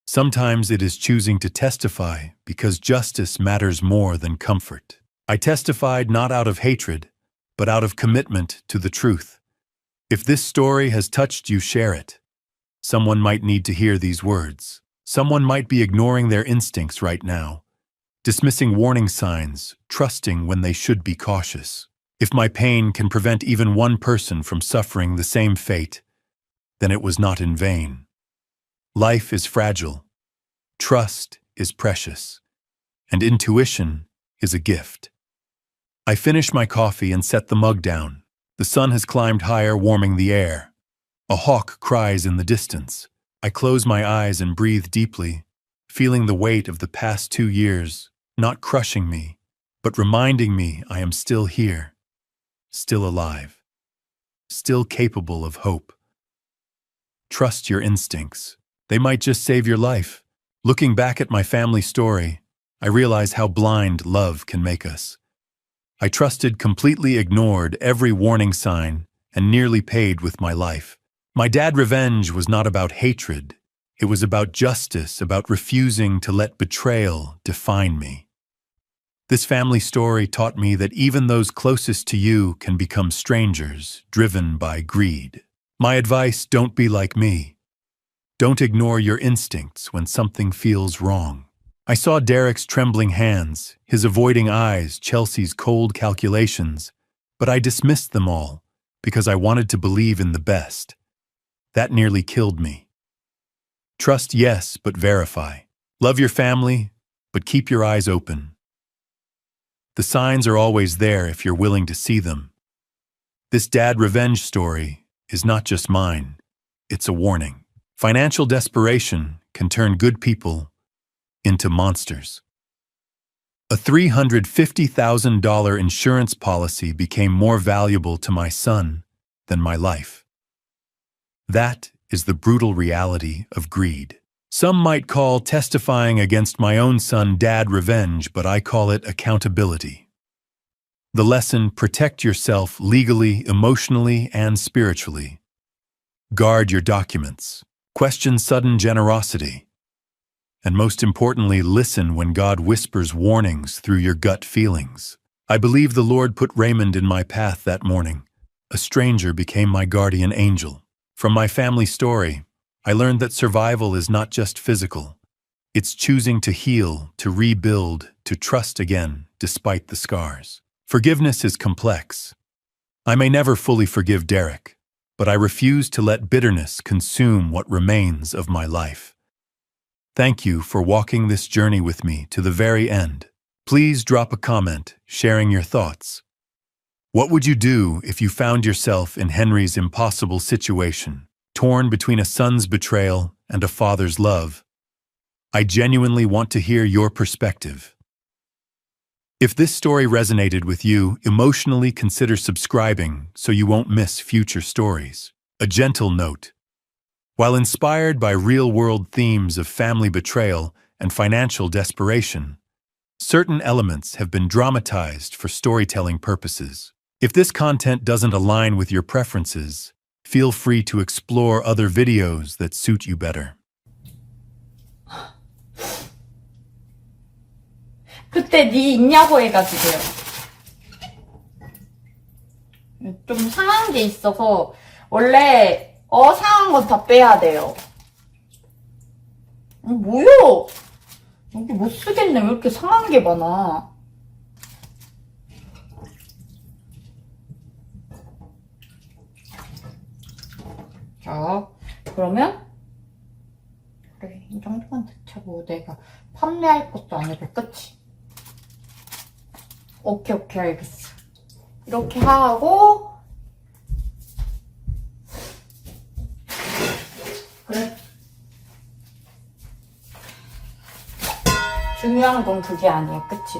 Sometimes it is choosing to testify because justice matters more than comfort. I testified not out of hatred, but out of commitment to the truth. If this story has touched you, share it. Someone might need to hear these words. Someone might be ignoring their instincts right now, dismissing warning signs, trusting when they should be cautious. If my pain can prevent even one person from suffering the same fate, then it was not in vain. Life is fragile, trust is precious, and intuition is a gift. I finish my coffee and set the mug down. The sun has climbed higher, warming the air. A hawk cries in the distance. I close my eyes and breathe deeply, feeling the weight of the past 2 years, not crushing me, but reminding me I am still here, still alive, still capable of hope. Trust your instincts. They might just save your life. Looking back at my family story, I realize how blind love can make us. I trusted, completely ignored every warning sign, and nearly paid with my life. My dad's revenge was not about hatred. It was about justice, about refusing to let betrayal define me. This family story taught me that even those closest to you can become strangers, driven by greed. My advice: don't be like me. Don't ignore your instincts when something feels wrong. I saw Derek's trembling hands, his avoiding eyes, Chelsea's cold calculations, but I dismissed them all because I wanted to believe in the best. That nearly killed me. Trust, yes, but verify. Love your family, but keep your eyes open. The signs are always there if you're willing to see them. This dad revenge story is not just mine, it's a warning. Financial desperation can turn good people into monsters. A $350,000 insurance policy became more valuable to my son than my life. That is the brutal reality of greed. Some might call testifying against my own son dad revenge, but I call it accountability. The lesson: protect yourself legally, emotionally, and spiritually. Guard your documents. Question sudden generosity. And most importantly, listen when God whispers warnings through your gut feelings. I believe the Lord put Raymond in my path that morning. A stranger became my guardian angel. From my family story, I learned that survival is not just physical. It's choosing to heal, to rebuild, to trust again, despite the scars. Forgiveness is complex. I may never fully forgive Derek, but I refuse to let bitterness consume what remains of my life. Thank you for walking this journey with me to the very end. Please drop a comment sharing your thoughts. What would you do if you found yourself in Henry's impossible situation, torn between a son's betrayal and a father's love? I genuinely want to hear your perspective. If this story resonated with you, emotionally consider subscribing so you won't miss future stories. A gentle note: while inspired by real-world themes of family betrayal and financial desperation, certain elements have been dramatized for storytelling purposes. If this content doesn't align with your preferences, feel free to explore other videos that suit you better. 그때 네 있냐고 해가지고요. 좀 상한 게 있어서 원래 상한 건 다 빼야 돼요. 뭐야? 여기 못 쓰겠네. 왜 이렇게 상한 게 많아? 자, 그러면 그래, 이 정도만 대체고 내가 판매할 것도 아니고, 그치? 오케이, 알겠어. 이렇게 하고, 그래. 중요한 건 그게 아니야, 그치?